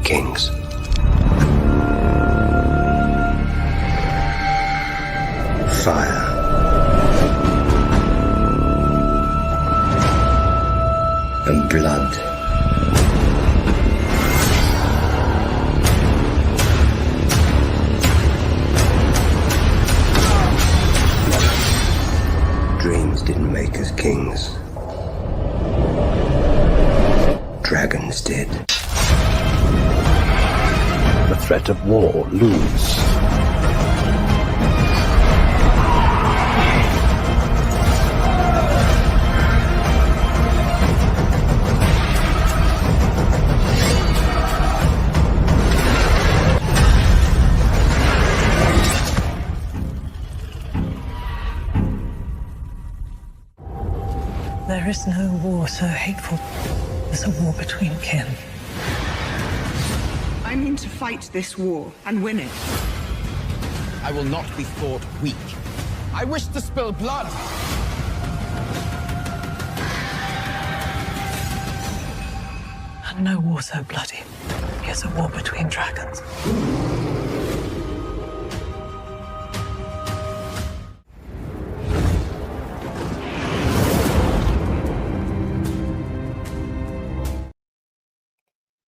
kings. Fire. And blood. Dreams didn't make us kings. Dragons did. The threat of war looms. There is no war so hateful as a war between kin. I mean to fight this war and win it. I will not be thought weak. I wish to spill blood. And no war so bloody as a war between dragons.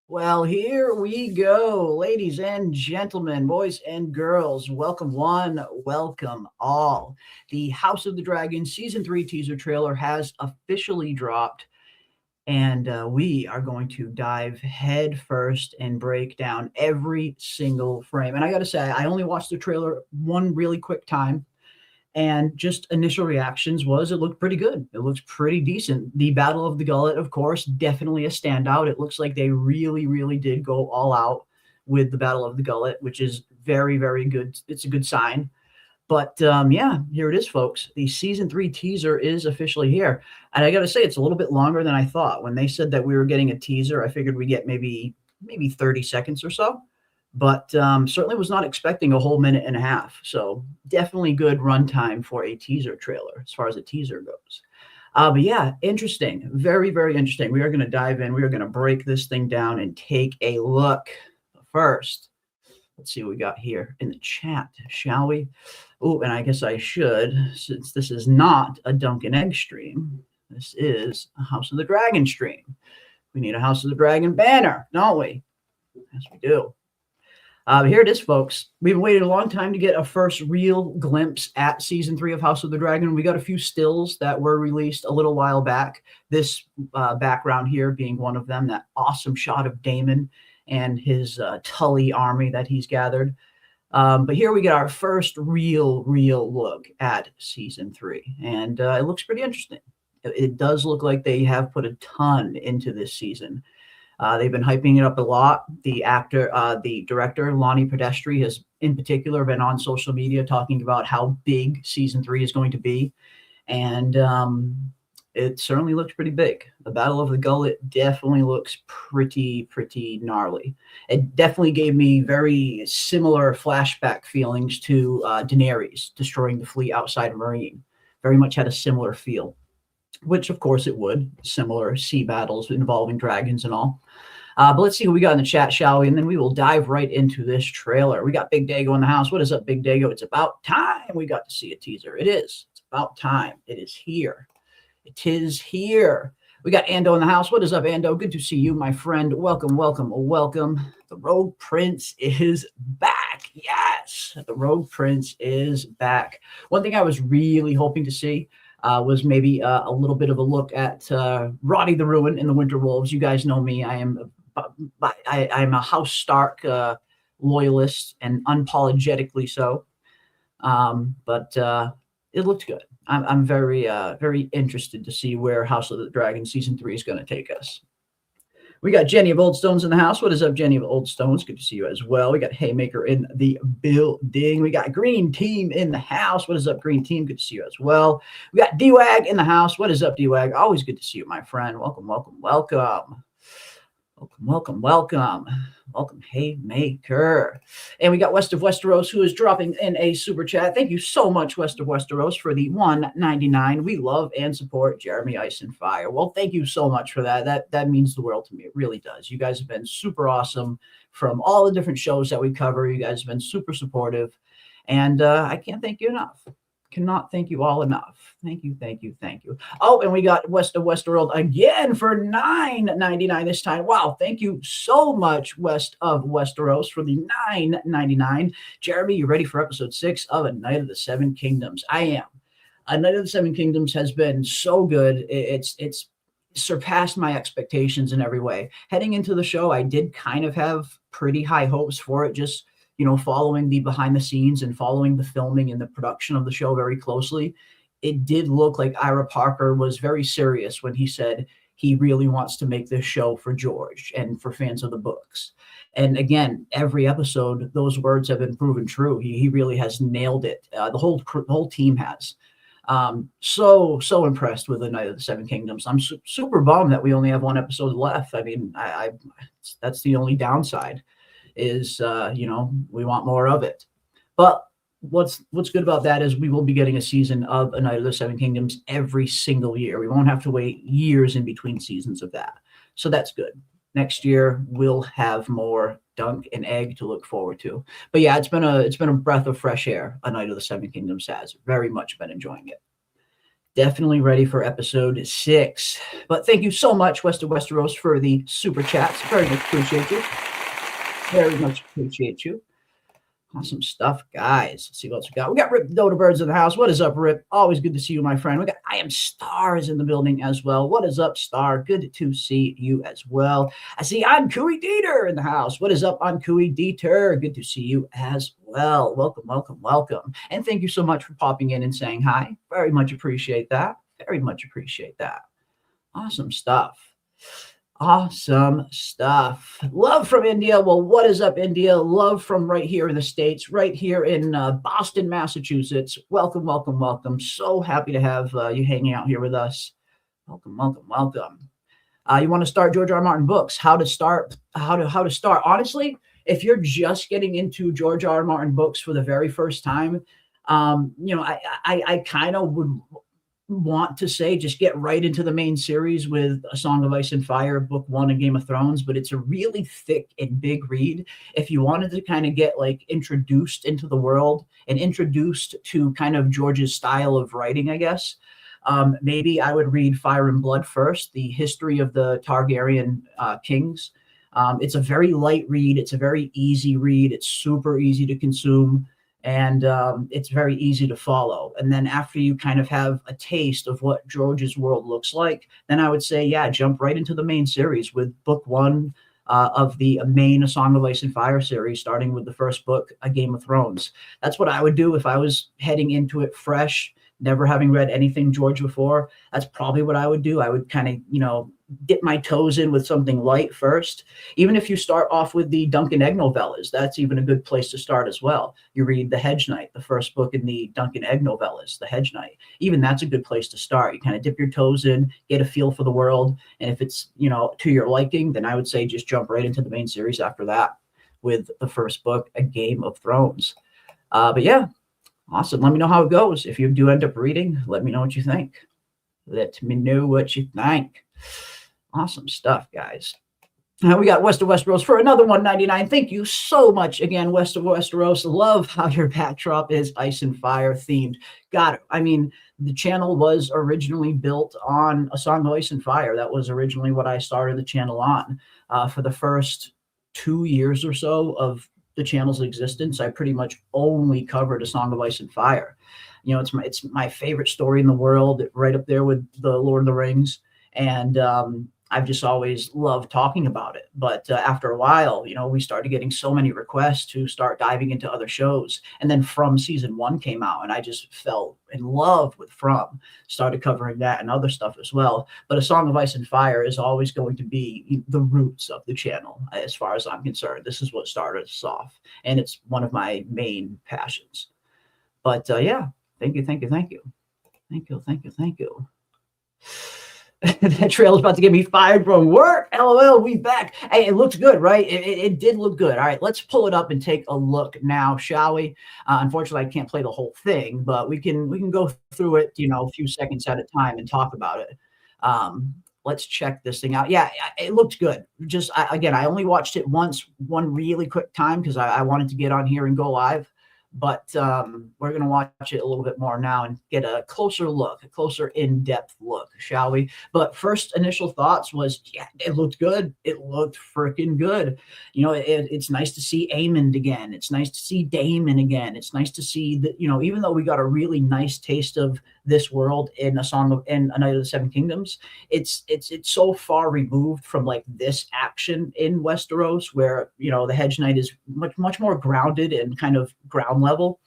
Well, here we go, ladies and gentlemen, boys and girls. Welcome one, welcome all. The House of the Dragon Season 3 teaser trailer has officially dropped, and we are going to dive head first and break down every single frame. And I got to say, I only watched the trailer one really quick time, and just initial reactions was it looked pretty good. It looks pretty decent. The Battle of the Gullet, of course, definitely a standout. It looks like they really, really did go all out with the Battle of the Gullet, which is very, very good. It's a good sign. But yeah, here it is, folks. The Season 3 teaser is officially here. And I got to say, it's a little bit longer than I thought. When they said that we were getting a teaser, I figured we'd get maybe 30 seconds or so. But certainly was not expecting a whole minute and a half. So definitely good runtime for a teaser trailer as far as a teaser goes. But yeah, interesting. Very, very interesting. We are going to dive in. We are going to break this thing down and take a look. First, let's see what we got here in the chat, shall we? Oh, and I guess I should, since this is not a Dunk and Egg stream, this is a House of the Dragon stream. We need a House of the Dragon banner, don't we? Yes, we do. Here it is, folks. We've been waiting a long time to get a first real glimpse at Season 3 of House of the Dragon. We got a few stills that were released a little while back. This background here being one of them, that awesome shot of Daemon and his Tully army that he's gathered. But here we get our first real look at Season 3. And it looks pretty interesting. It does look like they have put a ton into this season. They've been hyping it up a lot. The director, Lonnie Pedestri, has in particular been on social media talking about how big Season 3 is going to be. And it certainly looks pretty big. The Battle of the Gullet definitely looks pretty gnarly. It definitely gave me very similar flashback feelings to Daenerys destroying the fleet outside of Meereen. Very much had a similar feel, which of course it would. Similar sea battles involving dragons and all. But let's see what we got in the chat, shall we? And then we will dive right into this trailer. We got Big Dago in the house. What is up, Big Dago? It's about time we got to see a teaser. It is. It's about time. It is here. It is here. We got Ando in the house. What is up, Ando? Good to see you, my friend. Welcome. The Rogue Prince is back. Yes, the Rogue Prince is back. One thing I was really hoping to see was maybe a little bit of a look at Roddy the Ruin in the Winter Wolves. You guys know me. I'm a House Stark loyalist, and unapologetically so. But it looked good. I'm very interested to see where House of the Dragon Season 3 is going to take us. We got Jenny of Old Stones in the house. What is up, Jenny of Old Stones? Good to see you as well. We got Haymaker in the building. We got Green Team in the house. What is up, Green Team? Good to see you as well. We got D-Wag in the house. What is up, D-Wag? Always good to see you, my friend. Welcome. Welcome, Haymaker. And we got West of Westeros, who is dropping in a super chat. Thank you so much, West of Westeros, for the $1.99. We love and support Jeremy Ice and Fire. Well, thank you so much for that. That means the world to me. It really does. You guys have been super awesome from all the different shows that we cover. You guys have been super supportive. And I can't thank you enough. Cannot thank you all enough. Thank you. Oh, and we got West of Westeros again for $9.99 this time. Wow, thank you so much, West of Westeros, for the $9.99. Jeremy, you ready for episode 6 of A Night of the Seven Kingdoms? I am. A Night of the Seven Kingdoms has been so good. It's surpassed my expectations in every way. Heading into the show, I did kind of have pretty high hopes for it, just following the behind the scenes and following the filming and the production of the show very closely. It did look like Ira Parker was very serious when he said he really wants to make this show for George and for fans of the books. And again, every episode, those words have been proven true. He really has nailed it. The whole team has. So impressed with The Night of the Seven Kingdoms. I'm super bummed that we only have one episode left. I mean, that's the only downside. Is we want more of it, but what's good about that is we will be getting a season of A Night of the Seven Kingdoms every single year. We won't have to wait years in between seasons of that, so that's good. Next year we'll have more Dunk and Egg to look forward to. But yeah, it's been a breath of fresh air. A Night of the Seven Kingdoms has very much been enjoying it. Definitely ready for episode 6. But thank you so much, West of Westeros, for the super chats. Very much appreciate you. Very much appreciate you. Awesome stuff, guys. Let's see what else we got. We got Rip Doda Birds in the house. What is up, Rip? Always good to see you, my friend. We got I Am Stars in the building as well. What is up, Star? Good to see you as well. I see Ankui Dieter in the house. What is up, Ankui Dieter? Good to see you as well. Welcome. And thank you so much for popping in and saying hi. Very much appreciate that. Awesome stuff. Love from India. Well, what is up, India? Love from right here in the States, right here in Boston, Massachusetts. Welcome. So happy to have you hanging out here with us. Welcome. You want to start George R. R. Martin books? How to start? Honestly, if you're just getting into George R. R. Martin books for the very first time, I kind of would want to say just get right into the main series with A Song of Ice and Fire, Book 1 of Game of Thrones, but it's a really thick and big read. If you wanted to kind of get like introduced into the world and introduced to kind of George's style of writing, I guess, maybe I would read Fire and Blood first, the history of the Targaryen kings. It's a very light read. It's a very easy read. It's super easy to consume. And it's very easy to follow. And then after you kind of have a taste of what George's world looks like, then I would say, yeah, jump right into the main series with Book 1 of the main A Song of Ice and Fire series, starting with the first book, A Game of Thrones. That's what I would do if I was heading into it fresh, never having read anything George before. That's probably what I would do. I would kind of, dip my toes in with something light first. Even if you start off with the Dunk and Egg novellas, that's even a good place to start as well. You read The Hedge Knight, the first book in the Dunk and Egg novellas, The Hedge Knight. Even that's a good place to start. You kind of dip your toes in, get a feel for the world. And if it's, to your liking, then I would say just jump right into the main series after that with the first book, A Game of Thrones. But yeah, awesome. Let me know how it goes. If you do end up reading, let me know what you think. Awesome stuff, guys. We got West of Westeros for another $1.99. Thank you so much again, West of Westeros. Love how your backdrop is Ice and Fire themed. Got it. I mean, the channel was originally built on A Song of Ice and Fire. That was originally what I started the channel on. For the first 2 years or so of the channel's existence, I pretty much only covered A Song of Ice and Fire. It's my favorite story in the world, right up there with the Lord of the Rings. And I've just always loved talking about it. But after a while, we started getting so many requests to start diving into other shows. And then From season 1 came out, and I just fell in love with From. Started covering that and other stuff as well. But A Song of Ice and Fire is always going to be the roots of the channel, as far as I'm concerned. This is what started us off, and it's one of my main passions. But yeah, thank you. That trailer's about to get me fired from work. LOL, we back. Hey, it looks good, right? It did look good. All right, let's pull it up and take a look now, shall we? Unfortunately, I can't play the whole thing, but we can go through it, a few seconds at a time and talk about it. Let's check this thing out. Yeah, it looked good. Just again, I only watched it once, one really quick time because I wanted to get on here and go live. But we're going to watch it a little bit more now and get a closer look, a closer in-depth look, shall we? But first initial thoughts was, yeah, it looked good. It looked freaking good. It's nice to see Aemond again. It's nice to see Daemon again. It's nice to see that, even though we got a really nice taste of this world in A Night of the Seven Kingdoms, it's so far removed from like this action in Westeros where, the Hedge Knight is much more grounded and kind of ground level.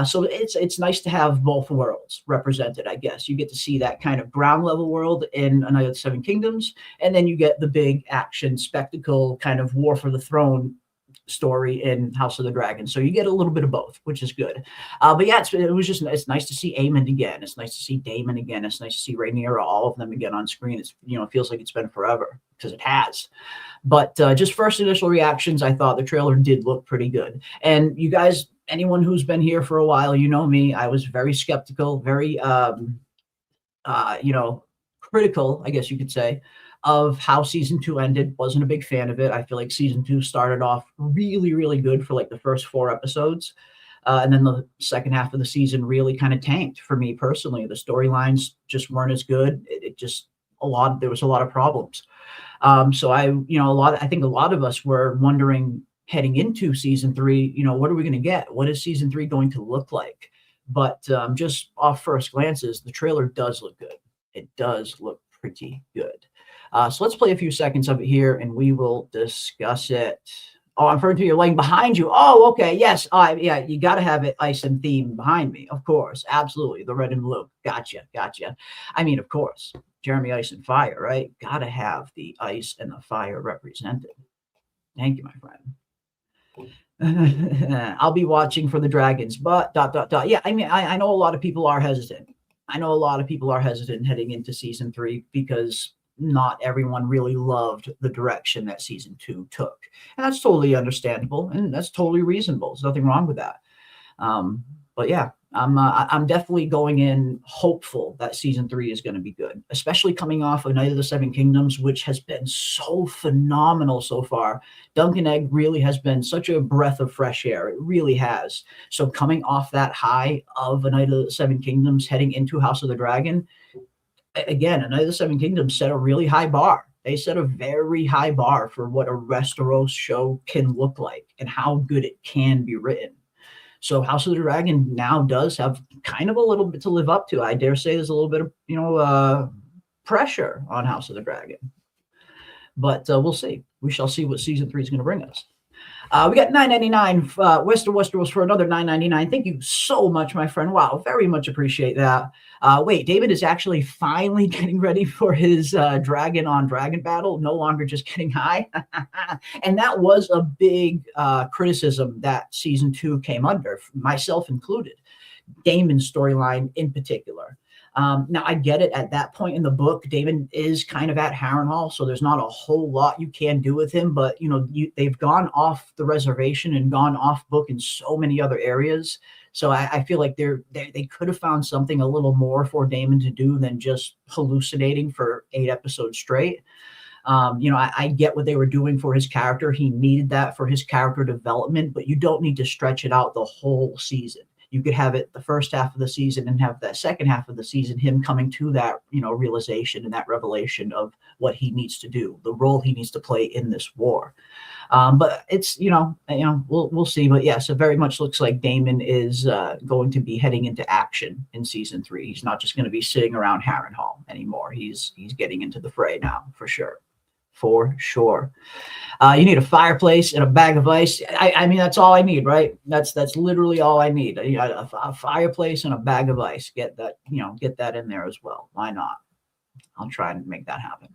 So it's nice to have both worlds represented, I guess. You get to see that kind of ground level world in A Night of the Seven Kingdoms, and then you get the big action spectacle kind of War for the Throne story in House of the Dragon. So you get a little bit of both, which is good. But yeah, it's nice to see Aemond again. It's nice to see Daemon again. It's nice to see Rhaenyra, all of them again on screen. It feels like it's been forever because it has. But just first initial reactions, I thought the trailer did look pretty good. And you guys, anyone who's been here for a while, you know me, I was very skeptical, very, critical, I guess you could say, of how season 2 ended. Wasn't a big fan of it. I feel like season 2 started off really, really good for like the first 4 episodes. And then the second half of the season really kind of tanked for me personally. The storylines just weren't as good. There was a lot of problems. So I think a lot of us were wondering heading into season 3, what are we going to get? What is season 3 going to look like? But just off first glances, the trailer does look good. It does look pretty good. So let's play a few seconds of it here and we will discuss it. Oh, I'm referring to your laying behind you. Oh, okay. Yes. Yeah, you got to have it ice and theme behind me. Of course. Absolutely. The red and blue. Gotcha. I mean, of course, Jeremy Ice and Fire, right? Got to have the ice and the fire represented. Thank you, my friend. I'll be watching for the dragons, but ... Yeah, I mean, I know a lot of people are hesitant. Heading into season 3 because not everyone really loved the direction that season 2 took. And that's totally understandable and that's totally reasonable. There's nothing wrong with that. But yeah, I'm definitely going in hopeful that season 3 is going to be good, especially coming off of Night of the Seven Kingdoms, which has been so phenomenal so far. Duncan Egg really has been such a breath of fresh air. It really has. So coming off that high of A Night of the Seven Kingdoms, heading into House of the Dragon, again, A Night of the Seven Kingdoms set a really high bar. They set a very high bar for what a Westeros show can look like and how good it can be written. So House of the Dragon now does have kind of a little bit to live up to. I dare say there's a little bit of, pressure on House of the Dragon. But we'll see. We shall see what season 3 is going to bring us. We got $9.99 Westeros for another $9.99. Thank you so much, my friend. Wow, very much appreciate that. Wait, David is actually finally getting ready for his dragon on dragon battle, no longer just getting high. And that was a big criticism that season 2 came under, myself included. Daemon's storyline in particular. Now, I get it. At that point in the book, Daemon is kind of at Harrenhal, so there's not a whole lot you can do with him. But, they've gone off the reservation and gone off book in so many other areas. So I feel like they could have found something a little more for Daemon to do than just hallucinating for 8 episodes straight. I get what they were doing for his character. He needed that for his character development, but you don't need to stretch it out the whole season. You could have it the first half of the season and have that second half of the season, him coming to that, realization and that revelation of what he needs to do, the role he needs to play in this war. But it's, we'll see. But yes, it very much looks like Daemon is going to be heading into action in season 3. He's not just going to be sitting around Harrenhal anymore. He's getting into the fray now, for sure. For sure. You need a fireplace and a bag of ice. I mean, that's all I need, right? That's literally all I need. A fireplace and a bag of ice. Get that in there as well. Why not? I'll try and make that happen.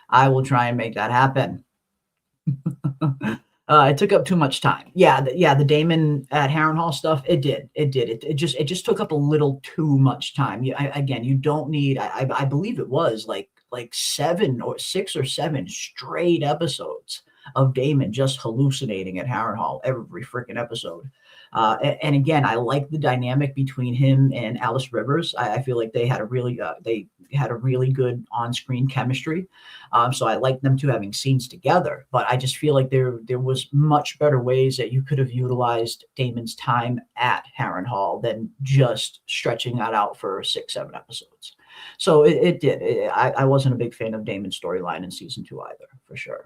I will try and make that happen. It took up too much time. Yeah, the Daemon at Harrenhal stuff. It did. It just took up a little too much time. Again, you don't need. I believe it was like 6 or 7 straight episodes of Daemon just hallucinating at Harrenhal every freaking episode. And again, I like the dynamic between him and Alice Rivers. I feel like they had a really good on-screen chemistry. So I like them two having scenes together. But I just feel like there was much better ways that you could have utilized Daemon's time at Harrenhal than just stretching that out for 6-7 episodes. So it did. I wasn't a big fan of Daemon's storyline in season 2 either, for sure.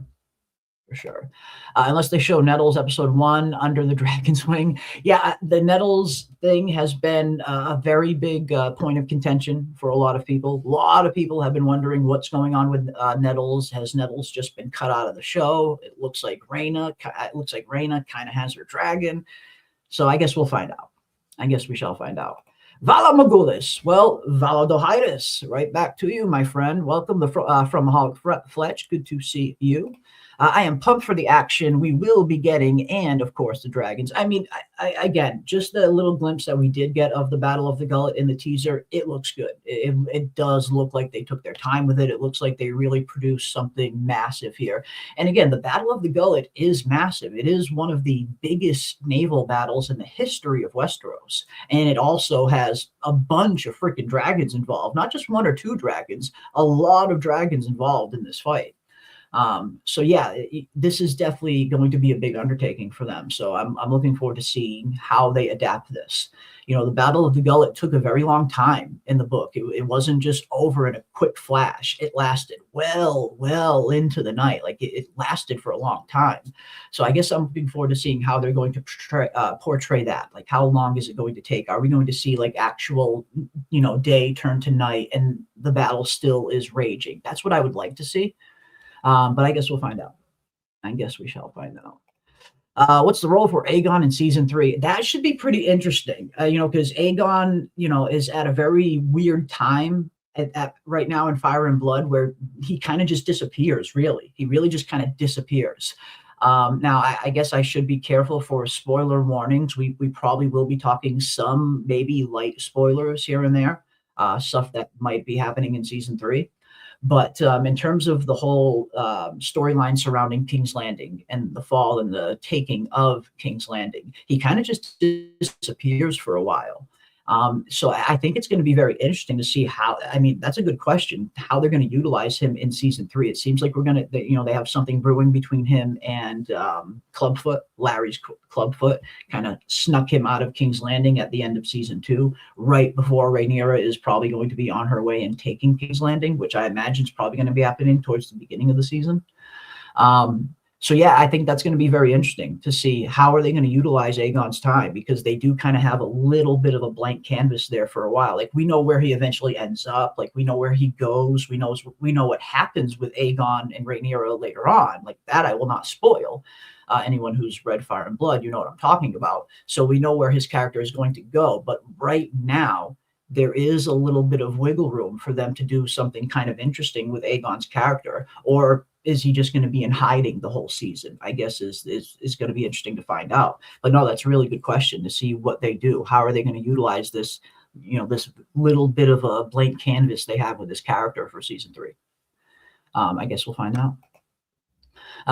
Unless they show Nettles episode 1 Under the Dragon's Wing. Yeah, the Nettles thing has been a very big point of contention for a lot of people. A lot of people have been wondering what's going on with Nettles. Has Nettles just been cut out of the show? It looks like Rhaena kind of has her dragon. So I guess we'll find out. I guess we shall find out. Vala Morghulis. Well, Vala Dohaitis, right back to you, my friend. Welcome from Hog Fletch. Good to see you. I am pumped for the action we will be getting, and of course the dragons. I mean, again, just the little glimpse that we did get of the Battle of the Gullet in the teaser, it looks good. It does look like they took their time with it. It looks like they really produced something massive here. And again, the Battle of the Gullet is massive. It is one of the biggest naval battles in the history of Westeros, and it also has a bunch of freaking dragons involved. Not just 1 or 2 dragons, a lot of dragons involved in this fight. So yeah, this is definitely going to be a big undertaking for them. So I'm looking forward to seeing how they adapt this. You know, the Battle of the Gullet took a very long time in the book. It wasn't just over in a quick flash. It lasted well into the night. Like it lasted for a long time. So I guess I'm looking forward to seeing how they're going to portray that. Like, how long is it going to take? Are we going to see like actual, day turn to night and the battle still is raging? That's what I would like to see. But I guess we'll find out. I guess we shall find out. What's the role for Aegon in season 3? That should be pretty interesting, because Aegon, is at a very weird time at right now in Fire and Blood, where he kind of just disappears, really. He really just kind of disappears. Now, I guess I should be careful for spoiler warnings. We probably will be talking some maybe light spoilers here and there, stuff that might be happening in season 3. But in terms of the whole storyline surrounding King's Landing and the fall and the taking of King's Landing, he kind of just disappears for a while. So I think it's going to be very interesting to see how, that's a good question, how they're going to utilize him in season 3. It seems like we're going to, they have something brewing between him and Clubfoot, Larry's Clubfoot, kind of snuck him out of King's Landing at the end of season 2, right before Rhaenyra is probably going to be on her way and taking King's Landing, which I imagine is probably going to be happening towards the beginning of the season. So yeah, I think that's going to be very interesting to see how are they going to utilize Aegon's time, because they do kind of have a little bit of a blank canvas there for a while. Like, we know where he eventually ends up. Like, we know where he goes. We know what happens with Aegon and Rhaenyra later on. Like, that I will not spoil. Anyone who's read Fire and Blood, you know what I'm talking about. So we know where his character is going to go. But right now, there is a little bit of wiggle room for them to do something kind of interesting with Aegon's character. Or is he just going to be in hiding the whole season? I guess is going to be interesting to find out. But no, that's a really good question to see what they do. How are they going to utilize this, this little bit of a blank canvas they have with this character for season 3? I guess we'll find out.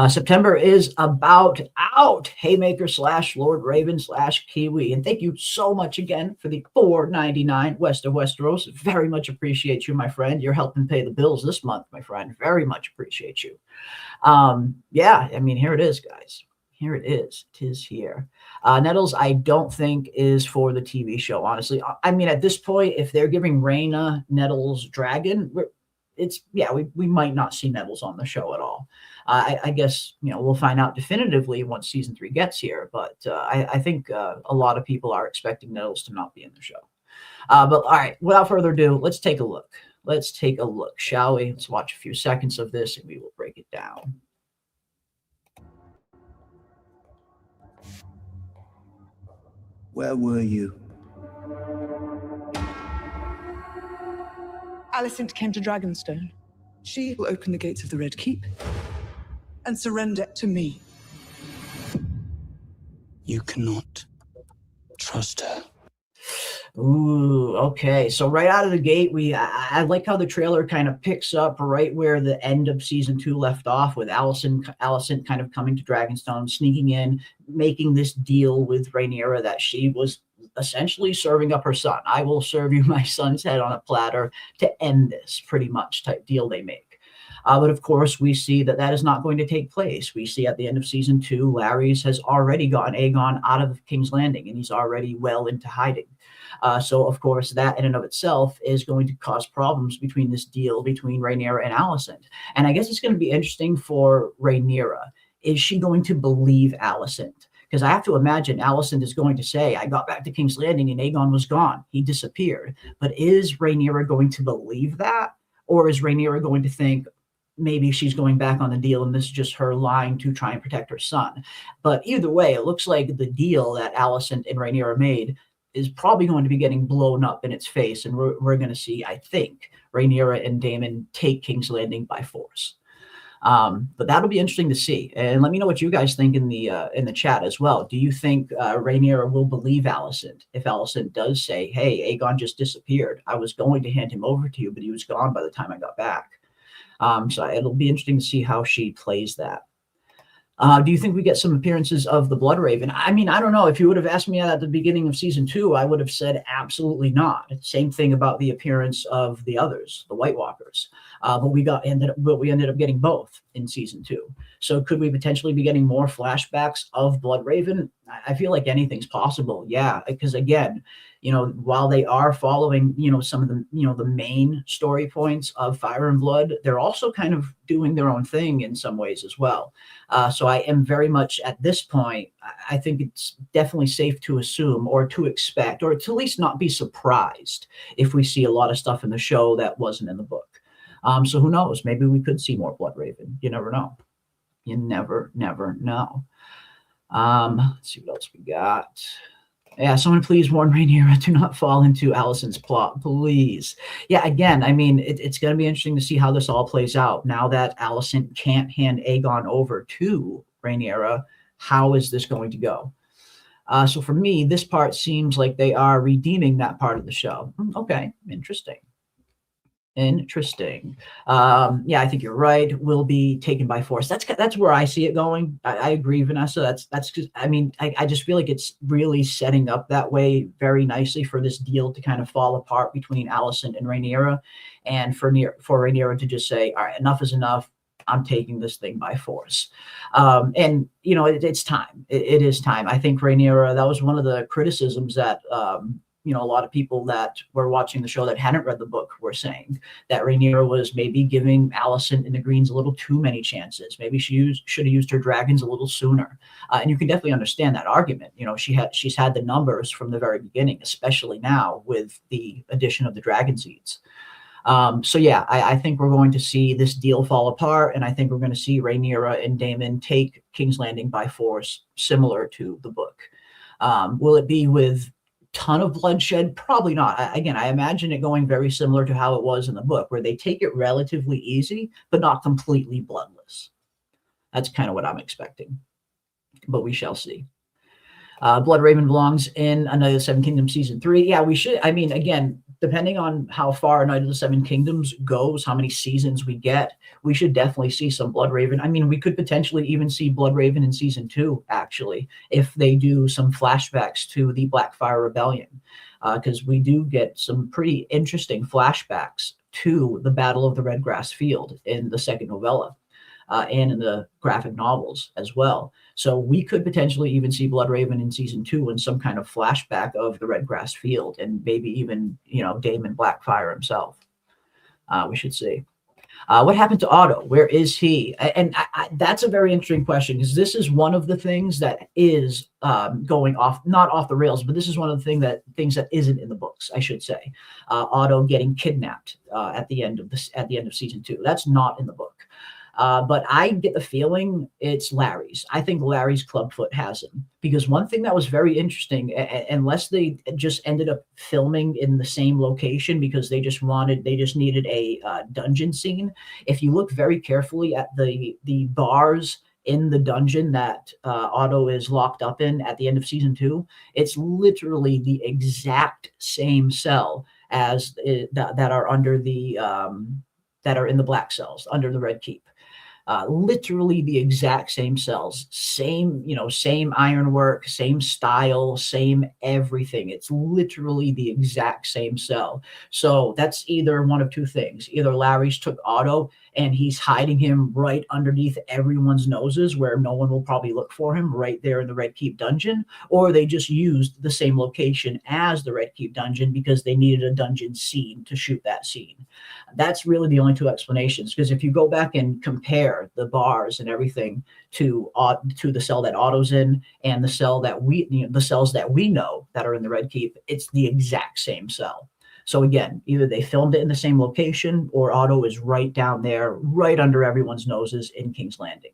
September is about out. Haymaker / Lord Raven / Kiwi. And thank you so much again for the $4.99 West of Westeros. Very much appreciate you, my friend. You're helping pay the bills this month, my friend. Very much appreciate you. Yeah, here it is, guys. Here it is. 'Tis here. Nettles, I don't think is for the TV show, honestly. At this point, if they're giving Rhaena Nettles Dragon, we might not see Nettles on the show at all. I guess, we'll find out definitively once season 3 gets here. But I think a lot of people are expecting Nettles to not be in the show. But all right, without further ado, let's take a look. Let's take a look, shall we? Let's watch a few seconds of this and we will break it down. Where were you? Alicent came to Dragonstone. She will open the gates of the Red Keep and surrender to me. You cannot trust her. Ooh, okay. So right out of the gate, I like how the trailer kind of picks up right where the end of season 2 left off, with Alicent kind of coming to Dragonstone, sneaking in, making this deal with Rhaenyra that she was essentially serving up her son. I will serve you my son's head on a platter to end this, pretty much type deal they make. But of course, we see that that is not going to take place. We see at the end of season 2, Larys has already gotten Aegon out of King's Landing, and he's already well into hiding. So, of course, that in and of itself is going to cause problems between this deal between Rhaenyra and Alicent. And I guess it's going to be interesting for Rhaenyra. Is she going to believe Alicent? Because I have to imagine Alicent is going to say, I got back to King's Landing and Aegon was gone. He disappeared. But is Rhaenyra going to believe that? Or is Rhaenyra going to think maybe she's going back on the deal and this is just her lying to try and protect her son? But either way, it looks like the deal that Alicent and Rhaenyra made is probably going to be getting blown up in its face. And we're going to see, I think, Rhaenyra and Daemon take King's Landing by force. But that'll be interesting to see. And let me know what you guys think in the chat as well. Do you think Rhaenyra will believe Alicent if Alicent does say, hey, Aegon just disappeared. I was going to hand him over to you, but he was gone by the time I got back. So it'll be interesting to see how she plays that. Do you think we get some appearances of the Bloodraven? I mean, I don't know. If you would have asked me at the beginning of season 2, I would have said absolutely not. Same thing about the appearance of the others, the White Walkers. But we ended up getting both in season 2. So could we potentially be getting more flashbacks of Bloodraven? I feel like anything's possible. Yeah, because again, while they are following, some of the, the main story points of Fire and Blood, they're also kind of doing their own thing in some ways as well. So I am very much at this point, I think it's definitely safe to assume or to expect, or to at least not be surprised if we see a lot of stuff in the show that wasn't in the book. So who knows? Maybe we could see more Bloodraven. You never know. You never know. Let's see what else we got. Yeah, someone please warn Rhaenyra to not fall into Alicent's plot, please. Yeah, again, I mean, it's going to be interesting to see how this all plays out. Now that Alicent can't hand Aegon over to Rhaenyra, how is this going to go? So for me, this part seems like they are redeeming that part of the show. Okay, interesting. Yeah, I think you're right. Will be taken by force. That's where I see it going. I agree, Vanessa. That's just, I mean, I just feel like it's really setting up that way very nicely for this deal to kind of fall apart between Alicent and Rhaenyra, and for Rhaenyra to just say, all right, enough is enough. I'm taking this thing by force. And it's time. It is time. I think Rhaenyra, that was one of the criticisms that a lot of people that were watching the show that hadn't read the book were saying that Rhaenyra was maybe giving Alicent and the Greens a little too many chances. Maybe she should have used her dragons a little sooner. And you can definitely understand that argument. She's had the numbers from the very beginning, especially now with the addition of the dragon seeds. So yeah, I think we're going to see this deal fall apart, and I think we're going to see Rhaenyra and Daemon take King's Landing by force, similar to the book. Will it be with ton of bloodshed? Probably not. Again, I imagine it going very similar to how it was in the book, where they take it relatively easy, but not completely bloodless. That's kind of what I'm expecting, but we shall see. Bloodraven belongs in A Knight of the Seven Kingdoms season 3. Yeah, we should. I mean, again, depending on how far A Knight of the Seven Kingdoms goes, how many seasons we get, we should definitely see some Bloodraven. I mean, we could potentially even see Bloodraven in season 2, actually, if they do some flashbacks to the Blackfyre Rebellion, because we do get some pretty interesting flashbacks to the Battle of the Redgrass Field in the second novella. And in the graphic novels as well. So we could potentially even see Bloodraven in season 2 in some kind of flashback of the Redgrass Field, and maybe even, Daemon Blackfyre himself. We should see. What happened to Otto? Where is he? And that's a very interesting question, because this is one of the things that is going off, not off the rails, but this is one of the things that isn't in the books, I should say. Otto getting kidnapped at the end of season 2. That's not in the book. But I get the feeling it's Larry's. I think Larry's Clubfoot has him, because one thing that was very interesting, unless they just ended up filming in the same location because they just needed a dungeon scene. If you look very carefully at the bars in the dungeon that Otto is locked up in at the end of season 2, it's literally the exact same cell as that are under the that are in the black cells under the Red Keep. Literally the exact same cells, same, same ironwork, same style, same everything. It's literally the exact same cell. So that's either one of two things. Either Larry's took Otto and he's hiding him right underneath everyone's noses where no one will probably look for him, right there in the Red Keep dungeon, or they just used the same location as the Red Keep dungeon because they needed a dungeon scene to shoot that scene. That's really the only two explanations, because if you go back and compare the bars and everything to the cell that Otto's in and the cell that the cells that we know that are in the Red Keep, it's the exact same cell. So again, either they filmed it in the same location or Otto is right down there, right under everyone's noses in King's Landing.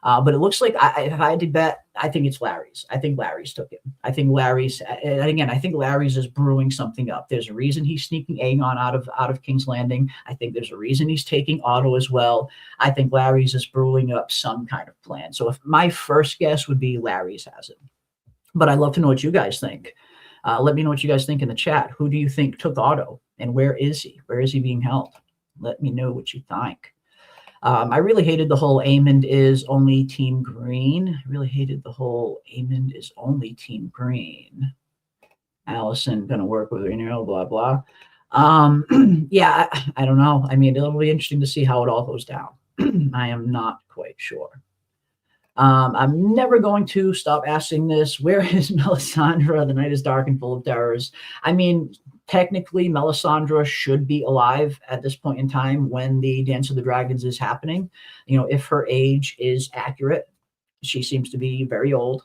But it looks like, if I had to bet, I think it's Larry's. I think Larry's took it. I think Larry's, and again, I think Larry's is brewing something up. There's a reason he's sneaking Aegon out of King's Landing. I think there's a reason he's taking Otto as well. I think Larry's is brewing up some kind of plan. So if my first guess would be Larry's has it. But I'd love to know what you guys think. Let me know what you guys think in the chat. Who do you think took Otto, and where is he? Where is he being held? Let me know what you think. I really hated the whole Aemond is only Team Green. I really hated the whole Aemond is only Team Green. Allison gonna work with Rhaenyra, blah blah. Yeah, I don't know. I mean, it'll be interesting to see how it all goes down. I am not quite sure. I'm never going to stop asking this. Where is Melisandre? The night is dark and full of terrors. I mean, technically, Melisandre should be alive at this point in time when the Dance of the Dragons is happening. If her age is accurate, she seems to be very old.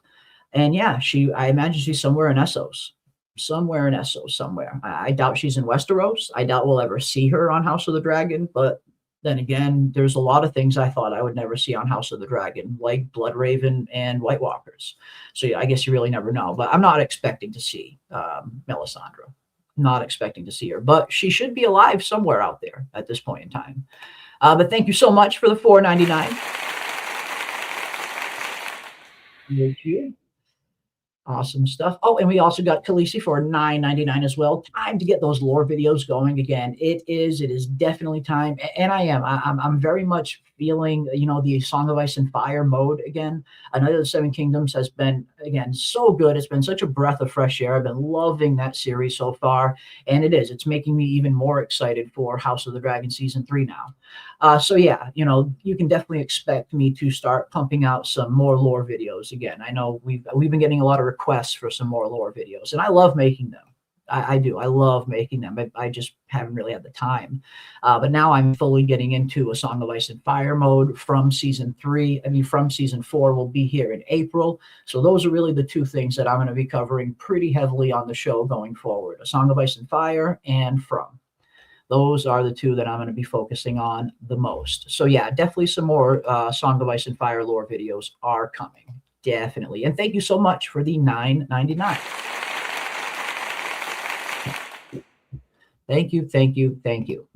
And yeah, I imagine she's somewhere in Essos. Somewhere. I doubt she's in Westeros. I doubt we'll ever see her on House of the Dragon, but then again, there's a lot of things I thought I would never see on House of the Dragon, like Bloodraven and White Walkers. So yeah, I guess you really never know. But I'm not expecting to see Melisandre. Not expecting to see her. But she should be alive somewhere out there at this point in time. But thank you so much for the $4.99. Thank you. Awesome stuff. Oh, and we also got Khaleesi for $9.99 as well. Time to get those lore videos going again. It is definitely time. And I'm very much feeling, the Song of Ice and Fire mode again. Night of the Seven Kingdoms has been, again, so good. It's been such a breath of fresh air. I've been loving that series so far. And it's making me even more excited for House of the Dragon Season 3 now. So yeah, you can definitely expect me to start pumping out some more lore videos again. I know we've been getting a lot of requests for some more lore videos, and I love making them. I do. I love making them. I just haven't really had the time. But now I'm fully getting into a Song of Ice and Fire mode from season 3. From season 4 will be here in April. So those are really the two things that I'm going to be covering pretty heavily on the show going forward: A Song of Ice and Fire and From. Those are the two that I'm going to be focusing on the most. So yeah, definitely some more Song of Ice and Fire lore videos are coming. Definitely. And thank you so much for the $9.99. Thank you.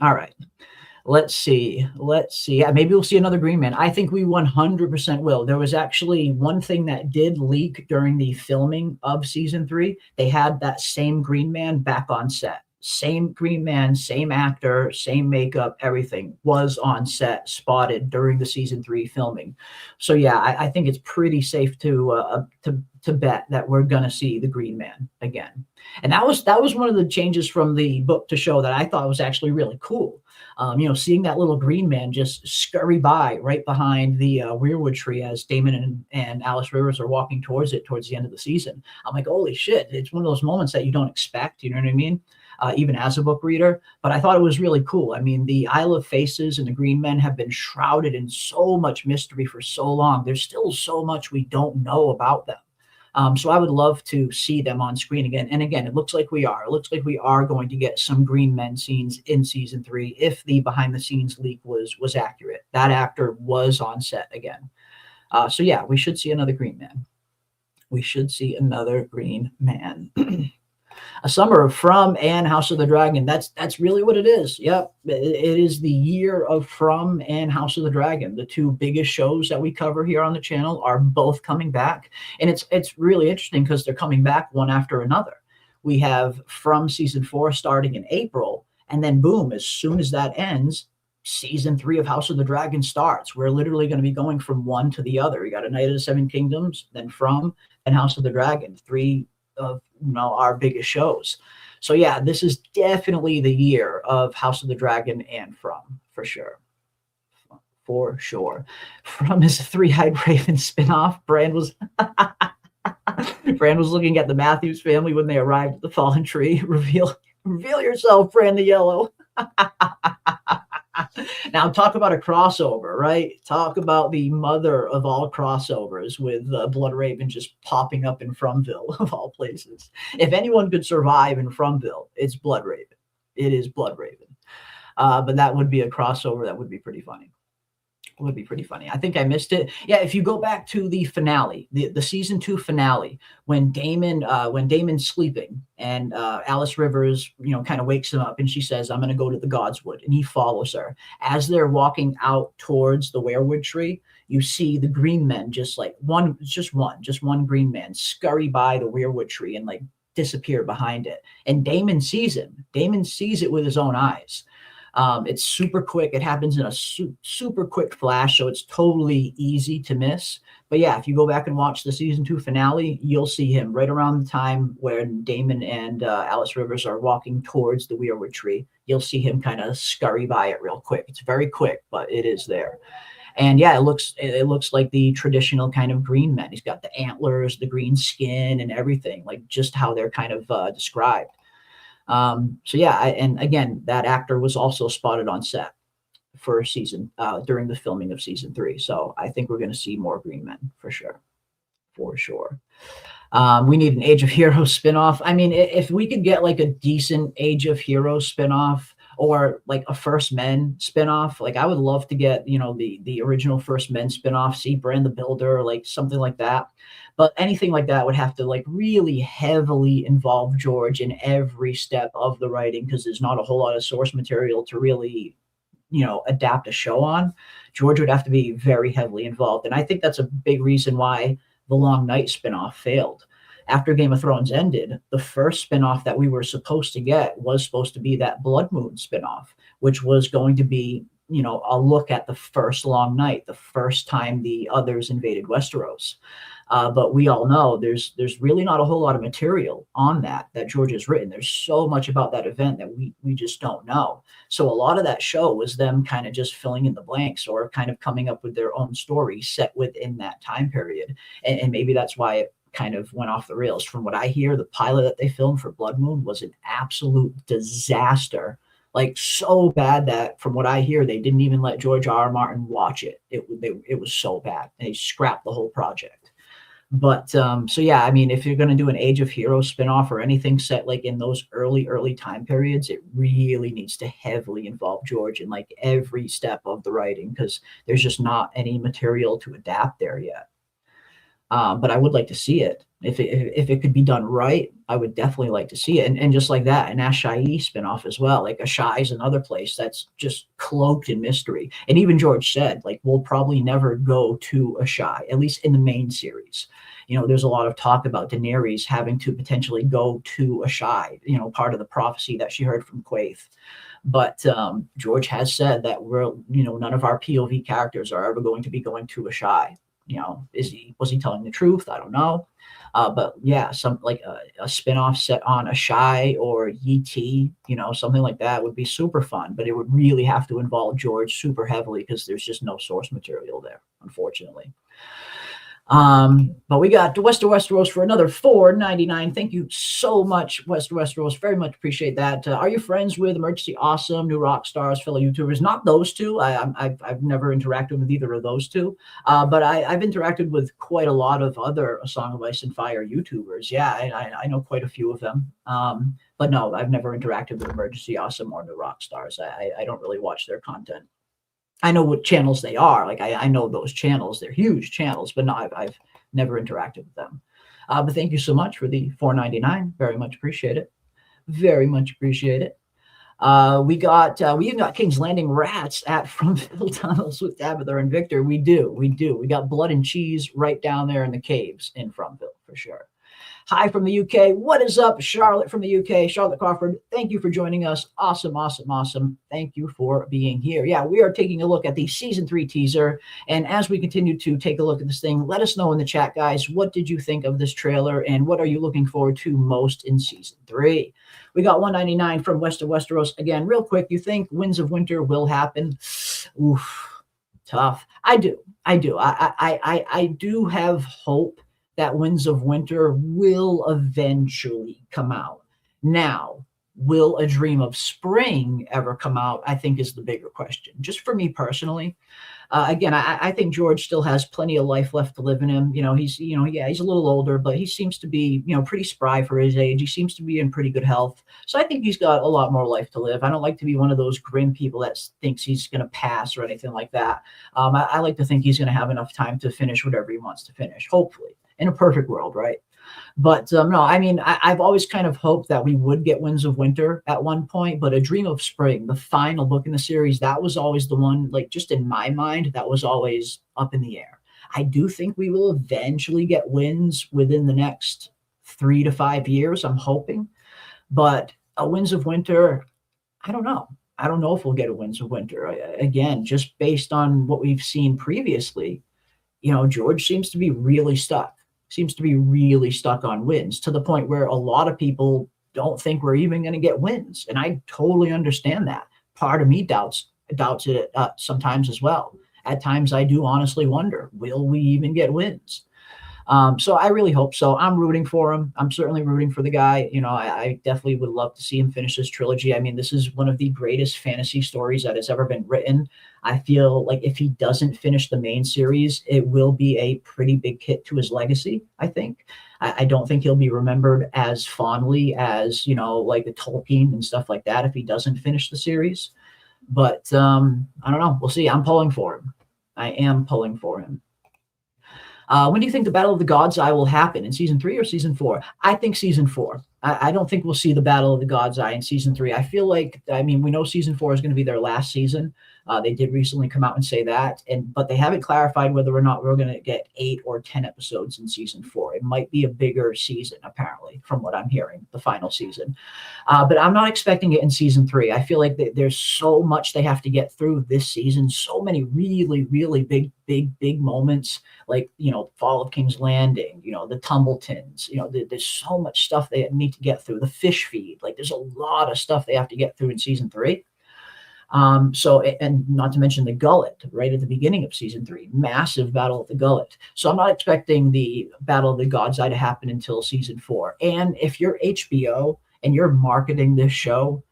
All right. Let's see. Yeah, maybe we'll see another Green Man. I think we 100% will. There was actually one thing that did leak during the filming of season 3. They had that same Green Man back on set. Same Green Man, same actor, same makeup, everything was on set, spotted during the season 3 filming. So yeah, I think it's pretty safe to bet that we're gonna see the Green Man again. And that was one of the changes from the book to show that I thought was actually really cool. Seeing that little Green Man just scurry by right behind the weirwood tree as Daemon and Alice Rivers are walking towards the end of the season. I'm like, holy shit! It's one of those moments that you don't expect. You know what I mean? Even as a book reader, but I thought it was really cool. I mean, the Isle of Faces and the Green Men have been shrouded in so much mystery for so long. There's still so much we don't know about them. So I would love to see them on screen again. And again, it looks like we are. It looks like we are going to get some Green Men scenes in season 3 if the behind the scenes leak was accurate. That actor was on set again. So yeah, we should see another Green Man. We should see another Green Man. A summer of From and House of the Dragon. That's really what it is. Yep. It is the year of From and House of the Dragon. The two biggest shows that we cover here on the channel are both coming back. And it's really interesting because they're coming back one after another. We have From season 4 starting in April, and then boom, as soon as that ends, season 3 of House of the Dragon starts. We're literally going to be going from one to the other. You got A Knight of the Seven Kingdoms, then From, and House of the Dragon, 3 of our biggest shows. So yeah, this is definitely the year of House of the Dragon and From, for sure. For sure. From is a Three-Eyed Raven spinoff. Brand was looking at the Matthews family when they arrived at the fallen tree. Reveal yourself, Bran the Yellow. Now talk about a crossover, right? Talk about the mother of all crossovers with Bloodraven just popping up in Fromville, of all places. If anyone could survive in Fromville, it's Bloodraven. It is Bloodraven. But that would be a crossover that would be pretty funny. Would be pretty funny. I think I missed it. Yeah, if you go back to the finale, the season 2 finale, when Damon's sleeping and Alice Rivers, kind of wakes him up and she says, "I'm going to go to the Godswood," and he follows her. As they're walking out towards the weirwood tree, you see the green men just one green man scurry by the weirwood tree and disappear behind it. And Damon sees him. Damon sees it with his own eyes. It's super quick. It happens in a super quick flash, so it's totally easy to miss. But yeah, if you go back and watch the season 2 finale, you'll see him right around the time where Damon and Alice Rivers are walking towards the weirwood tree. You'll see him kind of scurry by it real quick. It's very quick, but it is there. And yeah, it looks like the traditional kind of green men. He's got the antlers, the green skin, and everything, like just how they're kind of described. So yeah, and again, that actor was also spotted on set for during the filming of season 3. So I think we're going to see more green men for sure. We need an Age of Heroes spinoff. I mean, if we could get a decent Age of Heroes spinoff or a First Men spinoff, I would love to get, the original First Men spinoff, see Bran the Builder, something like that. But anything like that would have to really heavily involve George in every step of the writing, because there's not a whole lot of source material to really, adapt a show on. George would have to be very heavily involved. And I think that's a big reason why the Long Night spinoff failed. After Game of Thrones ended, the first spinoff that we were supposed to get was supposed to be that Blood Moon spinoff, which was going to be, a look at the first Long Night, the first time the others invaded Westeros. But we all know there's really not a whole lot of material on that George has written. There's so much about that event that we just don't know. So a lot of that show was them kind of just filling in the blanks or kind of coming up with their own story set within that time period. And maybe that's why it kind of went off the rails. From what I hear, the pilot that they filmed for Blood Moon was an absolute disaster. So bad that, from what I hear, they didn't even let George R.R. Martin watch it. It was so bad. And they scrapped the whole project. But so yeah, I mean, if you're going to do an Age of Heroes spinoff or anything set in those early time periods, it really needs to heavily involve George in every step of the writing, because there's just not any material to adapt there yet. But I would like to see it. If it could be done right, I would definitely like to see it. And just like that, an Asshai spinoff as well. Asshai is another place that's just cloaked in mystery. And even George said, we'll probably never go to Asshai, at least in the main series. There's a lot of talk about Daenerys having to potentially go to Asshai, part of the prophecy that she heard from Quaithe. But George has said that none of our POV characters are ever going to be going to Asshai. Was he telling the truth? I don't know. But yeah, some a spinoff set on Asshai or Yi, something like that would be super fun, but it would really have to involve George super heavily, because there's just no source material there, unfortunately. But we got West of Westeros for another $4.99. Thank you so much, West of Westeros. Very much appreciate that. Are you friends with Emergency Awesome, New Rockstars, fellow YouTubers? Not those two. I've never interacted with either of those two. But I've interacted with quite a lot of other A Song of Ice and Fire YouTubers. Yeah, I know quite a few of them. But no, I've never interacted with Emergency Awesome or New Rockstars. I don't really watch their content. I know what channels they are. I know those channels. They're huge channels, but no, I've never interacted with them. But thank you so much for the $4.99. Very much appreciate it. Very much appreciate it. We even got King's Landing rats at Fromville Tunnels with Tabitha and Victor. We do. We got blood and cheese right down there in the caves in Fromville for sure. Hi from the UK. What is up, Charlotte from the UK? Charlotte Crawford, thank you for joining us. Awesome, awesome, awesome. Thank you for being here. Yeah, we are taking a look at the season 3 teaser. And as we continue to take a look at this thing, let us know in the chat, guys, what did you think of this trailer and what are you looking forward to most in season 3? We got $1.99 from West of Westeros. Again, real quick, you think Winds of Winter will happen? Oof, tough. I do. I do have hope that Winds of Winter will eventually come out. Now, will A Dream of Spring ever come out? I think is the bigger question. Just for me personally, again, I think George still has plenty of life left to live in him. He's a little older, but he seems to be, pretty spry for his age. He seems to be in pretty good health. So I think he's got a lot more life to live. I don't like to be one of those grim people that thinks he's going to pass or anything like that. I like to think he's going to have enough time to finish whatever he wants to finish, hopefully. In a perfect world, right? But no, I mean, I've always kind of hoped that we would get Winds of Winter at one point, but A Dream of Spring, the final book in the series, that was always the one, like just in my mind, that was always up in the air. I do think we will eventually get Winds within the next 3 to 5 years, I'm hoping. But a Winds of Winter, I don't know. I don't know if we'll get a Winds of Winter. Again, just based on what we've seen previously, George seems to be really stuck. On Winds to the point where a lot of people don't think we're even going to get Winds. And I totally understand that. Part of me doubts it sometimes as well. At times I do honestly wonder, will we even get Winds? So I really hope so. I'm rooting for him. I'm certainly rooting for the guy. I definitely would love to see him finish this trilogy. I mean, this is one of the greatest fantasy stories that has ever been written. I feel like if he doesn't finish the main series, it will be a pretty big hit to his legacy, I think. I don't think he'll be remembered as fondly as, like the Tolkien and stuff like that if he doesn't finish the series. But I don't know. We'll see. I'm pulling for him. I am pulling for him. When do you think the Battle of the God's Eye will happen? In season 3 or season 4? I think season 4. I don't think we'll see the Battle of the God's Eye in season 3. I feel like, we know season 4 is going to be their last season. They did recently come out and say that, but they haven't clarified whether or not we're going to get 8 or 10 episodes in season 4. It might be a bigger season, apparently, from what I'm hearing, the final season. But I'm not expecting it in season 3. I feel like there's so much they have to get through this season. So many really, really big moments, like, Fall of King's Landing, the Tumbletons, there's so much stuff they need to get through. The fish feed, like there's a lot of stuff they have to get through in season 3. And not to mention the Gullet right at the beginning of season 3, massive Battle of the Gullet. So I'm not expecting the Battle of the God's Eye to happen until season 4. And if you're HBO and you're marketing this show,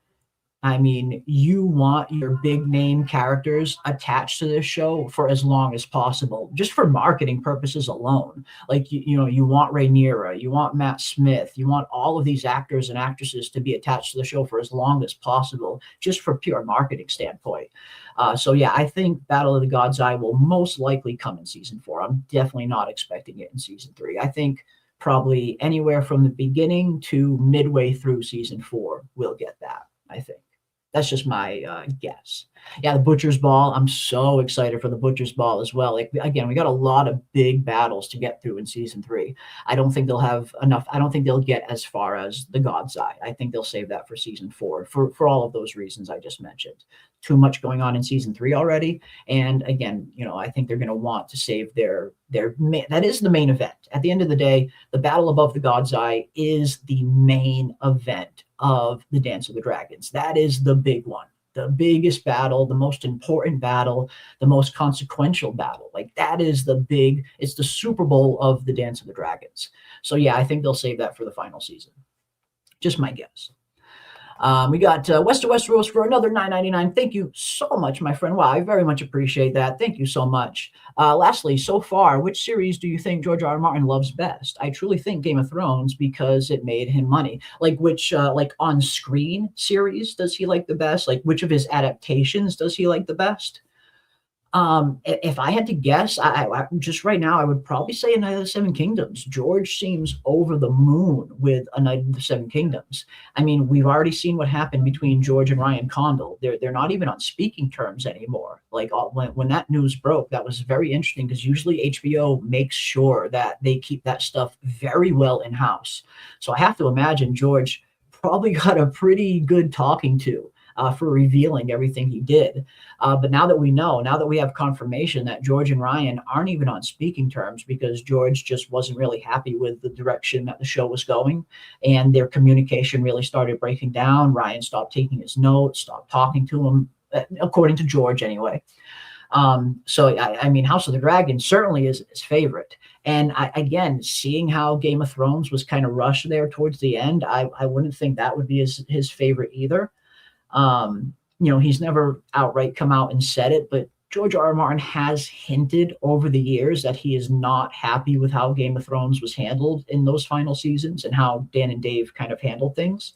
you want your big name characters attached to this show for as long as possible, just for marketing purposes alone. Like, you want Rhaenyra, you want Matt Smith, you want all of these actors and actresses to be attached to the show for as long as possible, just for pure marketing standpoint. So yeah, I think Battle of the God's Eye will most likely come in season 4. I'm definitely not expecting it in season 3. I think probably anywhere from the beginning to midway through season 4, we'll get that, I think. That's just my guess. Yeah, the Butcher's Ball. I'm so excited for the Butcher's Ball as well. Like, again, we got a lot of big battles to get through in season 3. I don't think they'll have enough. I don't think they'll get as far as the God's Eye. I think they'll save that for season 4 for all of those reasons I just mentioned. Too much going on in season 3 already. And again, I think they're going to want to save their that is the main event. At the end of the day, the Battle Above the God's Eye is the main event of the Dance of the Dragons. That is the big one, the biggest battle, the most important battle, the most consequential battle. Like, that is it's the Super Bowl of the Dance of the Dragons. So yeah, I think they'll save that for the final season. Just my guess. We got West of Westeros for another $9.99. Thank you so much, my friend. Wow, I very much appreciate that. Thank you so much. Lastly, so far, which series do you think George R. R. Martin loves best? I truly think Game of Thrones, because it made him money. Like, which on-screen series does he like the best? Like, which of his adaptations does he like the best? If I had to guess, I just right now, I would probably say A Knight of the Seven Kingdoms. George seems over the moon with A Knight of the Seven Kingdoms. I mean, we've already seen what happened between George and Ryan Condal. They're not even on speaking terms anymore. Like when that news broke, that was very interesting because usually HBO makes sure that they keep that stuff very well in house. So I have to imagine George probably got a pretty good talking to. For revealing everything he did. But now that we know, now that we have confirmation that George and Ryan aren't even on speaking terms because George just wasn't really happy with the direction that the show was going, and their communication really started breaking down. Ryan stopped taking his notes, stopped talking to him, according to George anyway. So, I mean, House of the Dragon certainly is his favorite. And again, seeing how Game of Thrones was kind of rushed there towards the end, I wouldn't think that would be his favorite either. He's never outright come out and said it, but George R. R. Martin has hinted over the years that he is not happy with how Game of Thrones was handled in those final seasons and how Dan and Dave kind of handled things.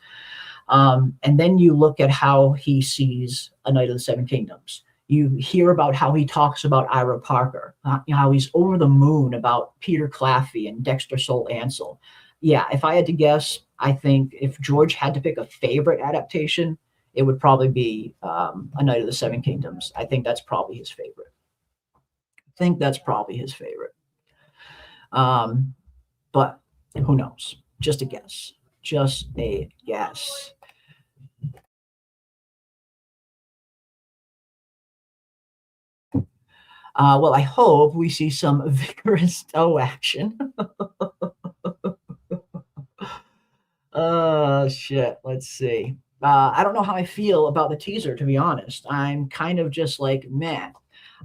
And then you look at how he sees A Knight of the Seven Kingdoms. You hear about how he talks about Ira Parker, how he's over the moon about Peter Claffey and Dexter Soul Ansel. Yeah, if I had to guess, I think if George had to pick a favorite adaptation, it would probably be A Knight of the Seven Kingdoms. I think that's probably his favorite. But who knows? Just a guess. Well, I hope we see some vigorous toe action. Oh, shit. Let's see. I don't know how I feel about the teaser, to be honest. I'm kind of just like, man.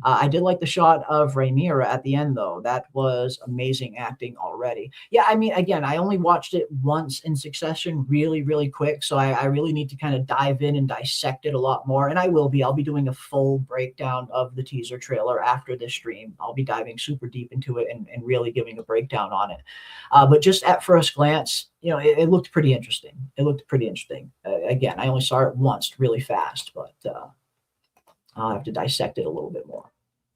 I did like the shot of Rhaenyra at the end, though. That was amazing acting already. Yeah, I mean, again, I only watched it once in succession, really, really quick. So I really need to kind of dive in and dissect it a lot more. And I will be. I'll be doing a full breakdown of the teaser trailer after this stream. I'll be diving super deep into it and really giving a breakdown on it. But just at first glance, it looked pretty interesting. Again, I only saw it once really fast, but I'll have to dissect it a little bit more.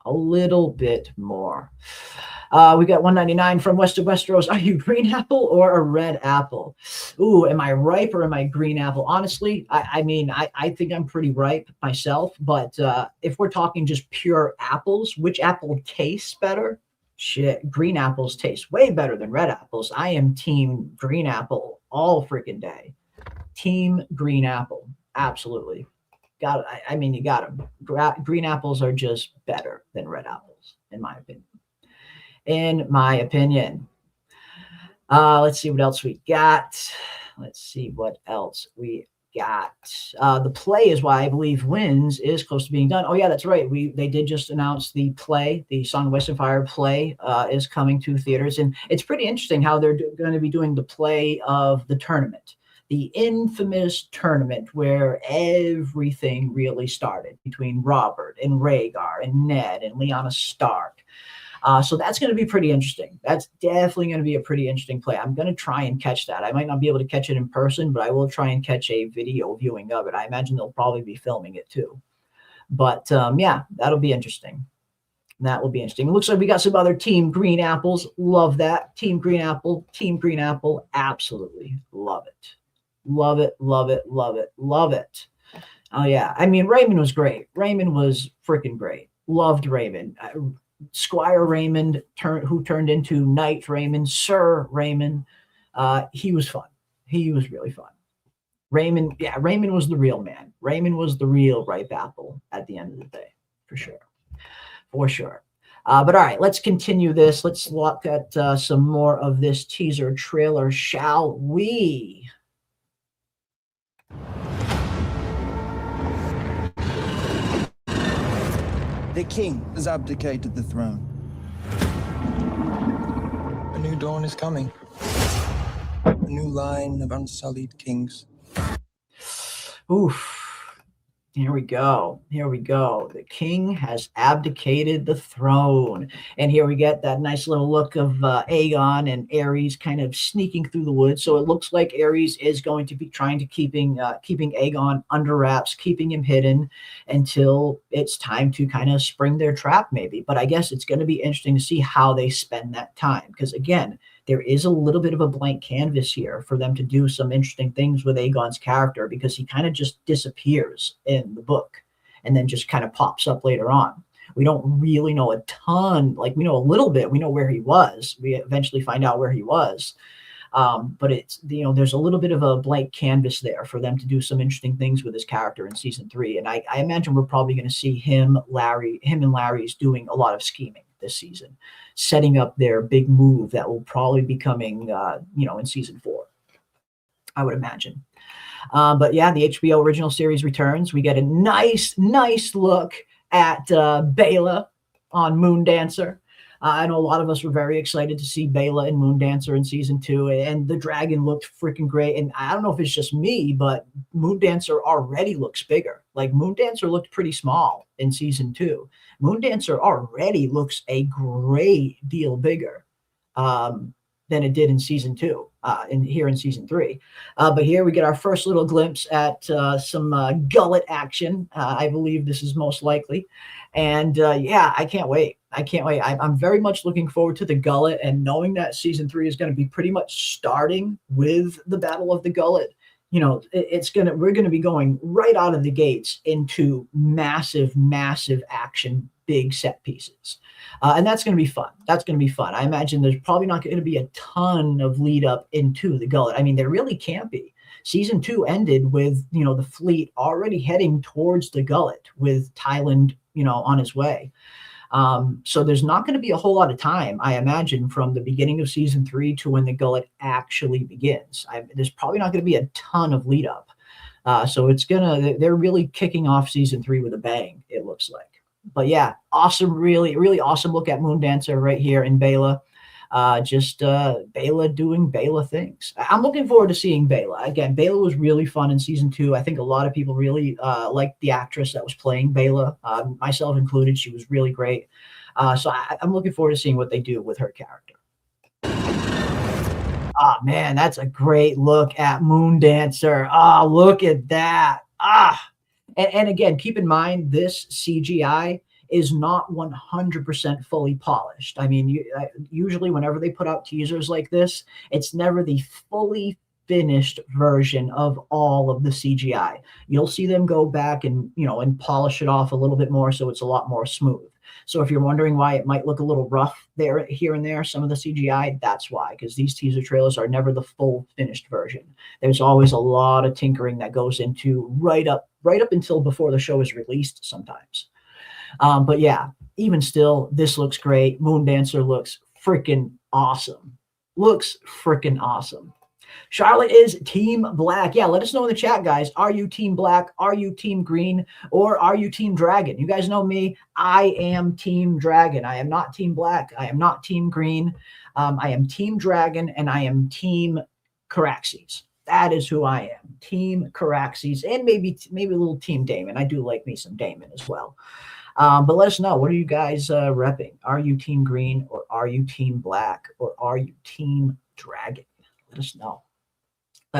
We got 199 from West of Westeros. Are you green apple or a red apple? Ooh, am I ripe or am I green apple? Honestly, I mean, I think I'm pretty ripe myself, but if we're talking just pure apples, which apple tastes better? Shit, green apples taste way better than red apples. I am team green apple all freaking day. Team green apple. Absolutely. You got them. Green apples are just better than red apples, in my opinion. Let's see what else we got. The play is why I believe Wins is close to being done. Oh yeah, that's right. They did just announce the play, the Song of Ice and Fire play is coming to theaters, and it's pretty interesting how they're going to be doing the play of the tournament. The infamous tournament where everything really started between Robert and Rhaegar and Ned and Lyanna Stark. So that's going to be pretty interesting. That's definitely going to be a pretty interesting play. I'm going to try and catch that. I might not be able to catch it in person, but I will try and catch a video viewing of it. I imagine they'll probably be filming it too. But yeah, that'll be interesting. That will be interesting. It looks like we got some other Team Green Apples. Love that. Team Green Apple. Absolutely love it. Love it. Oh, yeah. I mean, Raymond was great. Raymond was freaking great. Loved Raymond. Squire Raymond, who turned into Knight Raymond, Sir Raymond. He was fun. He was really fun. Raymond was the real man. Raymond was the real ripe apple at the end of the day, for sure. But all right, let's continue this. Let's look at some more of this teaser trailer, shall we? The king has abdicated the throne. A new dawn is coming. A new line of unsullied kings. Oof. Here we go. Here we go. The king has abdicated the throne. And here we get that nice little look of Aegon and Aerys kind of sneaking through the woods. So it looks like Aerys is going to be trying to keeping Aegon under wraps, keeping him hidden until it's time to kind of spring their trap maybe. But I guess it's going to be interesting to see how they spend that time. Because again, there is a little bit of a blank canvas here for them to do some interesting things with Aegon's character, because he kind of just disappears in the book and then just kind of pops up later on. We don't really know a ton. Like, we know a little bit. We know where he was. We eventually find out where he was. But it's, there's a little bit of a blank canvas there for them to do some interesting things with his character in season 3. And I imagine we're probably going to see him and Larry's doing a lot of scheming this season, setting up their big move that will probably be coming, in season 4, I would imagine. But yeah, the HBO original series returns. We get a nice look at Baela on Moondancer. I know a lot of us were very excited to see Baela and Moondancer in season 2, and the dragon looked freaking great. And I don't know if it's just me, but Moondancer already looks bigger. Like, Moondancer looked pretty small in season 2. Moondancer already looks a great deal bigger than it did in season 2, here in season 3. But here we get our first little glimpse at some gullet action. I believe this is most likely. And yeah, I can't wait. I'm very much looking forward to the gullet, and knowing that season 3 is going to be pretty much starting with the Battle of the Gullet. We're going to be going right out of the gates into massive action, big set pieces. And that's going to be fun. I imagine there's probably not going to be a ton of lead up into the Gullet. I mean, there really can't be. Season 2 ended with, the fleet already heading towards the Gullet with Tyland, on his way. So there's not going to be a whole lot of time, I imagine, from the beginning of season 3 to when the Gullet actually begins. There's probably not going to be a ton of lead up. So they're really kicking off season 3 with a bang, it looks like. But yeah, awesome, really awesome look at Moondancer right here in Baela. Baela doing Baela things. I'm looking forward to seeing Baela. Again, Baela was really fun in season 2. I think a lot of people really liked the actress that was playing Baela, myself included. She was really great. So I'm looking forward to seeing what they do with her character. Ah, man, that's a great look at Moondancer. Ah, look at that. And again, keep in mind, this CGI is not 100% fully polished. I mean, usually whenever they put out teasers like this, it's never the fully finished version of all of the CGI. You'll see them go back and, and polish it off a little bit more so it's a lot more smooth. So if you're wondering why it might look a little rough there, here and there, some of the CGI, that's why, because these teaser trailers are never the full finished version. There's always a lot of tinkering that goes into right up until before the show is released sometimes. But yeah, even still, this looks great. Moondancer looks freaking awesome. Charlotte is Team Black. Yeah, let us know in the chat, guys. Are you Team Black? Are you Team Green? Or are you Team Dragon? You guys know me. I am Team Dragon. I am not Team Black. I am not Team Green. I am Team Dragon, and I am Team Caraxes. That is who I am. Team Caraxes, and maybe a little Team Daemon. I do like me some Daemon as well. But let us know. What are you guys repping? Are you Team Green, or are you Team Black, or are you Team Dragon? Let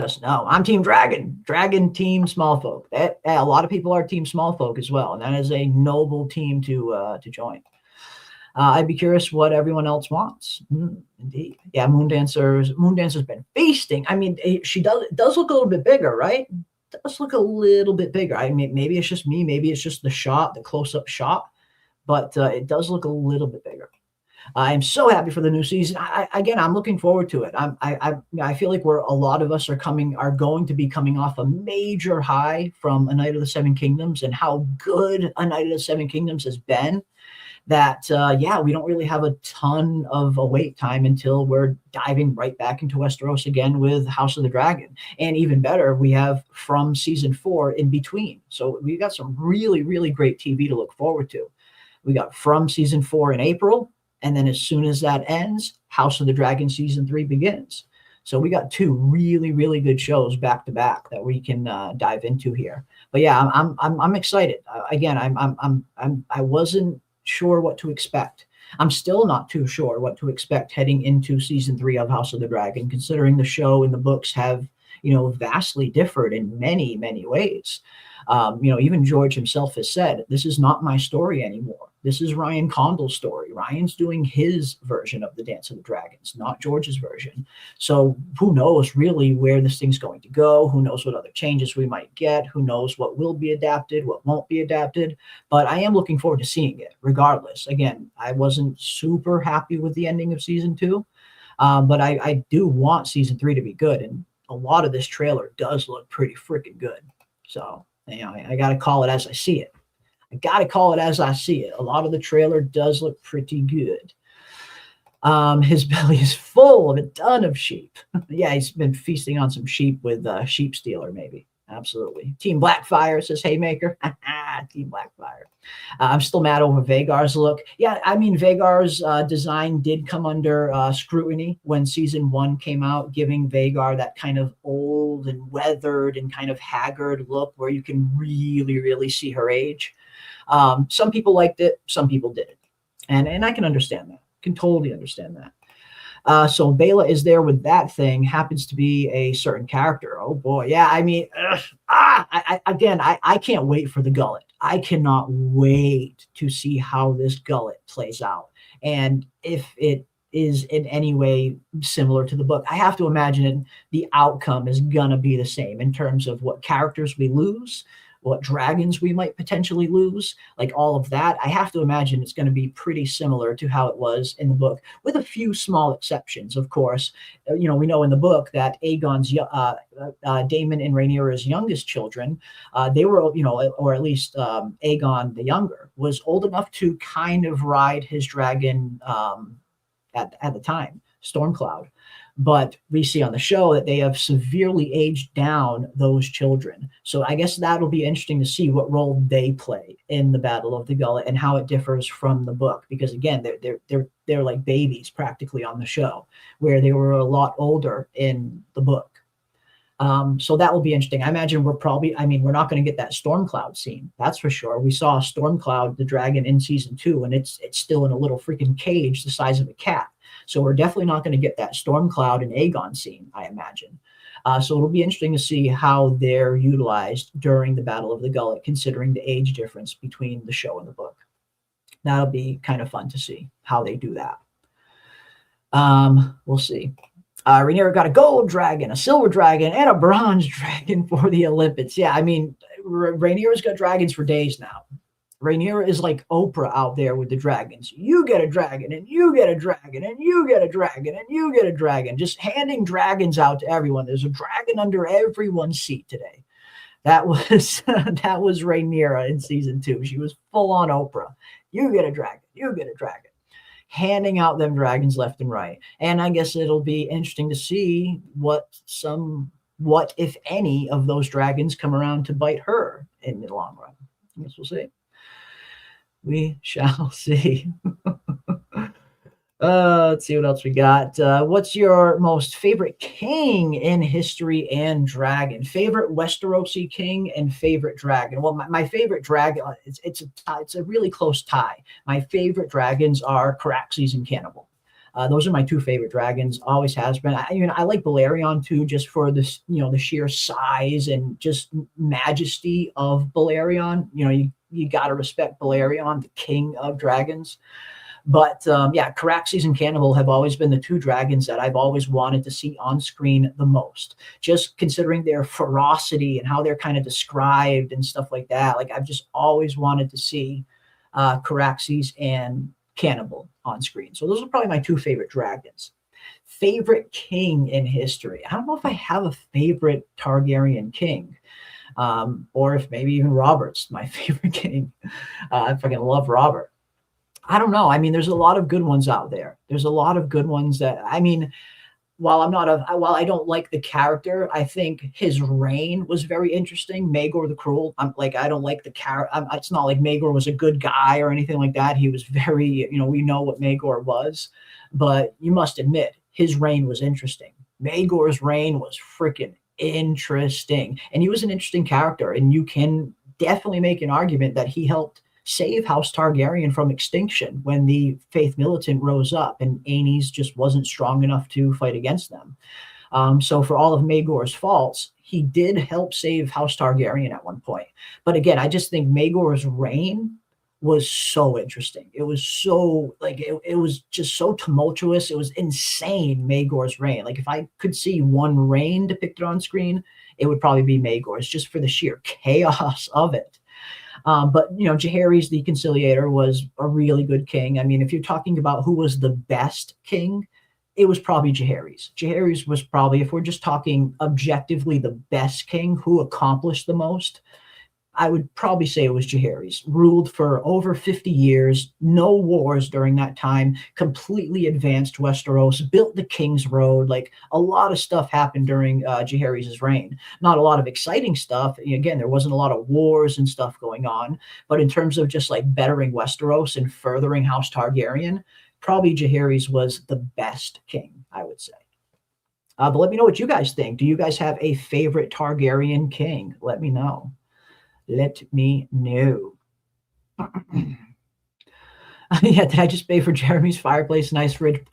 us know. I'm Team Dragon. Dragon Team Smallfolk. A lot of people are Team Smallfolk as well, and that is a noble team to join. I'd be curious what everyone else wants. Indeed. Yeah, Moondancer's been feasting. I mean, she does look a little bit bigger, right? Does look a little bit bigger. I mean, maybe it's just me. Maybe it's just the close-up shot. But it does look a little bit bigger. I'm so happy for the new season. I'm looking forward to it. I feel like a lot of us are going to be coming off a major high from A Night of the Seven Kingdoms, and how good A Night of the Seven Kingdoms has been. That we don't really have a ton of a wait time until we're diving right back into Westeros again with House of the Dragon. And even better, we have from season 4 in between. So we got some really, really great TV to look forward to. We got from season 4 in April. And then as soon as that ends, House of the Dragon season 3 begins. So we got two really, really good shows back to back that we can dive into here. But yeah, I'm excited. Again, I wasn't sure what to expect. I'm still not too sure what to expect heading into season 3 of House of the Dragon, considering the show and the books have, vastly differed in many, many ways. Even George himself has said, this is not my story anymore. This is Ryan Condal's story. Ryan's doing his version of the Dance of the Dragons, not George's version. So who knows really where this thing's going to go? Who knows what other changes we might get? Who knows what will be adapted, what won't be adapted? But I am looking forward to seeing it regardless. Again, I wasn't super happy with the ending of season 2, but I do want season 3 to be good. And a lot of this trailer does look pretty freaking good. So, I got to call it as I see it. A lot of the trailer does look pretty good. His belly is full of a ton of sheep. Yeah, he's been feasting on some sheep with Sheep Stealer, maybe. Absolutely. Team Blackfire says Haymaker. Team Blackfire. I'm still mad over Vagar's look. Yeah, I mean, Vagar's design did come under scrutiny when season 1 came out, giving Vagar that kind of old and weathered and kind of haggard look where you can really, really see her age. Some people liked it, some people didn't. And I can understand that. Can totally understand that. So Bela is there with that thing, happens to be a certain character. Oh boy. Yeah. I mean, I can't wait for the gullet. I cannot wait to see how this gullet plays out. And if it is in any way similar to the book, I have to imagine the outcome is going to be the same in terms of what characters we lose, what dragons we might potentially lose, like all of that. I have to imagine it's going to be pretty similar to how it was in the book, with a few small exceptions, of course. We know in the book that Aegon's, Daemon and Rhaenyra's youngest children, they were, or at least Aegon the younger, was old enough to kind of ride his dragon at the time, Stormcloud. But we see on the show that they have severely aged down those children. So I guess that'll be interesting to see what role they play in the Battle of the Gullet and how it differs from the book. Because again, they're like babies practically on the show, where they were a lot older in the book. So that will be interesting. I imagine we're not going to get that Stormcloud scene. That's for sure. We saw Stormcloud, the dragon, in season 2, and it's still in a little freaking cage the size of a cat. So we're definitely not going to get that Stormcloud and Aegon scene, I imagine. So it'll be interesting to see how they're utilized during the Battle of the Gullet, considering the age difference between the show and the book. That'll be kind of fun to see how they do that. We'll see. Rhaenyra got a gold dragon, a silver dragon, and a bronze dragon for the Olympics. Yeah, I mean, Rhaenyra's got dragons for days now. Rhaenyra is like Oprah out there with the dragons. You get a dragon, and you get a dragon, and you get a dragon, and you get a dragon. Just handing dragons out to everyone. There's a dragon under everyone's seat today. That was Rhaenyra in season 2. She was full on Oprah. You get a dragon. You get a dragon. Handing out them dragons left and right. And I guess it'll be interesting to see what, if any, of those dragons come around to bite her in the long run. I guess we'll see. We shall see. Let's see what else we got. What's your most favorite king in history and dragon? Favorite Westerosi king and favorite dragon? Well, my favorite dragon, it's a really close tie. My favorite dragons are Caraxes and Cannibal. Those are my two favorite dragons. Always has been. I like Balerion too, just for this, the sheer size and just majesty of Balerion. You got to respect Balerion, the king of dragons. But Caraxes and Cannibal have always been the two dragons that I've always wanted to see on screen the most. Just considering their ferocity and how they're kind of described and stuff like that. Like, I've just always wanted to see Caraxes and Cannibal on screen. So those are probably my two favorite dragons. Favorite king in history. I don't know if I have a favorite Targaryen king. Or if maybe even Robert's my favorite king. I fucking love Robert. I don't know. I mean, there's a lot of good ones out there. There's a lot of good ones that, while I don't like the character, I think his reign was very interesting. Maegor the Cruel. I don't like the character. It's not like Maegor was a good guy or anything like that. He was very, we know what Maegor was, but you must admit his reign was interesting. Maegor's reign was freaking interesting. And he was an interesting character. And you can definitely make an argument that he helped save House Targaryen from extinction when the Faith Militant rose up and Aenys just wasn't strong enough to fight against them. So for all of Maegor's faults, he did help save House Targaryen at one point. But again, I just think Maegor's reign was so interesting. It was so like it was just so tumultuous. It was insane, Maegor's reign. Like if I could see one reign depicted on screen, it would probably be Maegor's, just for the sheer chaos of it. But you know, Jaehaerys the Conciliator was a really good king. I mean, if you're talking about who was the best king, it was probably Jaehaerys. Jaehaerys was probably, if we're just talking objectively, the best king who accomplished the most, I would probably say it was Jaehaerys. Ruled for over 50 years, no wars during that time, completely advanced Westeros, built the King's Road. Like a lot of stuff happened during Jaehaerys' reign. Not a lot of exciting stuff. Again, there wasn't a lot of wars and stuff going on. But in terms of just like bettering Westeros and furthering House Targaryen, probably Jaehaerys was the best king, I would say. But let me know what you guys think. Do you guys have a favorite Targaryen king? Let me know. Let me know. Yeah, did I just pay for Jeremy's fireplace and ice fridge?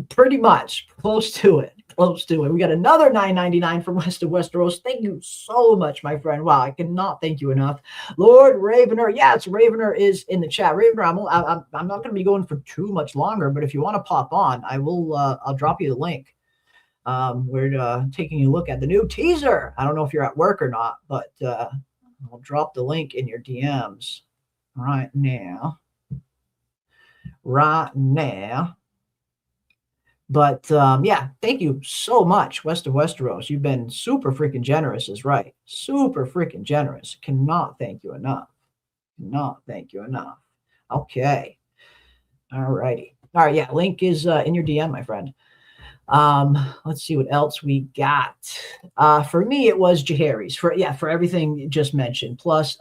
Pretty much. Close to it. Close to it. We got another $9.99 from West of Westeros. Thank you so much, my friend. Wow, I cannot thank you enough. Lord Ravener. Yes, Ravener is in the chat. Ravener, I'm not going to be going for too much longer, but if you want to pop on, I will. I'll drop you the link. We're taking a look at the new teaser. I don't know if you're at work or not, but I'll drop the link in your DMs right now. But yeah, thank you so much, West of Westeros. You've been super freaking generous, is right. Super freaking generous. Cannot thank you enough. Cannot thank you enough. Okay. All righty. All right. Yeah. Link is in your DM, my friend. Let's see what else we got. For me, it was Jaehaerys for everything just mentioned. Plus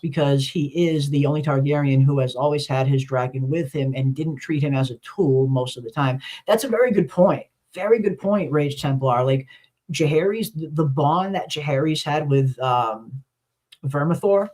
because he is the only Targaryen who has always had his dragon with him and didn't treat him as a tool most of the time. That's a very good point. Very good point, Rage Templar. Like Jaehaerys, the bond that Jaehaerys had with Vermithor,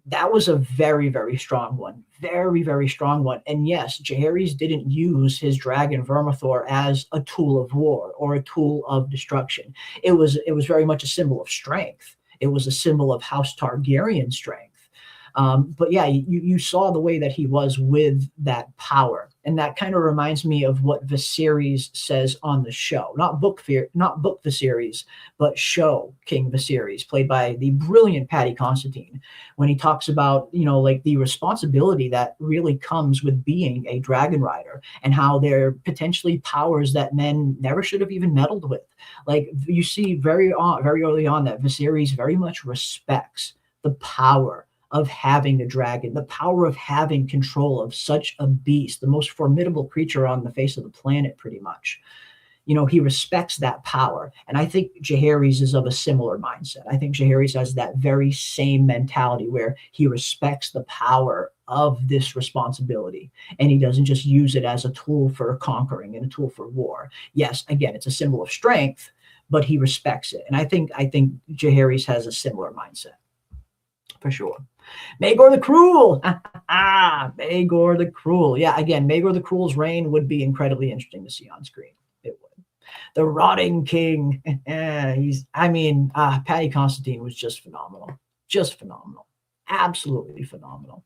that was a very, very strong one. Very, very strong one. And yes, Jaehaerys didn't use his dragon Vermithor as a tool of war or a tool of destruction. It was very much a symbol of strength. It was a symbol of House Targaryen strength. But yeah, you saw the way that he was with that power. And that kind of reminds me of what Viserys says on the show. Not book Viserys, but show King Viserys, played by the brilliant Paddy Considine, when he talks about, you know, like the responsibility that really comes with being a dragon rider and how there are potentially powers that men never should have even meddled with. Like you see very early on that Viserys very much respects the power of having a dragon, the power of having control of such a beast, the most formidable creature on the face of the planet, pretty much. You know, he respects that power. And I think Jaehaerys is of a similar mindset. I think Jaehaerys has that very same mentality where he respects the power of this responsibility. And he doesn't just use it as a tool for conquering and a tool for war. Yes, again, it's a symbol of strength, but he respects it. And I think Jaehaerys has a similar mindset, for sure. Maegor the Cruel. Maegor the Cruel. Yeah, again, Maegor the Cruel's reign would be incredibly interesting to see on screen. It would. The Rotting King. Paddy Considine was just phenomenal. Just phenomenal. Absolutely phenomenal.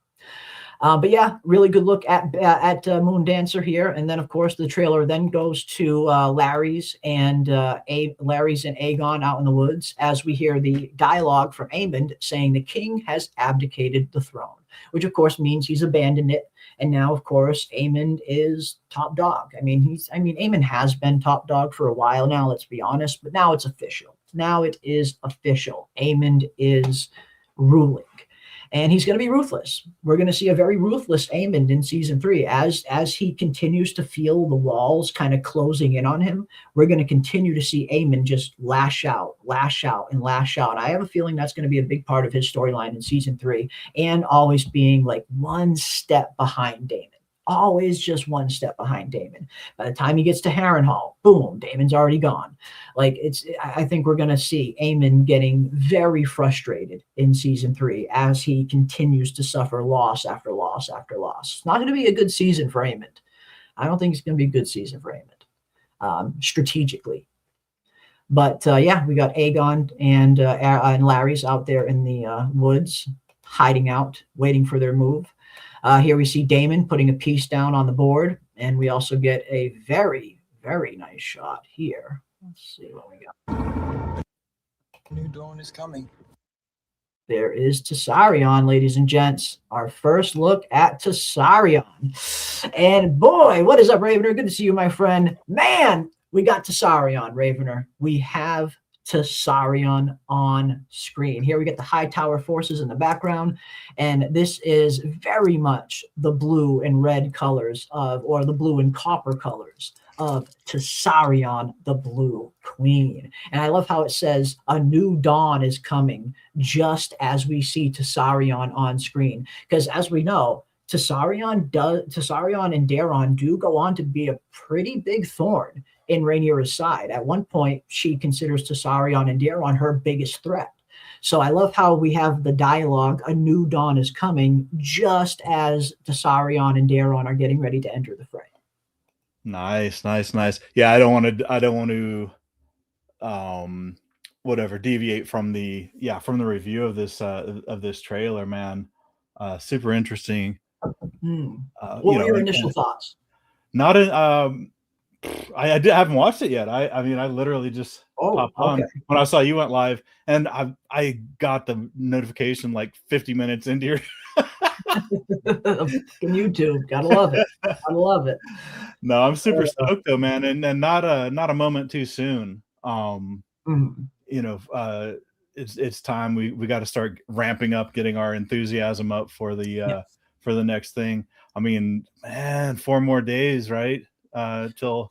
But yeah, really good look at Moondancer here. And then, of course, the trailer then goes to Larys and Aegon out in the woods as we hear the dialogue from Aemond saying the king has abdicated the throne, which, of course, means he's abandoned it. And now, of course, Aemond is top dog. Aemond has been top dog for a while now, let's be honest, but now it's official. Now it is official. Aemond is ruling. And he's going to be ruthless. We're going to see a very ruthless Aemond in season 3. As he continues to feel the walls kind of closing in on him, we're going to continue to see Aemond just lash out. And I have a feeling that's going to be a big part of his storyline in season 3, and always being like one step behind Daemon. always just one step behind Daemon. By the time he gets to Harrenhal, boom, Daemon's already gone. Like I think we're going to see Aemon getting very frustrated in season 3 as he continues to suffer loss after loss after loss. It's not going to be a good season for Aemon. I don't think it's going to be a good season for Aemon, strategically. But yeah, we got Aegon and Larys out there in the woods, hiding out, waiting for their move. Here we see Daemon putting a piece down on the board, and we also get a very, very nice shot here. Let's see what we got. New dawn is coming. There is Tessarion, ladies and gents. Our first look at Tessarion. And boy, what is up, Ravener? Good to see you, my friend. Man, we got Tessarion, Ravener. We have Tessarion on screen. Here we get the Hightower forces in the background, and this is very much the blue and red colors of, or the blue and copper colors of Tessarion, the Blue Queen. And I love how it says a new dawn is coming just as we see Tessarion on screen. Because as we know, Tessarion and Daeron do go on to be a pretty big thorn in Rhaenyra's side. At one point, she considers Tessarion and Daeron her biggest threat. So I love how we have the dialogue, a new dawn is coming, just as Tessarion and Daeron are getting ready to enter the fray. Nice. Yeah, I don't want to deviate from the review of this trailer, man. Super interesting. What were your initial thoughts? Not in I haven't watched it yet. I mean, I literally just popped on when I saw you went live, and I got the notification like 50 minutes into your YouTube. Gotta love it. Gotta love it. No, I'm super stoked though, man, and not a moment too soon. It's time we got to start ramping up, getting our enthusiasm up for the next thing. I mean, man, 4 more days, right? Till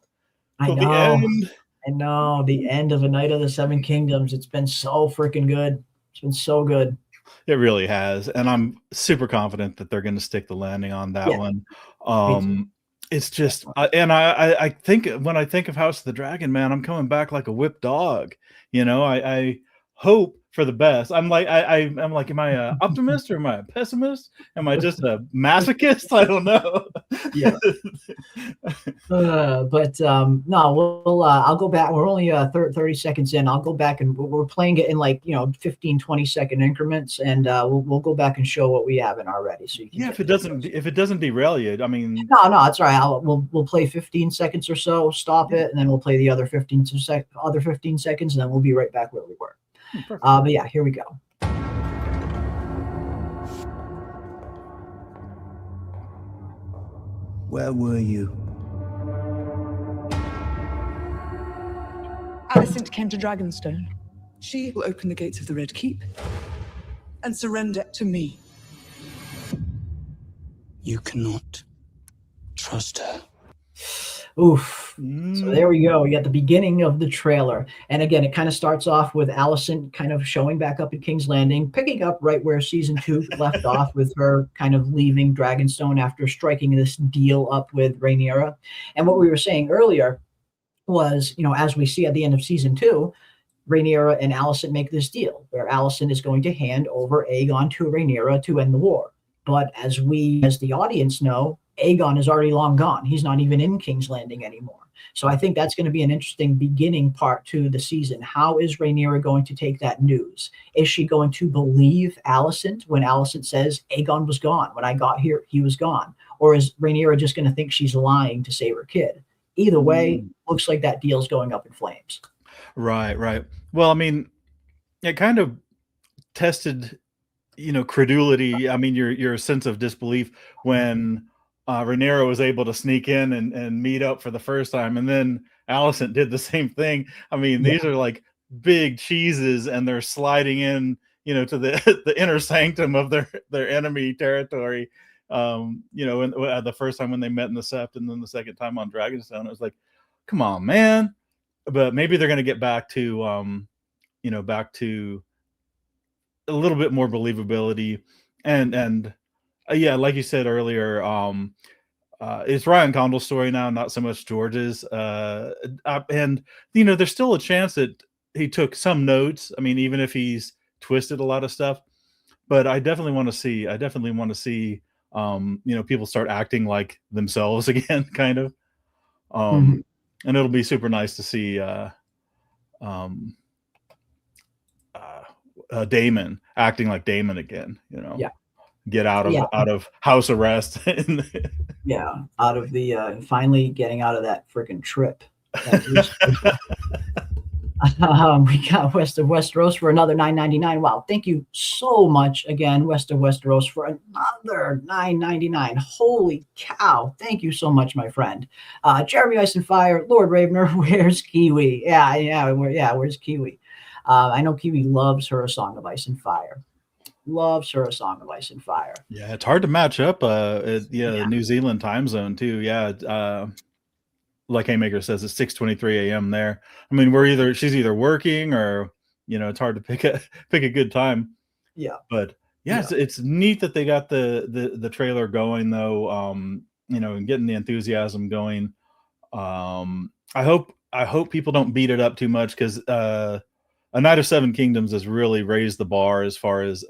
the end. I know, the end of A Night of the Seven Kingdoms. It's been so freaking good. It's been so good. It really has, and I'm super confident that they're going to stick the landing on that one. It's just, I think when I think of House of the Dragon, man, I'm coming back like a whipped dog. You know, I hope for the best. I'm like, I'm like, am I an optimist or am I a pessimist? Am I just a masochist? I don't know. Yeah. No, I'll go back. We're only 30 seconds in. I'll go back, and we're playing it in 15-20 second increments, and we'll go back and show what we have in already. So you can if it doesn't derail you, I mean, no, it's all right. We'll play 15 seconds or so, stop it, and then we'll play the other 15 seconds, and then we'll be right back where we were. But yeah, here we go. Where were you? Alicent came to Dragonstone. She will open the gates of the Red Keep and surrender to me. You cannot trust her. Oof. So there we go. We got the beginning of the trailer. And again, it kind of starts off with Alicent kind of showing back up at King's Landing, picking up right where season 2 left off, with her kind of leaving Dragonstone after striking this deal up with Rhaenyra. And what we were saying earlier was, as we see at the end of season 2, Rhaenyra and Alicent make this deal where Alicent is going to hand over Aegon to Rhaenyra to end the war. But as we, as the audience know, Aegon is already long gone. He's not even in King's Landing anymore. So I think that's going to be an interesting beginning part to the season. How is Rhaenyra going to take that news? Is she going to believe Alicent when Alicent says Aegon was gone? When I got here, he was gone. Or is Rhaenyra just going to think she's lying to save her kid? Either way, looks like that deal's going up in flames. Right. Well, I mean, it kind of tested, credulity. I mean, your sense of disbelief when Rhaenyra was able to sneak in and meet up for the first time, and then Alicent did the same thing. I mean, these are like big cheeses, and they're sliding in, to the inner sanctum of their enemy territory. And the first time when they met in the Sept, and then the second time on Dragonstone, it was like, come on, man. But maybe they're going to get back to, back to a little bit more believability, and yeah, like you said earlier, it's Ryan Condal's story now, not so much George's. And there's still a chance that he took some notes. I mean, even if he's twisted a lot of stuff, but I definitely want to see. People start acting like themselves again, kind of. And it'll be super nice to see Damon acting like Damon again. Get out of house arrest. Out of the finally getting out of that freaking trip. We got West of Westeros for another $9.99. Wow, thank you so much again, West of Westeros, for another $9.99. Holy cow! Thank you so much, my friend. Jeremy Ice and Fire, Lord Ravener, where's Kiwi? Where's Kiwi? I know Kiwi loves her A Song of Ice and Fire. Loves her A Song of Ice and Fire. Yeah, it's hard to match up. The New Zealand time zone too. Yeah. Like Haymaker says, it's 6:23 a.m. there. I mean, she's either working or it's hard to pick a good time. Yeah. But it's neat that they got the trailer going though. And getting the enthusiasm going. I hope people don't beat it up too much, because A Night of Seven Kingdoms has really raised the bar as far as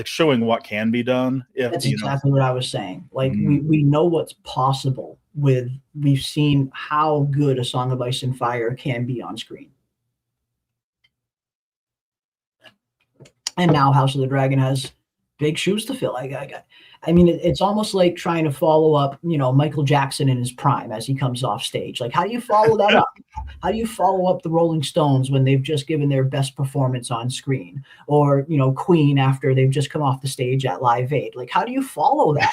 showing what can be done. That's exactly what I was saying. Like we know what's possible we've seen how good A Song of Ice and Fire can be on screen. And now House of the Dragon has big shoes to fill. I mean, it's almost like trying to follow up, Michael Jackson in his prime as he comes off stage. Like, how do you follow that up? How do you follow up the Rolling Stones when they've just given their best performance on screen? Or, Queen after they've just come off the stage at Live Aid? Like, how do you follow that?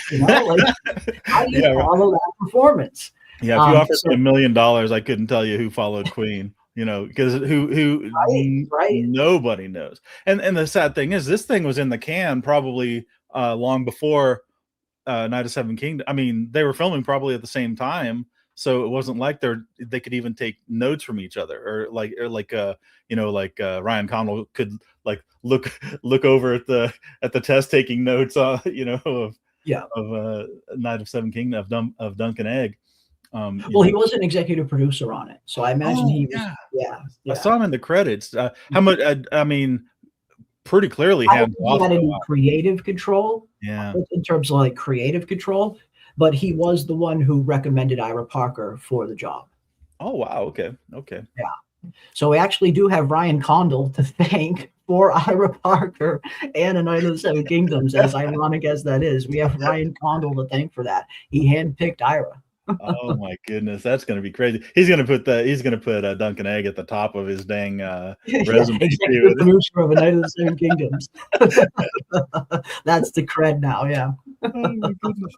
How do you follow that performance? Yeah, if you offered me $1 million, I couldn't tell you who followed Queen. Because right. Nobody knows. And the sad thing is, this thing was in the can probably long before Night of Seven Kingdoms. I mean, they were filming probably at the same time, so it wasn't like they could even take notes from each other, or like Ryan Condal could look over at the test taking notes of Night of Seven Kingdoms of Duncan Egg. He was an executive producer on it, so I imagine he was. Yeah. I saw him in the credits. How much? I mean, pretty clearly he had any creative control. Yeah, in terms of creative control, but he was the one who recommended Ira Parker for the job. Oh wow! Okay. Yeah. So we actually do have Ryan Condal to thank for Ira Parker and A Night of the Seven Kingdoms. As ironic as that is, we have Ryan Condal to thank for that. He handpicked Ira. Oh my goodness, that's going to be crazy. He's going to put Duncan Egg at the top of his dang resume. Executive producer of A Night of the Seven Kingdoms. That's the cred now. Yeah. Oh my goodness.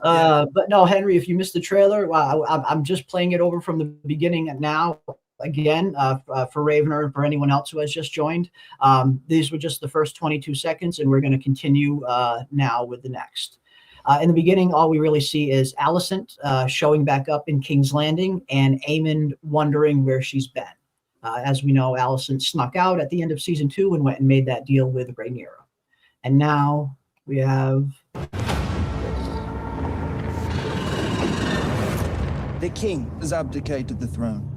But no, Henry, if you missed the trailer, I'm just playing it over from the beginning now. Again, for Ravener and for anyone else who has just joined, these were just the first 22 seconds, and we're going to continue now with the next. In the beginning, all we really see is Alicent showing back up in King's Landing and Aemond wondering where she's been. As we know, Alicent snuck out at the end of season 2 and went and made that deal with Rhaenyra. And now we have... The king has abdicated the throne.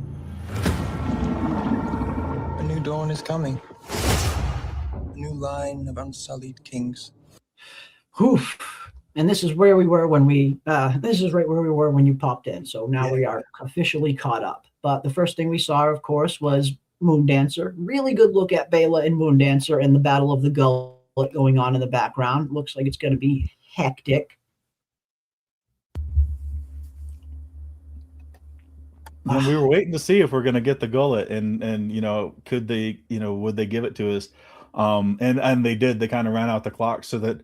A new dawn is coming. A new line of unsullied kings. Oof. And this is where we were when this is right where we were when you popped in. So now we are officially caught up. But the first thing we saw, of course, was Moondancer. Really good look at Baela and Moondancer and the Battle of the Gullet going on in the background. Looks like it's going to be hectic. And we were waiting to see if we're going to get the gullet, and could they, would they give it to us? And they did. They kind of ran out the clock so that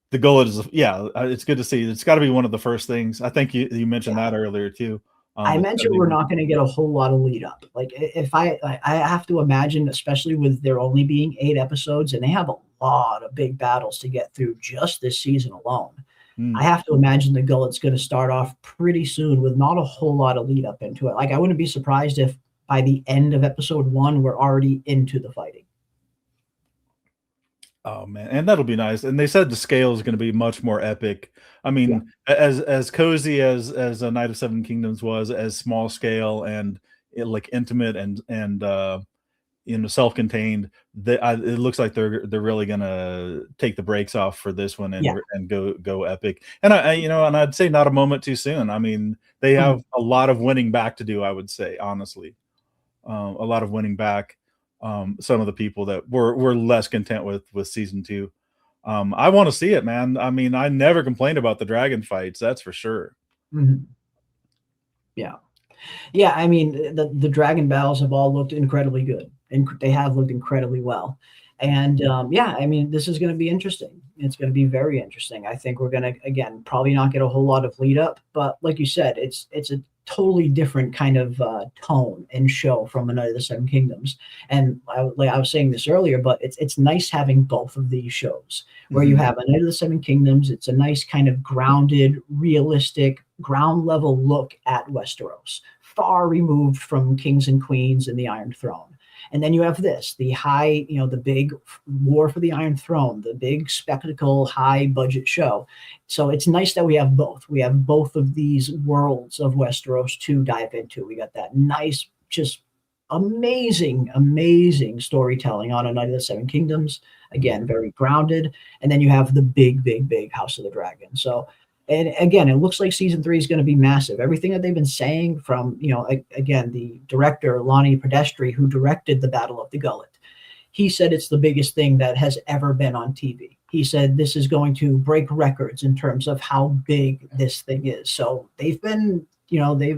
the gullet is, it's good to see. It's got to be one of the first things. I think you mentioned that earlier too. I mentioned we're not going to get a whole lot of lead up. Like if I have to imagine, especially with there only being 8 episodes and they have a lot of big battles to get through just this season alone. I have to imagine the gullet's going to start off pretty soon with not a whole lot of lead up into it. Like I wouldn't be surprised if by the end of episode 1, we're already into the fighting. Oh man, and that'll be nice. And they said the scale is going to be much more epic. I mean, as cozy as a Night of Seven Kingdoms was, as small scale and like intimate and self-contained, it looks like they're really gonna take the brakes off for this one and go epic. And I'd say not a moment too soon. I mean, they have a lot of winning back to do. I would say honestly, a lot of winning back. Some of the people that were less content with season 2. I want to see it, man. I mean, I never complained about the dragon fights, that's for sure. Mm-hmm. Yeah. I mean, the dragon battles have all looked incredibly good, and they have looked incredibly well. And I mean, this is going to be interesting. It's going to be very interesting. I think we're going to, again, probably not get a whole lot of lead up, but like you said, it's a totally different kind of tone and show from A Night of the Seven Kingdoms. And I was saying this earlier, but it's nice having both of these shows where you have A Night of the Seven Kingdoms. It's a nice kind of grounded, realistic, ground level look at Westeros, far removed from kings and queens and the Iron Throne. And then you have this, the high, the big War for the Iron Throne, the big spectacle, high budget show. So it's nice that we have both. We have both of these worlds of Westeros to dive into. We got that nice, just amazing, amazing storytelling on A Night of the Seven Kingdoms. Again, very grounded. And then you have the big, big, big House of the Dragon. So, and again, it looks like season 3 is going to be massive. Everything that they've been saying from, again, the director, Lonnie Pedestri, who directed the Battle of the Gullet, he said it's the biggest thing that has ever been on TV. He said this is going to break records in terms of how big this thing is. So they've been, they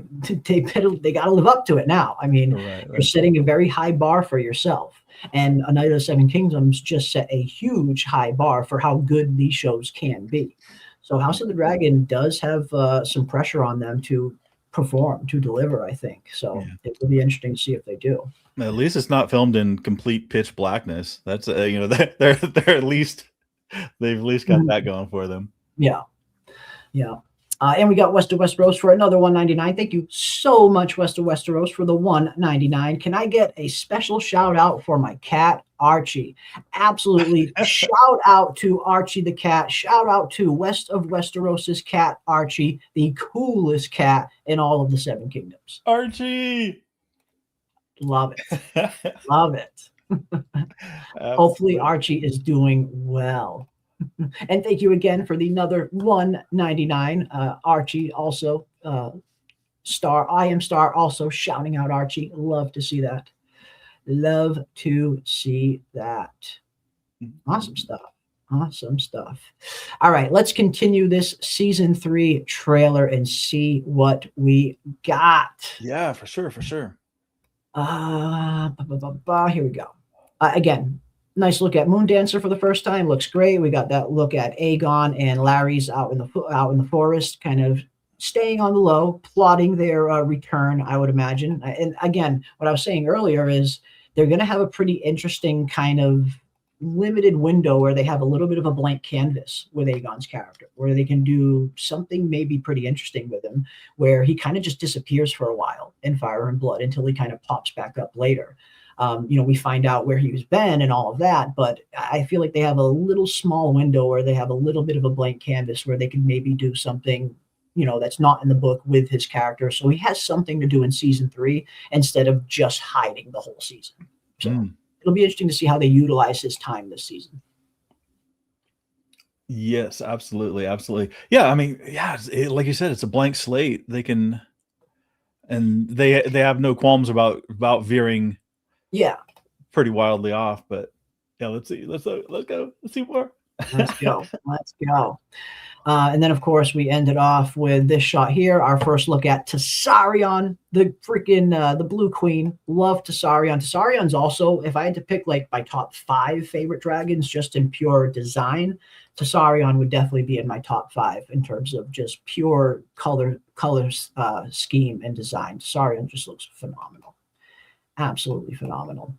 got to live up to it now. I mean, you're setting a very high bar for yourself. And A Night of the Seven Kingdoms just set a huge high bar for how good these shows can be. So House of the Dragon does have some pressure on them to perform, to deliver, I think. So it will be interesting to see if they do. At least it's not filmed in complete pitch blackness. That's they're at least they've at least got that going for them. Yeah. And we got West of Westeros for another $1.99. Thank you so much, West of Westeros, for the $1.99. Can I get a special shout out for my cat, Archie? Absolutely. Shout out to Archie the cat. Shout out to West of Westeros's cat, Archie, the coolest cat in all of the Seven Kingdoms. Archie! Love it. Love it. Hopefully Archie is doing well. And thank you again for the another $1.99. Archie also Star. I am Star also shouting out Archie. Love to see that. Love to see that. Awesome stuff. Awesome stuff. All right, let's continue this season 3 trailer and see what we got. Yeah, for sure. Here we go. Again, nice look at Moondancer for the first time. Looks great. We got that look at Aegon and Larry's out in the forest, kind of staying on the low, plotting their return, I would imagine. And again, what I was saying earlier is they're going to have a pretty interesting kind of limited window where they have a little bit of a blank canvas with Aegon's character, where they can do something maybe pretty interesting with him, where he kind of just disappears for a while in Fire and Blood until he kind of pops back up later. We find out where he's been and all of that, but I feel like they have a little small window where they have a little bit of a blank canvas where they can maybe do something, that's not in the book with his character. So he has something to do in season 3 instead of just hiding the whole season. So it'll be interesting to see how they utilize his time this season. Yes, absolutely. Absolutely. Yeah. I mean, like you said, it's a blank slate. They can, and they have no qualms about veering pretty wildly off, but let's see. Let's go. Let's see more. Let's go. And then, of course, we ended off with this shot here. Our first look at Tessarion, the freaking the Blue Queen. Love Tessarion. Tessarion's also, if I had to pick like my top 5 favorite dragons just in pure design, Tessarion would definitely be in my top 5 in terms of just pure color scheme and design. Tessarion just looks phenomenal. Absolutely phenomenal.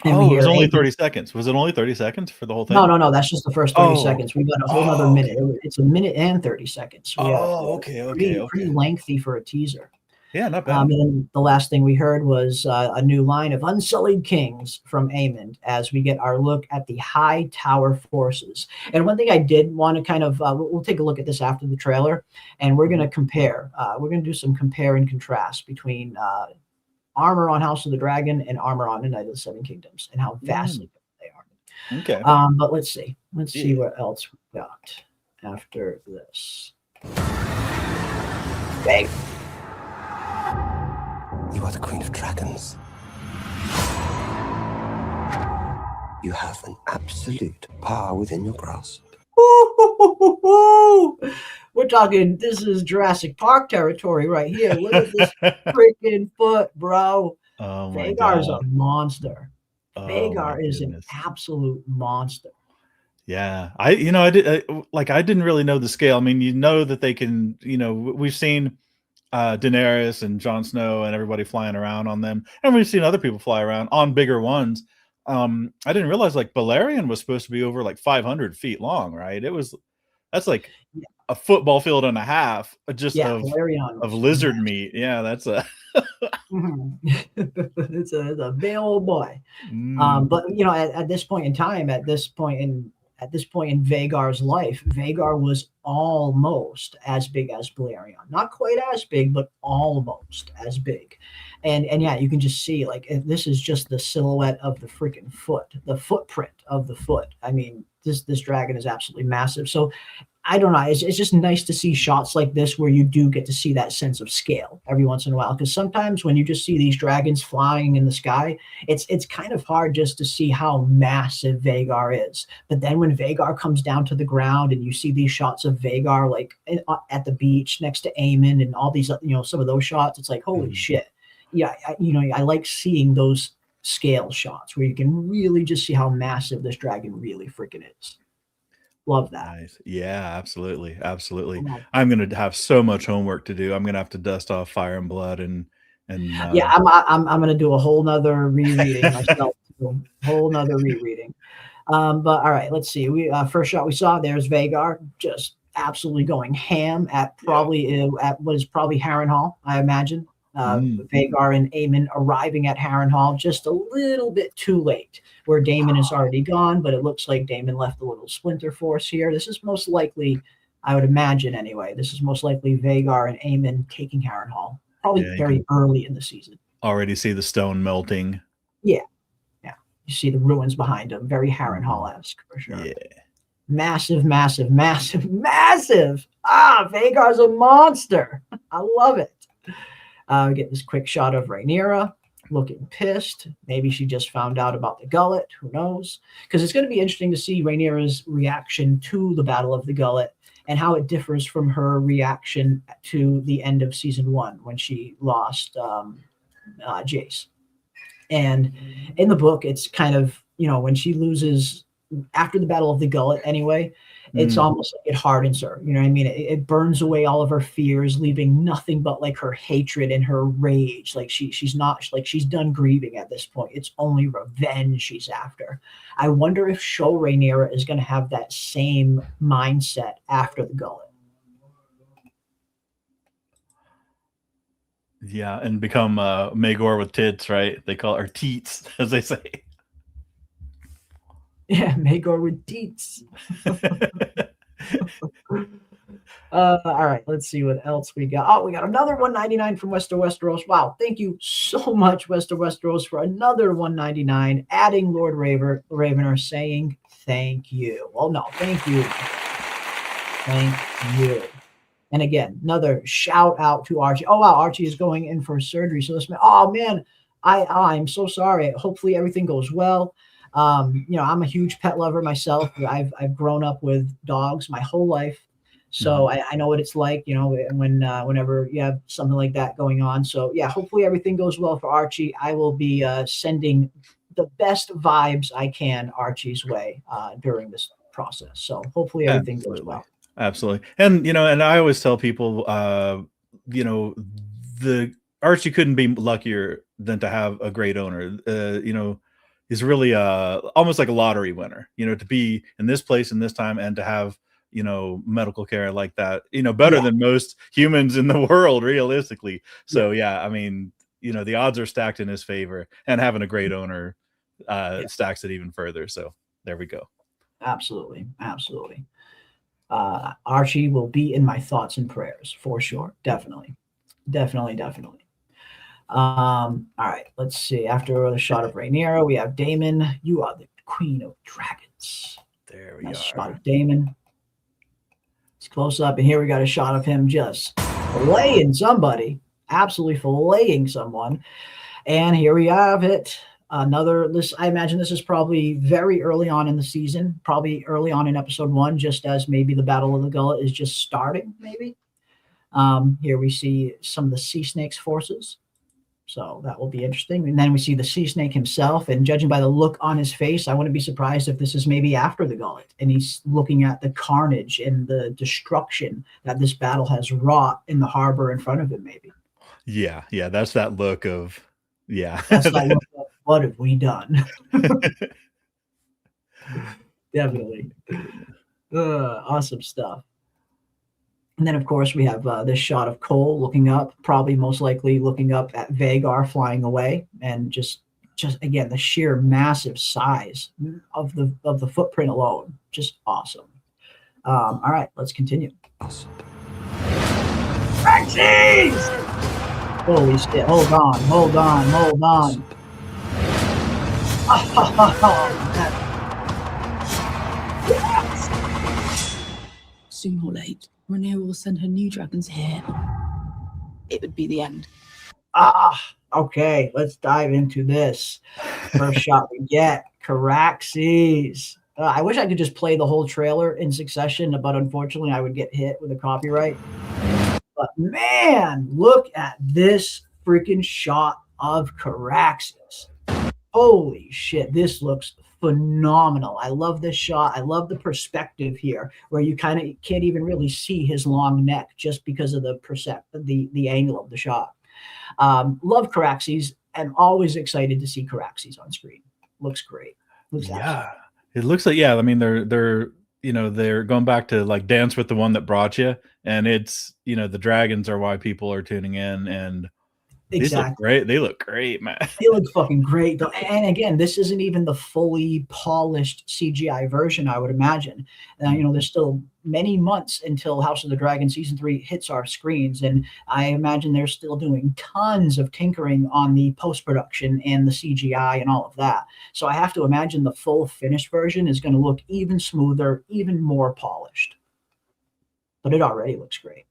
And it was only 30 seconds. Was it only 30 seconds for the whole thing? No. That's just the first 30 seconds. We got a whole other minute. It's a minute and 30 seconds. Okay. Pretty lengthy for a teaser. Yeah, not bad. And then the last thing we heard was a new line of Unsullied Kings from Aemond as we get our look at the High Tower forces. And one thing I did want to kind of, we'll take a look at this after the trailer, and we're going to compare. We're going to do some compare and contrast between armor on House of the Dragon and armor on the Knight of the Seven Kingdoms and how vastly different they are. Okay. But let's see. Let's see what else we got after this. Bang. You are the Queen of Dragons. You have an absolute power within your grasp. We're talking, this is Jurassic Park territory right here. Look at this freaking foot, bro. Oh my Vhagar is a God. monster. Oh Vhagar my is an goodness. absolute monster. Yeah, I didn't really know the scale. I mean, you know that they can, we've seen Daenerys and Jon Snow and everybody flying around on them, and we've seen other people fly around on bigger ones. I didn't realize like Balerion was supposed to be over like 500 feet long, right? That's like a football field and a half just of lizard meat. Yeah, that's a it's a big old boy. But at this point in time, at this point in Vhagar's life, Vhagar was almost as big as Balerion. Not quite as big, but almost as big. And yeah, you can just see like this is just the silhouette of the freaking foot, the footprint of the foot. I mean, this dragon is absolutely massive. So I don't know. It's just nice to see shots like this where you do get to see that sense of scale every once in a while. Because sometimes when you just see these dragons flying in the sky, it's kind of hard just to see how massive Vhagar is. But then when Vhagar comes down to the ground and you see these shots of Vhagar like at the beach next to Aemon and all these, some of those shots, it's like, holy shit. Yeah, I like seeing those scale shots where you can really just see how massive this dragon really freaking is. Love that. nice. Yeah, absolutely. I'm gonna have so much homework to do. I'm gonna have to dust off Fire and Blood and yeah, I'm gonna do a whole nother rereading myself. Whole nother rereading. But all right, let's see. We first shot we saw, there's Vhagar just absolutely going ham at what is probably Harrenhal, I imagine. Vhagar and Aemon arriving at Harrenhal just a little bit too late, where Daemon is already gone, but it looks like Daemon left a little splinter force here. This is most likely, I would imagine anyway, this is most likely Vhagar and Aemon taking Harrenhal, probably very early in the season. Already see the stone melting. Yeah. You see the ruins behind him, very Harrenhal-esque for sure. Yeah. Massive. Vhagar's a monster. I love it. We get this quick shot of Rhaenyra looking pissed. Maybe she just found out about the gullet. Who knows? Because it's going to be interesting to see Rhaenyra's reaction to the Battle of the Gullet and how it differs from her reaction to the end of season 1 when she lost Jace. And in the book, it's kind of, when she loses after the Battle of the Gullet anyway, it's almost like it hardens her. You know what I mean? It burns away all of her fears, leaving nothing but like her hatred and her rage. Like she's not like she's done grieving at this point. It's only revenge she's after. I wonder if Show Rhaenyra is going to have that same mindset after the Gullet. Yeah, and become Maegor with tits, right? They call her teats, as they say. Yeah, Maegor with deets. All right, let's see what else we got. Oh, we got another $1.99 from Wester Westeros. Wow, thank you so much, Wester Westeros, for another $1.99. Adding Lord Ravener, saying thank you. Well, no, thank you. Thank you. And again, another shout out to Archie. Oh wow, Archie is going in for surgery. So this man, I'm so sorry. Hopefully everything goes well. I'm a huge pet lover myself. I've grown up with dogs my whole life, so I know what it's like, whenever you have something like that going on. So yeah, hopefully everything goes well for Archie. I will be sending the best vibes I can Archie's way during this process. So hopefully everything goes well. Absolutely. And and I always tell people the Archie couldn't be luckier than to have a great owner. He's really almost like a lottery winner, to be in this place in this time and to have medical care like that, better than most humans in the world, realistically. So I mean, the odds are stacked in his favor, and having a great owner stacks it even further. So there we go. Absolutely. Archie will be in my thoughts and prayers for sure. Definitely. All right, let's see. After the shot of Rhaenyra, we have Daemon. You are the queen of dragons. There we Nice are. shot of Daemon. It's close up, and here we got a shot of him just filleting somebody, absolutely filleting someone. And here we have it. I imagine this is probably very early on in the season, probably early on in episode 1, just as maybe the Battle of the Gullet is just starting, maybe. Here we see some of the Sea Snake's forces. So that will be interesting. And then we see the Sea Snake himself, and judging by the look on his face, I wouldn't be surprised if this is maybe after the Gullet, and he's looking at the carnage and the destruction that this battle has wrought in the harbor in front of him, maybe. Yeah, that's that look of, That's that look of, what have we done? Definitely. Awesome stuff. And then, of course, we have this shot of Cole looking up, probably most likely looking up at Vhagar flying away, and just again, the sheer massive size of the footprint alone, just awesome. All right, let's continue. Jeez! Holy shit! Hold on. Soon or late, Rhaenyra will send her new dragons here. It would be the end. Okay, let's dive into this. First shot we get, Caraxes. I wish I could just play the whole trailer in succession, but unfortunately I would get hit with a copyright. But man, look at this freaking shot of Caraxes. Holy shit, this looks phenomenal. I love this shot. I love the perspective here, where you kind of can't even really see his long neck just because of the angle of the shot. Love Caraxes, and always excited to see Caraxes on screen. Looks great. It looks like, I mean, they're going back to like Dance with the One That Brought You, and it's, the dragons are why people are tuning in, and these look great. They look great, man. They look fucking great, though. And again, this isn't even the fully polished CGI version, I would imagine. There's still many months until House of the Dragon Season 3 hits our screens, and I imagine they're still doing tons of tinkering on the post-production and the CGI and all of that. So I have to imagine the full finished version is going to look even smoother, even more polished. But it already looks great.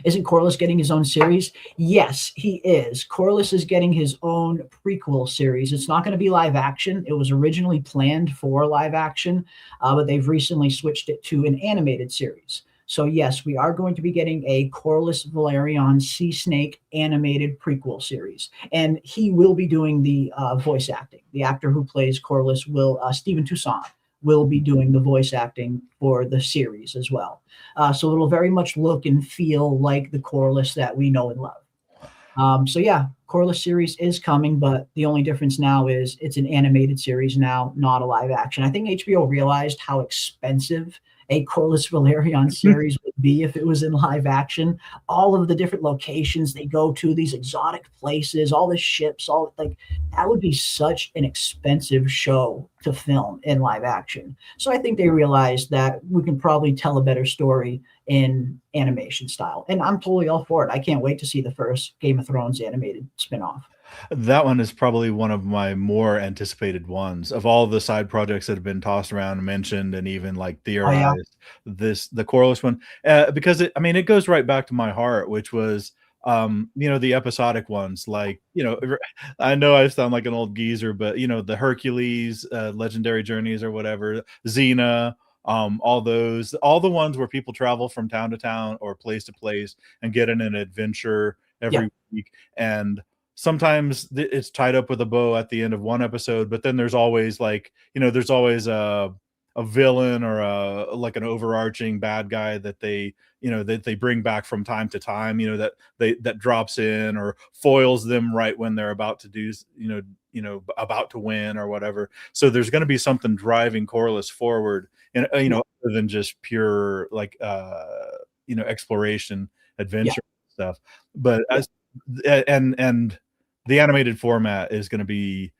Isn't Corlys getting his own series? Yes, he is. Corlys is getting his own prequel series. It's not going to be live action. It was originally planned for live action, but they've recently switched it to an animated series. So yes, we are going to be getting a Corlys Velaryon Sea Snake animated prequel series, and he will be doing the voice acting. The actor who plays Corlys Stephen Toussaint will be doing the voice acting for the series as well. So it'll very much look and feel like the Corlys that we know and love. Corlys series is coming, but the only difference now is it's an animated series now, not a live action. I think HBO realized how expensive a Corlys Velaryon series would be if it was in live action. All of the different locations they go to, these exotic places, all the ships, that would be such an expensive show to film in live action. So I think they realized that we can probably tell a better story in animation style. And I'm totally all for it. I can't wait to see the first Game of Thrones animated spinoff. That one is probably one of my more anticipated ones of all the side projects that have been tossed around and mentioned and even like theorized. The Corlys one, because it goes right back to my heart, which was the episodic ones, like, I know I sound like an old geezer, but the Hercules, Legendary Journeys or whatever, Xena, all the ones where people travel from town to town or place to place and get in an adventure every week. And sometimes it's tied up with a bow at the end of one episode, but then there's always there's always a villain or an overarching bad guy that they bring back from time to time, that drops in or foils them right when they're about to do about to win or whatever. So there's going to be something driving Corlys forward, and other than just pure like exploration, adventure stuff. But and the animated format is going to be,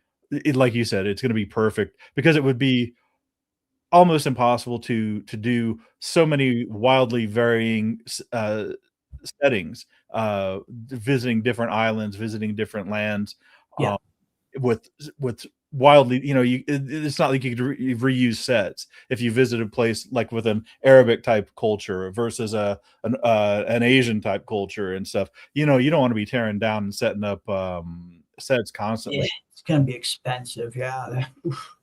like you said, it's going to be perfect, because it would be almost impossible to do so many wildly varying settings, visiting different islands, visiting different lands, with wildly, it's not like you could reuse sets if you visit a place like with an Arabic type culture versus an Asian type culture and stuff. You don't want to be tearing down and setting up sets constantly. It's going to be expensive. Yeah,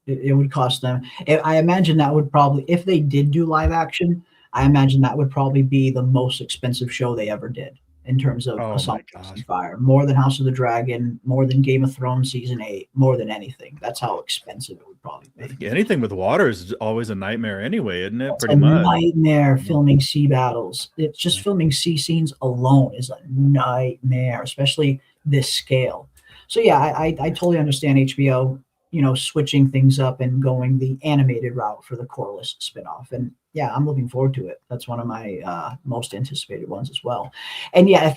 it would cost them. I imagine that would probably, if they did do live action, I imagine that would probably be the most expensive show they ever did in terms of Assault on Fire. More than House of the Dragon, more than Game of Thrones season 8, more than anything. That's how expensive it would probably be. Anything with water is always a nightmare anyway, isn't it? It's Pretty much. Nightmare filming sea battles. It's just filming sea scenes alone is a nightmare, especially this scale. So yeah, I totally understand HBO, switching things up and going the animated route for the Corlys spinoff. And yeah, I'm looking forward to it. That's one of my most anticipated ones as well. And yeah, if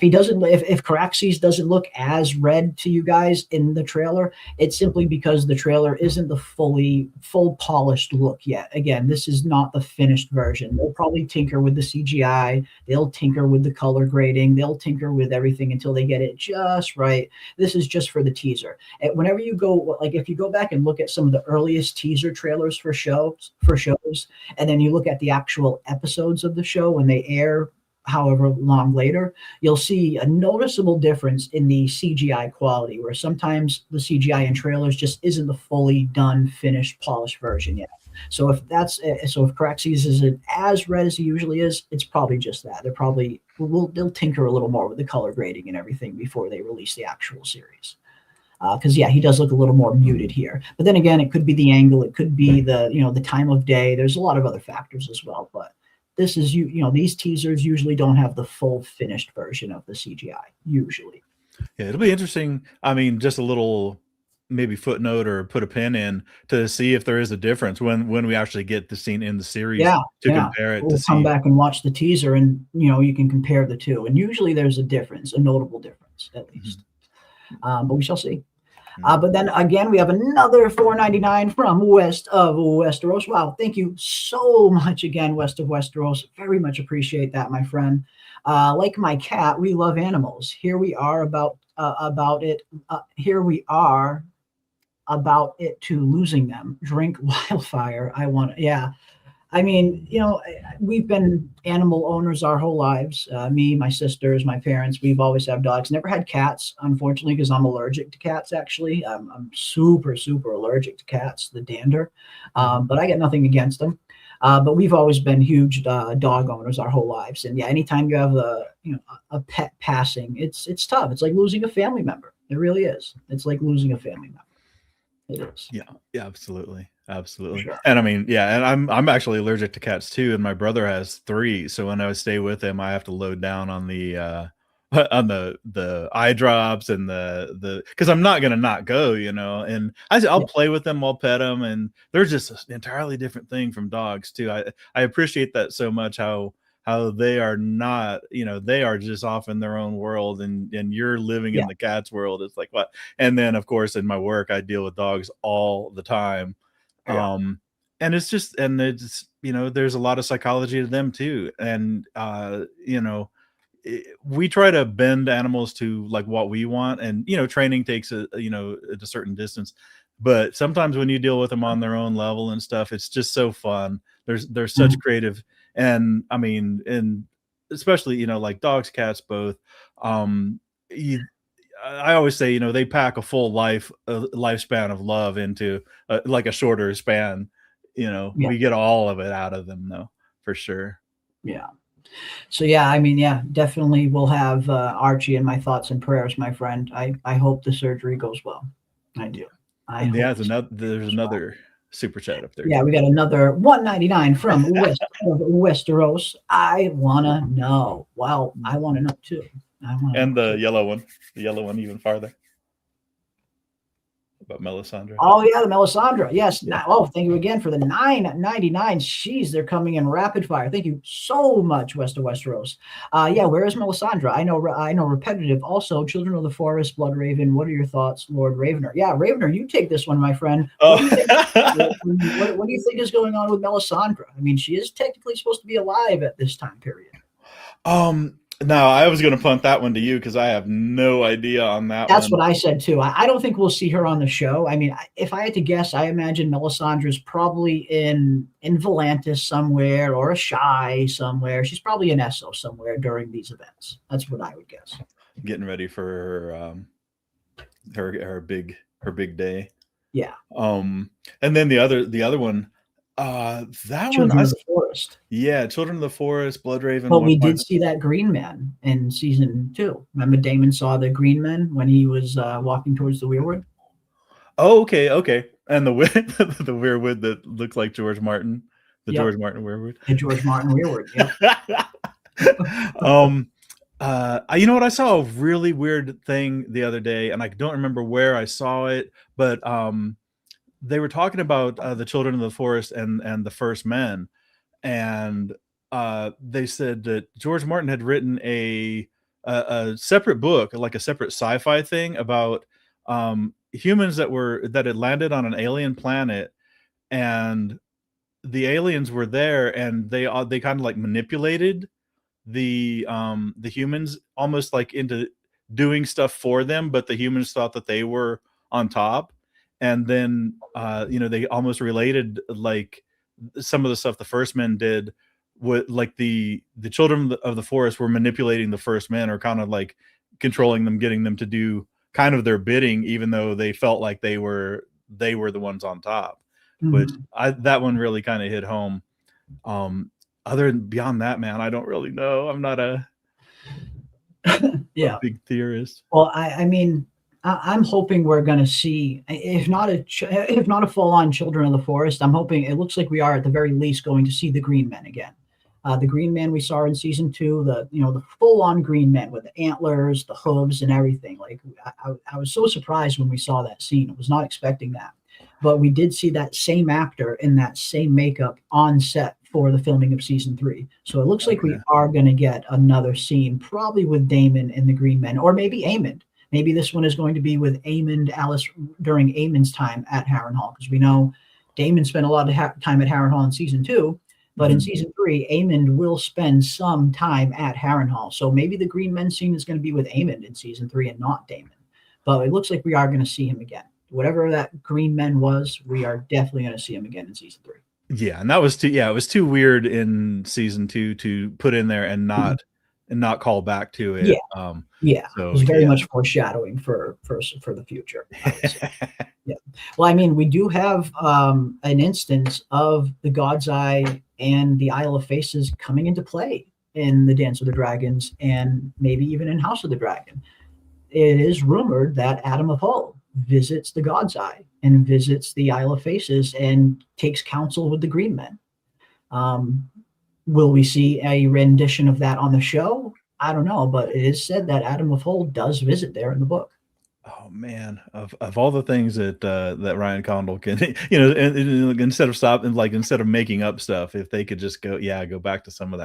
Caraxes doesn't look as red to you guys in the trailer, it's simply because the trailer isn't the full polished look yet. Again, this is not the finished version. They'll probably tinker with the CGI. They'll tinker with the color grading. They'll tinker with everything until they get it just right. This is just for the teaser. And whenever you go, like if you go back and look at some of the earliest teaser trailers for shows, and then you look at the actual episodes of the show when they air however long later, you'll see a noticeable difference in the CGI quality, where sometimes the CGI in trailers just isn't the fully done, finished, polished version yet. So if Caraxes isn't as red as he usually is, it's probably just that. They'll tinker a little more with the color grading and everything before they release the actual series. Because he does look a little more muted here. But then again, it could be the angle, it could be the time of day. There's a lot of other factors as well. But this is these teasers usually don't have the full finished version of the CGI usually. Yeah, it'll be interesting. I mean, just a little maybe footnote or put a pin in to see if there is a difference when we actually get the scene in the series compare it. We'll come back and watch the teaser, and you can compare the two. And usually there's a difference, a notable difference at least. But we shall see. But then again, we have another $4.99 from West of Westeros. Wow, thank you so much again, West of Westeros. Very much appreciate that, my friend. Like my cat, we love animals. Here we are about it. Here we are about it to losing them. Drink wildfire. I mean, we've been animal owners our whole lives. Me, my sisters, my parents, we've always had dogs. Never had cats, unfortunately, because I'm allergic to cats, actually. I'm super, super allergic to cats, the dander. But I got nothing against them. But we've always been huge dog owners our whole lives. And yeah, anytime you have a pet passing, it's tough. It's like losing a family member. It really is. It's like losing a family member. It is. Yeah, absolutely. Sure. And I mean, and I'm actually allergic to cats too, and my brother has 3. So when I stay with him, I have to load down on the eye drops and the because I'm not gonna not go, and I'll play with them, I'll pet them, and they're just an entirely different thing from dogs too. I appreciate that so much, how they are not, they are just off in their own world, and you're living in the cat's world. It's like what? And then of course in my work I deal with dogs all the time. And it's there's a lot of psychology to them too. And, we try to bend animals to like what we want, and, training takes at a certain distance, but sometimes when you deal with them on their own level and stuff, it's just so fun. There's such creative, and I mean, and especially, like dogs, cats, both, I always say, they pack a full lifespan of love into like a shorter span. We get all of it out of them, though, for sure. Yeah. So yeah, I mean, definitely we'll have Archie in my thoughts and prayers, my friend. I hope the surgery goes well. I do. There's another super chat up there. Yeah, we got another $1.99 from West of Westeros. I wanna know. Well, I want to know too. And the yellow one even farther. about Melisandre. Oh yeah, the Melisandre. Yes. Oh, thank you again for the $9.99. Jeez, they're coming in rapid fire. Thank you so much, West of Westeros. Yeah, where is Melisandre? I know repetitive. Also, Children of the Forest, Bloodraven. What are your thoughts, Lord Ravener? Yeah, Ravener, you take this one, my friend. What do you think is going on with Melisandre? I mean, she is technically supposed to be alive at this time period. No, I was going to punt that one to you because I have no idea on that. That's what I said too. I don't think we'll see her on the show. I mean, if I had to guess, I imagine Melisandre's probably in Volantis somewhere or a Shy somewhere. She's probably in Essos somewhere during these events. That's what I would guess. Getting ready for her big day. Yeah. And then the other one. That Children one, of the Forest. Yeah, Children of the Forest, Bloodraven. Well, we did see that Green Man in season 2. Remember, Daemon saw the Green Man when he was walking towards the Weirwood. Oh, okay. And the Weirwood that looks like George Martin, George Martin Weirwood. The George Martin Weirwood. Yeah. You know what? I saw a really weird thing the other day, and I don't remember where I saw it, but they were talking about the Children of the Forest and the First Men, and they said that George Martin had written a separate book, like a separate sci-fi thing about humans that had landed on an alien planet, and the aliens were there, and they kind of like manipulated the humans almost like into doing stuff for them, but the humans thought that they were on top. And then, they almost related like some of the stuff the First Men did with like the Children of the Forest were manipulating the First Men, or kind of like controlling them, getting them to do kind of their bidding, even though they felt like they were the ones on top. Mm-hmm. Which that one really kind of hit home. Other than beyond that, man, I don't really know. I'm not a big theorist. Well, I mean, I'm hoping we're going to see, if not a full-on Children of the Forest, I'm hoping it looks like we are at the very least going to see the Green Men again. The Green Man we saw in season 2, the full-on Green Men with the antlers, the hooves, and everything. Like I was so surprised when we saw that scene. I was not expecting that, but we did see that same actor in that same makeup on set for the filming of season 3. So it looks like we are going to get another scene, probably with Daemon and the Green Men, or maybe Aemond. Maybe this one is going to be with Aemond, Alice during Aemond's time at Harrenhal, because we know Daemon spent a lot of time at Harrenhal in season 2, but in season 3, Aemond will spend some time at Harrenhal. So maybe the Green Men scene is going to be with Aemond in season 3 and not Daemon. But it looks like we are going to see him again. Whatever that Green Men was, we are definitely going to see him again in season 3. Yeah, and that was too. Yeah, it was too weird in season 2 to put in there and not. And not call back to it. Yeah. So, it was very much foreshadowing for the future. Yeah. Well, I mean, we do have an instance of the God's Eye and the Isle of Faces coming into play in the Dance of the Dragons, and maybe even in House of the Dragon. It is rumored that Adam of Hull visits the God's Eye and visits the Isle of Faces and takes counsel with the Green Men. Will we see a rendition of that on the show? I don't know, but it is said that Adam of Hull does visit there in the book. Oh man, of all the things that Ryan Condal can, and instead of making up stuff, if they could just go back to some of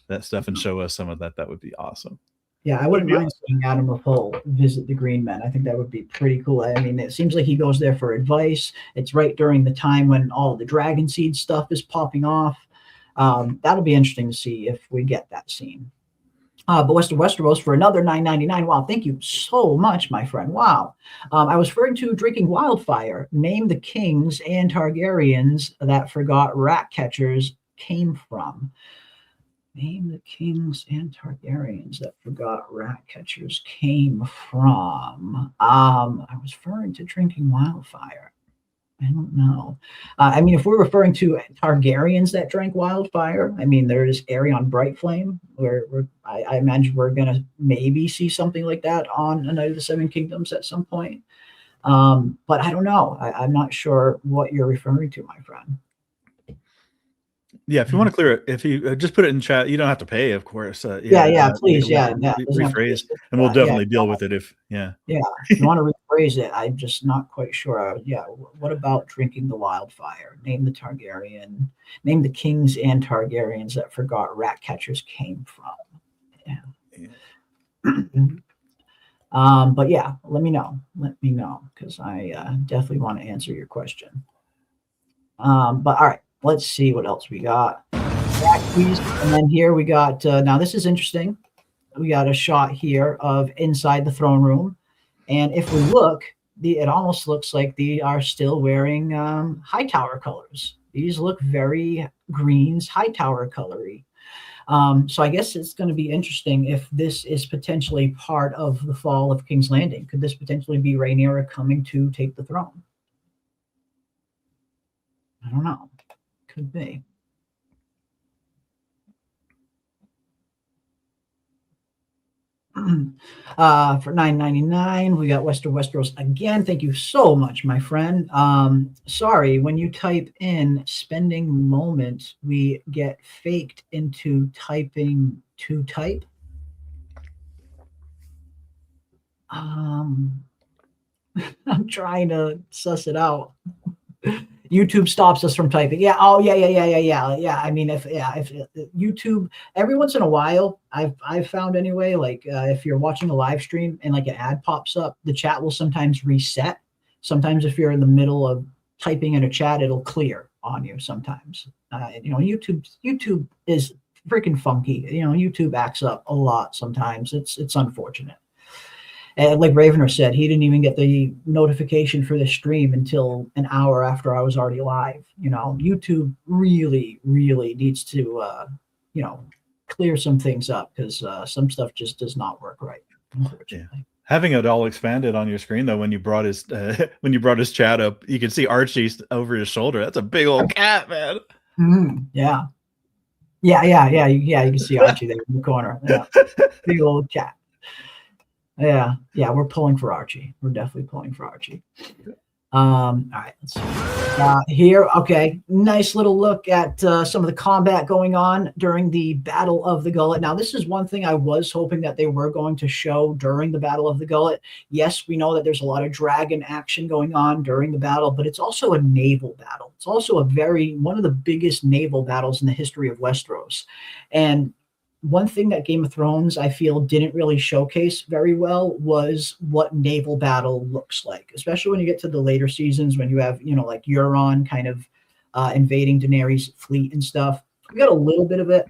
that stuff and show us some of that would be awesome. Yeah, I wouldn't mind seeing Adam of Hull visit the Green Men. I think that would be pretty cool. I mean, it seems like he goes there for advice. It's right during the time when all the Dragon Seed stuff is popping off. That'll be interesting to see if we get that scene. But West of Westeros for another $9.99. Wow, thank you so much, my friend. Wow. I was referring to Drinking Wildfire. Name the kings and Targaryens that forgot rat catchers came from. Name the kings and Targaryens that forgot rat catchers came from. I was referring to Drinking Wildfire. I don't know. I mean, if we're referring to Targaryens that drank wildfire, I mean, there's Aerion Brightflame, where I imagine we're going to maybe see something like that on A Night of the Seven Kingdoms at some point. But I don't know. I'm not sure what you're referring to, my friend. Yeah, if you want to clear it, if you just put it in chat, you don't have to pay, of course. Yeah, please, we yeah, can yeah. Doesn't have to be rephrase, a and we'll super chat. definitely deal with it Yeah, if you want to rephrase it, I'm just not quite sure. Yeah, what about drinking the wildfire? Name the Targaryen. Name the kings and Targaryens that forgot rat catchers came from. Yeah. But yeah, let me know. Let me know, because I definitely want to answer your question. But all right, let's see what else we got. And then here we got, now this is interesting. We got a shot here of inside the throne room. And if we look, it almost looks like they are still wearing Hightower colors. These look very Greens Hightower colory. So I guess it's going to be interesting if this is potentially part of the fall of King's Landing. Could this potentially be Rhaenyra coming to take the throne? I don't know. Could be. For $9.99, we got Westeros again. Thank you so much, my friend. Sorry, when you type in spending moment, we get faked into typing to type. I'm trying to suss it out. YouTube stops us from typing. Yeah. Oh, yeah. I mean, if YouTube, every once in a while, I've found anyway, like if you're watching a live stream and like an ad pops up, the chat will sometimes reset. Sometimes if you're in the middle of typing in a chat, it'll clear on you sometimes. YouTube is freaking funky. YouTube acts up a lot sometimes. It's unfortunate. And like Ravener said, he didn't even get the notification for the stream until an hour after I was already live. YouTube really, really needs to, clear some things up, because some stuff just does not work right, unfortunately. Yeah. Having it all expanded on your screen, though, when you brought his chat up, you can see Archie over his shoulder. That's a big old cat, man. Mm-hmm. Yeah. You can see Archie there in the corner. Yeah. Big old cat. Yeah, we're pulling for Archie. We're definitely pulling for Archie. All right, let's see. Here, okay, nice little look at some of the combat going on during the Battle of the Gullet. Now, this is one thing I was hoping that they were going to show during the Battle of the Gullet. Yes, we know that there's a lot of dragon action going on during the battle, but it's also a naval battle. It's also one of the biggest naval battles in the history of Westeros. And one thing that Game of Thrones, I feel, didn't really showcase very well was what naval battle looks like, especially when you get to the later seasons, when you have, like Euron kind of invading Daenerys' fleet and stuff. We got a little bit of it,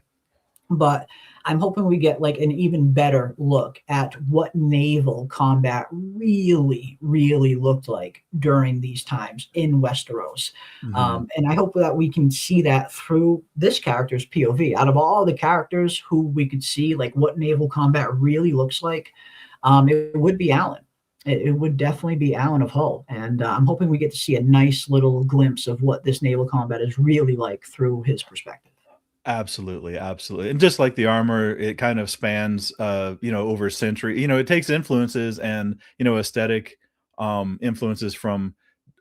but I'm hoping we get like an even better look at what naval combat really, really looked like during these times in Westeros. Mm-hmm. And I hope that we can see that through this character's POV. Out of all the characters who we could see like what naval combat really looks like, it would be Alan. It would definitely be Alan of Hull. And I'm hoping we get to see a nice little glimpse of what this naval combat is really like through his perspective. Absolutely. And just like the armor, it kind of spans over a century. It takes influences and aesthetic influences from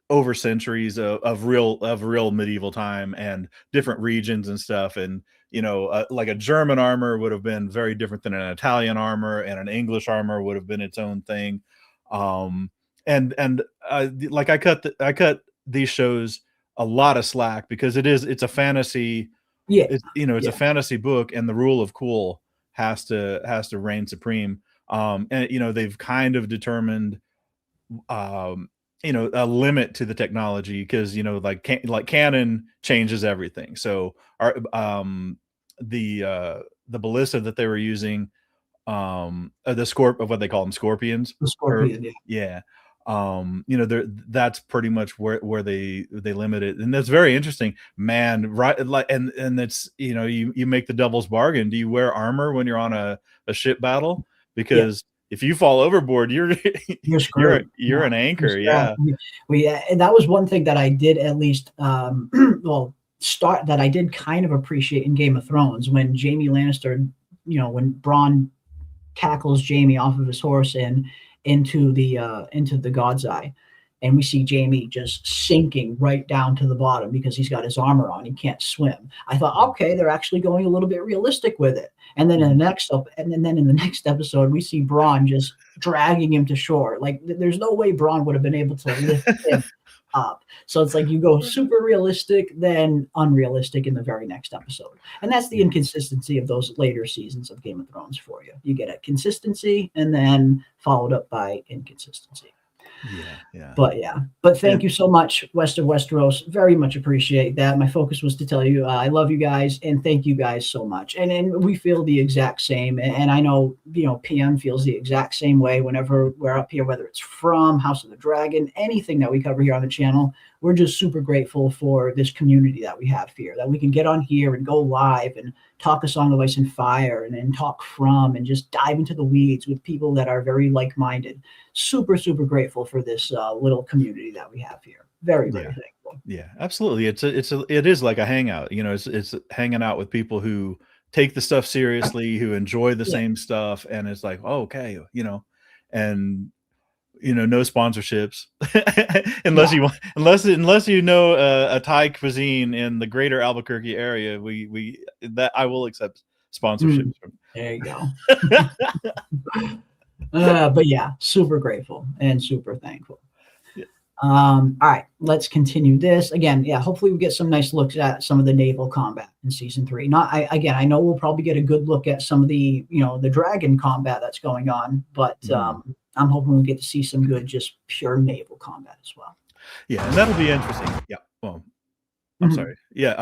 over centuries of real medieval time and different regions and stuff. And like a German armor would have been very different than an Italian armor, and an English armor would have been its own thing. Like I cut these shows a lot of slack, because it's a fantasy. Yeah, it's a fantasy book, and the rule of cool has to reign supreme. And they've kind of determined a limit to the technology, because like canon changes everything. So the ballista that they were using, what they call them, scorpions. The scorpion, yeah. That's pretty much where they limit it, and that's very interesting, man. Right, like, and it's you make the devil's bargain. Do you wear armor when you're on a ship battle? Because if you fall overboard, you're screwed. You're an anchor. Yeah. And that was one thing that I did at least that I did kind of appreciate in Game of Thrones, when Jaime Lannister, when Bronn tackles Jaime off of his horse and into the God's Eye, and we see Jamie just sinking right down to the bottom because he's got his armor on. He can't swim. I thought, okay, they're actually going a little bit realistic with it. And then in the next episode, we see Bronn just dragging him to shore. Like there's no way Bronn would have been able to lift him up. So it's like you go super realistic, then unrealistic in the very next episode. And that's the inconsistency of those later seasons of Game of Thrones for you. You get a consistency and then followed up by inconsistency. But thank you so much, West of Westeros. Very much appreciate that. My focus was to tell you I love you guys and thank you guys so much. And we feel the exact same. And I know, PM feels the exact same way whenever we're up here, whether it's from House of the Dragon, anything that we cover here on the channel. We're just super grateful for this community that we have here, that we can get on here and go live and talk A Song of Ice and Fire and then talk from and just dive into the weeds with people that are very like-minded. Super, super grateful for this little community that we have here. Very, very thankful. Yeah, absolutely. It is like a hangout. It's hanging out with people who take the stuff seriously, who enjoy the same stuff, and it's like, oh, okay, and no sponsorships unless you know a Thai cuisine in the greater Albuquerque area. That I will accept sponsorships from. There you go. But yeah, super grateful and super thankful. All right, let's continue this again. Yeah, hopefully we get some nice looks at some of the naval combat in season 3. I know we'll probably get a good look at some of the the dragon combat that's going on, but I'm hoping we get to see some good just pure naval combat as well. Yeah, and that'll be interesting. Yeah, well, I'm sorry. Yeah,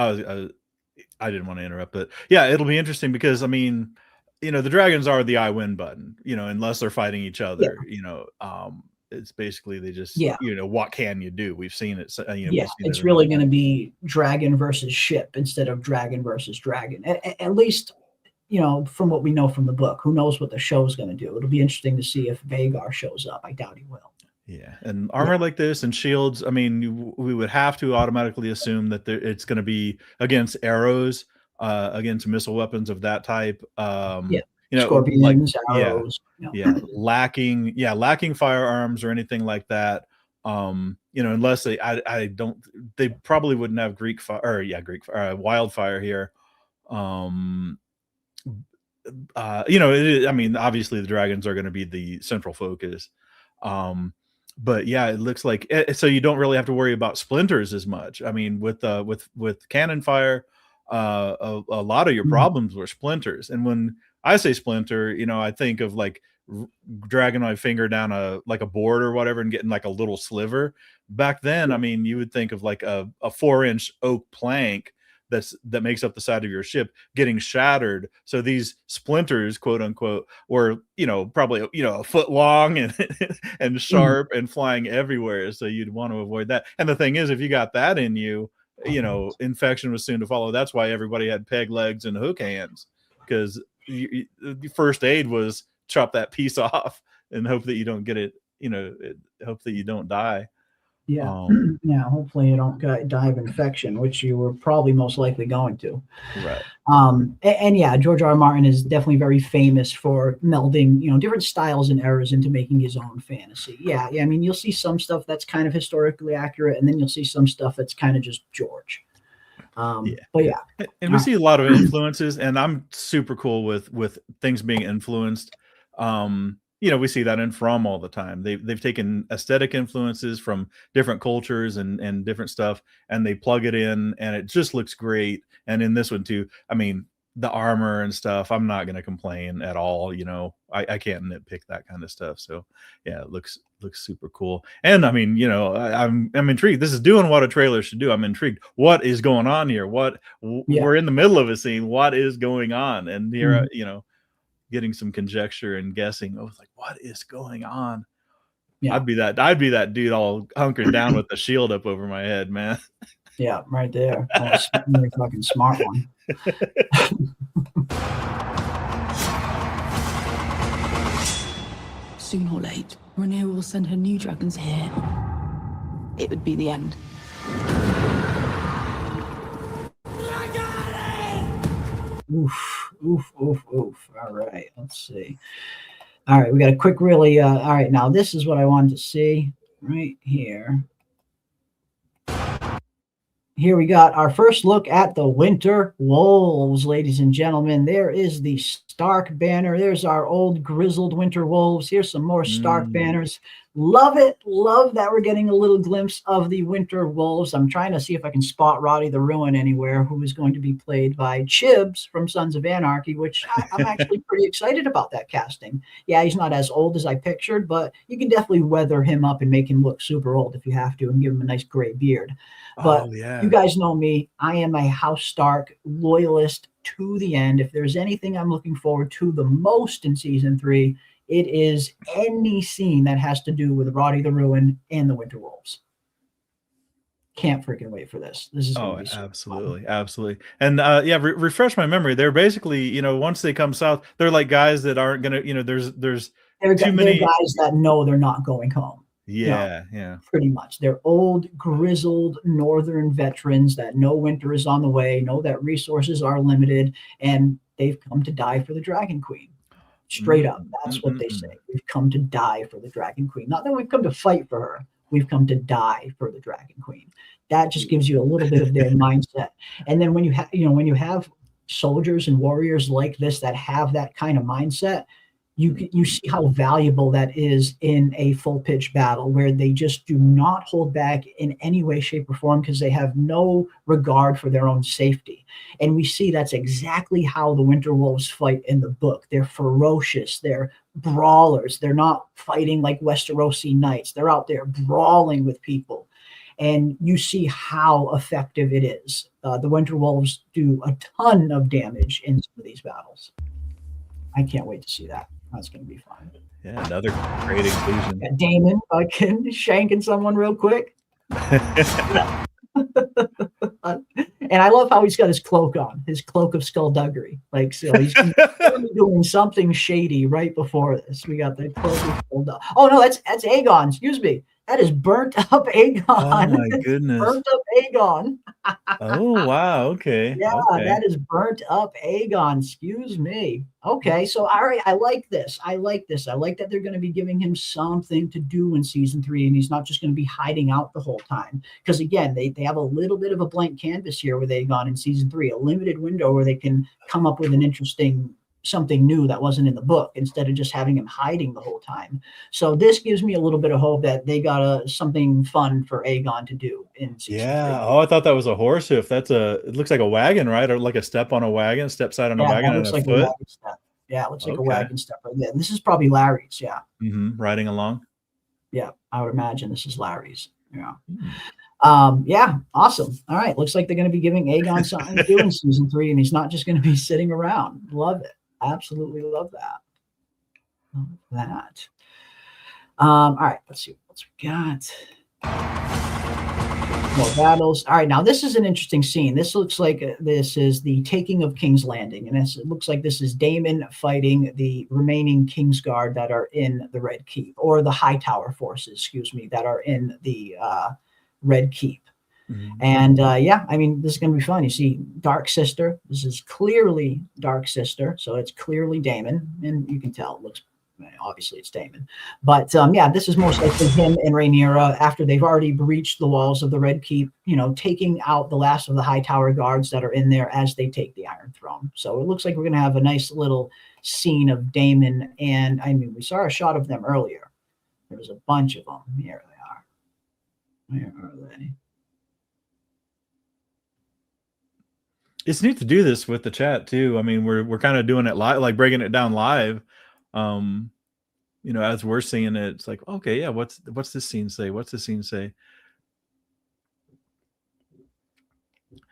I didn't want to interrupt, but yeah, it'll be interesting because the dragons are the I win button. Unless they're fighting each other. It's basically they just what can you do? We've seen it. It's really going to be dragon versus ship instead of dragon versus dragon. At least from what we know from the book. Who knows what the show is going to do? It'll be interesting to see if Vhagar shows up. I doubt he will. Yeah, and armor like this and shields. We would have to automatically assume that it's going to be against arrows, against missile weapons of that type. Scorpions, arrows. Lacking firearms or anything like that. Unless they probably wouldn't have wildfire here. Obviously the dragons are going to be the central focus. But yeah, it looks like so you don't really have to worry about splinters as much. With cannon fire, a lot of your problems were splinters. And when I say splinter, I think of like dragging my finger down a board or whatever and getting like a little sliver. Back then, you would think of like a 4-inch oak plank that makes up the side of your ship getting shattered. So these splinters, quote unquote, were probably a foot long and sharp and flying everywhere. So you'd want to avoid that. And the thing is, if you got that in you, infection was soon to follow. That's why everybody had peg legs and hook hands, because the first aid was chop that piece off and hope that you don't get it. Hope that you don't die. Yeah. Hopefully you don't die of infection, which you were probably most likely going to. Right. And George R. R. Martin is definitely very famous for melding, different styles and eras into making his own fantasy. Yeah. You'll see some stuff that's kind of historically accurate, and then you'll see some stuff that's kind of just George. But yeah. And we see a lot of influences, and I'm super cool with things being influenced. We see that in From all the time. They've taken aesthetic influences from different cultures and different stuff, and they plug it in, and it just looks great. And in this one too, the armor and stuff, I'm not going to complain at all. I can't nitpick that kind of stuff. So yeah, it looks super cool. And I'm intrigued. This is doing what a trailer should do. I'm intrigued. What is going on here? We're in the middle of a scene. What is going on? And here, getting some conjecture and guessing. I was like, what is going on? Yeah. I'd be that dude all hunkering down with the shield up over my head, man. Yeah, right there. Really fucking smart one. Soon or late, Rhaenyra will send her new dragons here. It would be the end. Oof. All right, let's see. All right, we got a quick all right, now this is what I wanted to see. right here. Here we got our first look at the Winter Wolves, ladies and gentlemen. There is the Stark banner. There's our old grizzled Winter Wolves. Here's some more Stark banners. Love it. Love that we're getting a little glimpse of the Winter Wolves. I'm trying to see if I can spot Roddy the Ruin anywhere, who is going to be played by Chibs from Sons of Anarchy, which I'm actually pretty excited about that casting. Yeah, he's not as old as I pictured, but you can definitely weather him up and make him look super old if you have to and give him a nice gray beard. But you guys know me. I am a House Stark loyalist to the end. If there's anything I'm looking forward to the most in season 3, it is any scene that has to do with Roddy the Ruin and the Winter Wolves. Can't freaking wait for this. This is Oh, absolutely, absolutely. And yeah, refresh my memory. They're basically, you know, once they come south, they're like guys that aren't gonna, you know, there's they're too many guys that know they're not going home. Yeah, pretty much. They're old, grizzled northern veterans that know winter is on the way, know that resources are limited, and they've come to die for the Dragon Queen. Straight up, that's what they say. We've come to die for the Dragon Queen. Not that we've come to fight for her. We've come to die for the Dragon Queen. That just gives you a little bit of their mindset. And then when you have, you know, when you have soldiers and warriors like this that have that kind of mindset, you see how valuable that is in a full pitch battle, where they just do not hold back in any way, shape, or form, because they have no regard for their own safety. And we see that's exactly how the Winter Wolves fight in the book. They're ferocious. They're brawlers. They're not fighting like Westerosi knights. They're out there brawling with people. And you see how effective it is. The Winter Wolves do a ton of damage in some of these battles. I can't wait to see that. That's going to be fun. Yeah, another great inclusion. Yeah, Damon fucking shanking someone real quick. And I love how he's got his cloak on, his cloak of skullduggery. Like, so he's doing something shady right before this. We got the cloak of skullduggery. Oh, no, that's Aegon. Excuse me. That is burnt up Aegon. Oh, my goodness. Burnt up Aegon. Oh, wow. Okay. Yeah, okay. That is burnt up Aegon. Excuse me. Okay, so all right, I like this. I like this. I like that they're going to be giving him something to do in season 3, and he's not just going to be hiding out the whole time. Because again, they have a little bit of a blank canvas here with Aegon in season 3, a limited window where they can come up with an interesting something new that wasn't in the book, instead of just having him hiding the whole time. So this gives me a little bit of hope that they got something fun for Aegon to do in season 3. Oh, I thought that was a horse hoof. It looks like a wagon, right? Or like a step on a wagon, step side on a wagon, and a like foot. A wagon step. Yeah, it looks like a wagon step right there. This is probably Larry's, yeah. Riding along. Yeah, I would imagine this is Larry's. Yeah. Yeah, awesome. All right, looks like they're going to be giving Aegon something to do in season 3, and he's not just going to be sitting around. Love it. Absolutely love that. Love that. All right, let's see what we got. More battles. All right, now this is an interesting scene. This looks like this is the taking of King's Landing, and it looks like this is Daemon fighting the remaining Kingsguard that are in the Red Keep, or the Hightower forces, excuse me, that are in the Red Keep. And yeah, I mean, this is going to be fun. You see Dark Sister. This is clearly Dark Sister, so it's clearly Daemon, and you can tell it looks, obviously it's Daemon. But yeah, this is most likely him and Rhaenyra after they've already breached the walls of the Red Keep, you know, taking out the last of the Hightower guards that are in there as they take the Iron Throne. So it looks like we're going to have a nice little scene of Daemon, and I mean, we saw a shot of them earlier. There was a bunch of them. Here they are. Where are they? It's neat to do this with the chat too. I mean, we're kind of doing it live, like breaking it down live. You know, as we're seeing it, it's like, okay, yeah, what's this scene say? What's this scene say?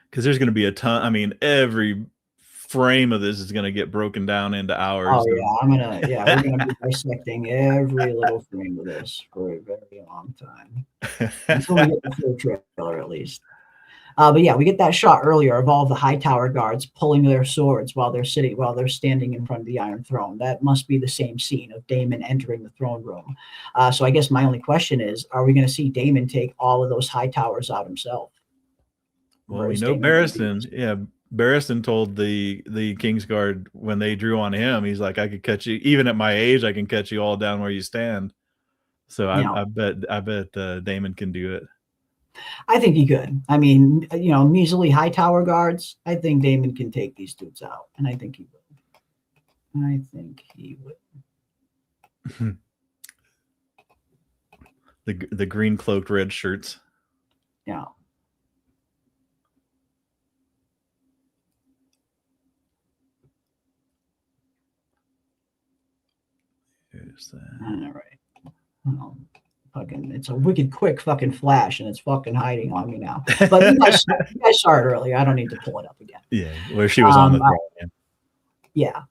Because there's going to be a ton. I mean, every frame of this is going to get broken down into hours. Oh yeah, we're gonna be dissecting every little frame of this for a very long time until we get the full trailer, at least. But yeah, we get that shot earlier of all the Hightower guards pulling their swords while they're standing in front of the Iron Throne. That must be the same scene of Daemon entering the throne room. So I guess my only question is, are we going to see Daemon take all of those Hightowers out himself? Well, we know Barristan. Yeah, Barristan told the Kingsguard when they drew on him, he's like, I could catch you, even at my age, I can catch you all down where you stand. So You know. I bet Damon can do it. I think he could. I mean, measly high tower guards. I think Damon can take these dudes out, and I think he would. The green cloaked red shirts. Yeah. Here's that. All right. Fucking, it's a wicked quick fucking flash, and it's fucking hiding on me now. But you guys saw it earlier. I don't need to pull it up again. Yeah, where she was on the throne. Yeah.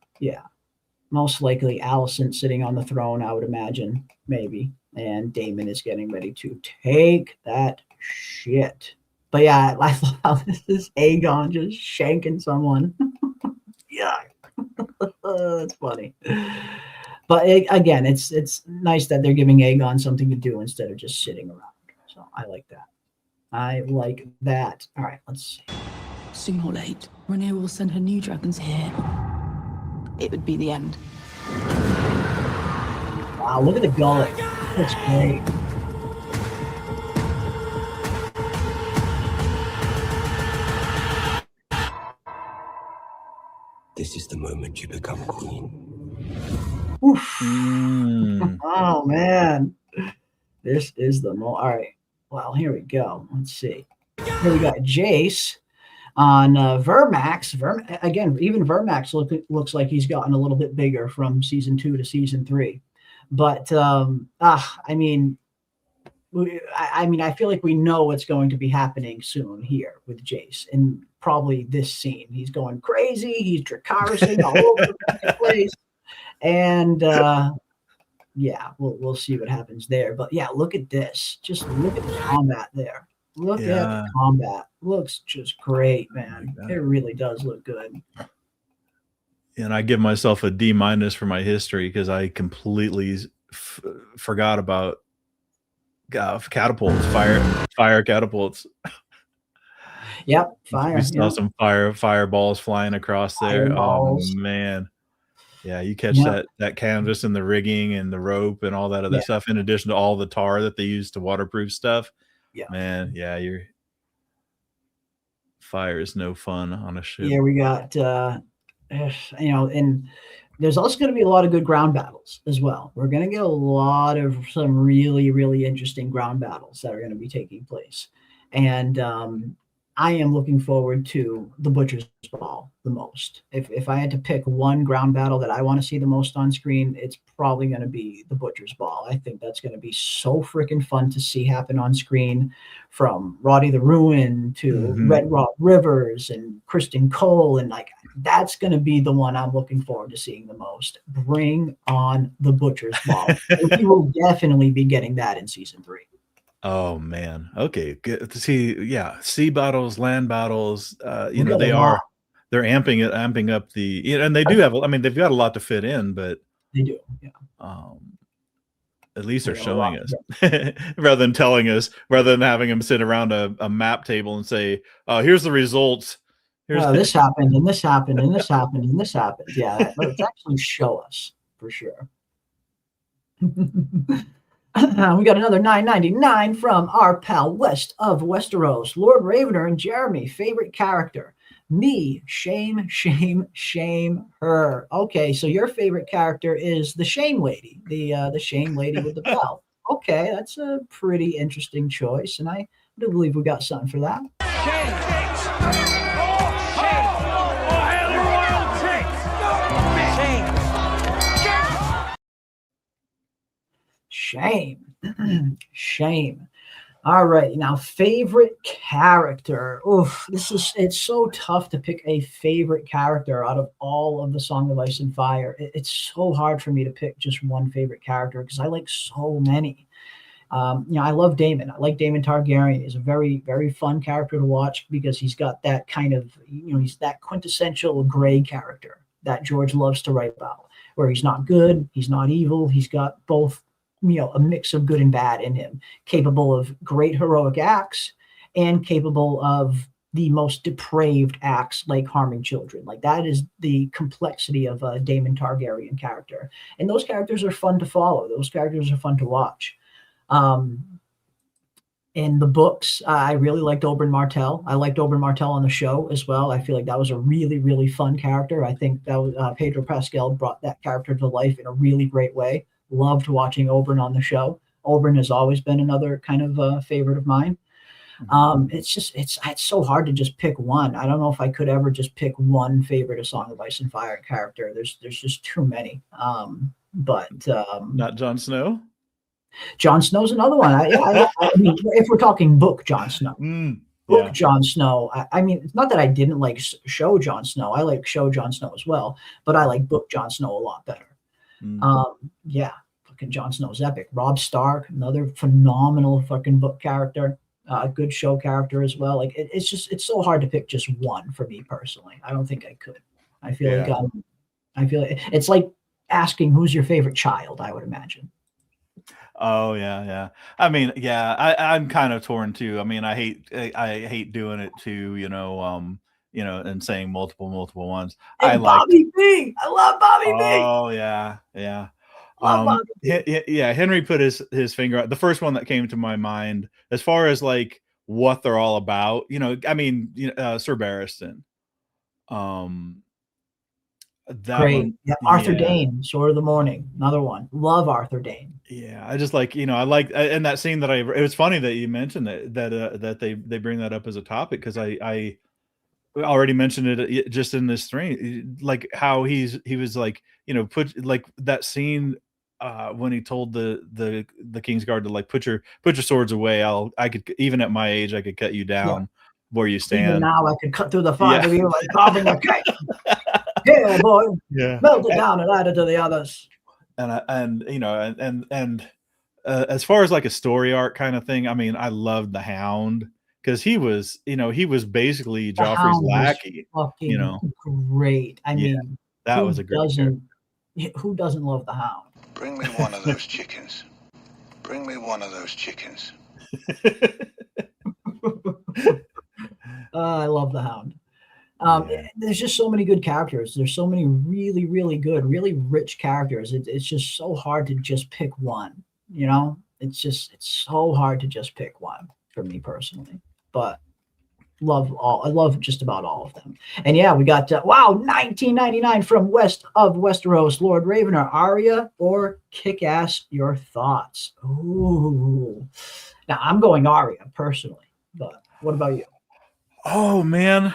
Most likely Alicent sitting on the throne, I would imagine, maybe. And Damon is getting ready to take that shit. But yeah, I love this is Aegon just shanking someone. Yeah. That's funny. But again, it's nice that they're giving Aegon something to do instead of just sitting around. So I like that. All right, let's see. Soon or late, Rhaenyra will send her new dragons here. It would be the end. Wow, look at the gullet. That's great. This is the moment you become queen. Oof. Oh man, this is the all right. Well, here we go. Let's see. Here we got Jace on Vermax. Again, even Vermax looks like he's gotten a little bit bigger from season 2 to season 3. But I mean, I feel like we know what's going to be happening soon here with Jace, and probably this scene. He's going crazy. He's Dracarysing all over the place. And yeah, we'll see what happens there. But yeah, look at this. Just look at the combat there. Look at the combat. Looks just great, man. It really does look good. And I give myself a D- for my history because I completely forgot about catapults, fire catapults. Yep, fire. We saw some fireballs flying across there. Fireballs. Oh man. Yeah, you catch that canvas and the rigging and the rope and all that other stuff, in addition to all the tar that they use to waterproof stuff. Yeah, man. Yeah, your fire is no fun on a ship. Yeah, we got and there's also going to be a lot of good ground battles as well. We're going to get a lot of some really, really interesting ground battles that are going to be taking place, and I am looking forward to the Butcher's Ball the most. If I had to pick one ground battle that I want to see the most on screen, it's probably going to be the Butcher's Ball. I think that's going to be so freaking fun to see happen on screen, from Roddy the Ruin to Red Rock Rivers and Kristen Cole. And like, that's going to be the one I'm looking forward to seeing the most. Bring on the Butcher's Ball. We will definitely be getting that in season 3. Oh man. Okay. Good to see. Yeah. Sea battles, land battles, they're amping up and they do have, I mean, they've got a lot to fit in, but they do. Yeah. At least they're showing us rather than telling us, rather than having them sit around a map table and say, here's the results. This happened and this happened and this happened and this happened. Yeah. Let's actually show us for sure. We got another $9.99 from our pal West of Westeros, Lord Ravener and Jeremy. Favorite character? Me. Shame, shame, shame her. Okay, so your favorite character is the Shame Lady, the Shame Lady with the bell. Okay, that's a pretty interesting choice, and I do believe we got something for that. Shame. Shame. All right. Now, favorite character. Oof, it's so tough to pick a favorite character out of all of the Song of Ice and Fire. It's so hard for me to pick just one favorite character because I like so many. I love Daemon. I like Daemon Targaryen. He's a very, very fun character to watch because he's got that kind of, he's that quintessential gray character that George loves to write about, where he's not good, he's not evil, he's got both, a mix of good and bad in him, capable of great heroic acts and capable of the most depraved acts like harming children. Like, that is the complexity of a Daemon Targaryen character. And those characters are fun to follow. Those characters are fun to watch. In the books, I really liked Oberyn Martell. I liked Oberyn Martell on the show as well. I feel like that was a really, really fun character. I think that was, Pedro Pascal brought that character to life in a really great way. Loved watching Oberyn on the show. Oberyn has always been another kind of favorite of mine. It's so hard to just pick one. I don't know if I could ever just pick one favorite of Song of Ice and Fire character. There's just too many. Not Jon Snow. Jon Snow's another one. I mean, if we're talking book Jon Snow, Jon Snow. I mean, it's not that I didn't like show Jon Snow. I like show Jon Snow as well, but I like book Jon Snow a lot better. Fucking Jon Snow's epic. Robb Stark, another phenomenal fucking book character. A good show character as well. Like it's so hard to pick just one for me personally. I don't think I could. I feel like it's like asking who's your favorite child. I would imagine. Oh yeah. I mean, yeah, I'm kind of torn too. I mean, I hate doing it too, and saying multiple ones. And I love Bobby B. Oh yeah. Henry put his finger out. The first one that came to my mind as far as like what they're all about, Sir Barristan. Great. Arthur Dayne, Sword of the Morning, another one. Love Arthur Dayne. Yeah, I just like, I like, and that scene that it was funny that you mentioned that they bring that up as a topic, because I already mentioned it just in this stream, like how he was like, put like that scene when he told the Kingsguard to like put your swords away. I could, even at my age, I could cut you down where you stand. Even now I could cut through the five of you like carving a cake. Yeah, boy. Yeah. Melt it down and add it to the others. And as far as like a story arc kind of thing, I mean, I loved the Hound because he was basically Joffrey's lackey. Great. I mean, that was a great character. Who doesn't love the Hound? Bring me one of those chickens. Bring me one of those chickens. I love the Hound. There's just so many good characters. There's so many really, really good, really rich characters. It's just so hard to just pick one. It's so hard to just pick one for me personally. But I love just about all of them. And yeah, we got 1999 from West of Westeros, Lord Ravener, Arya or Kick-Ass. Your thoughts? Ooh, now I'm going Arya personally, but what about you? Oh man.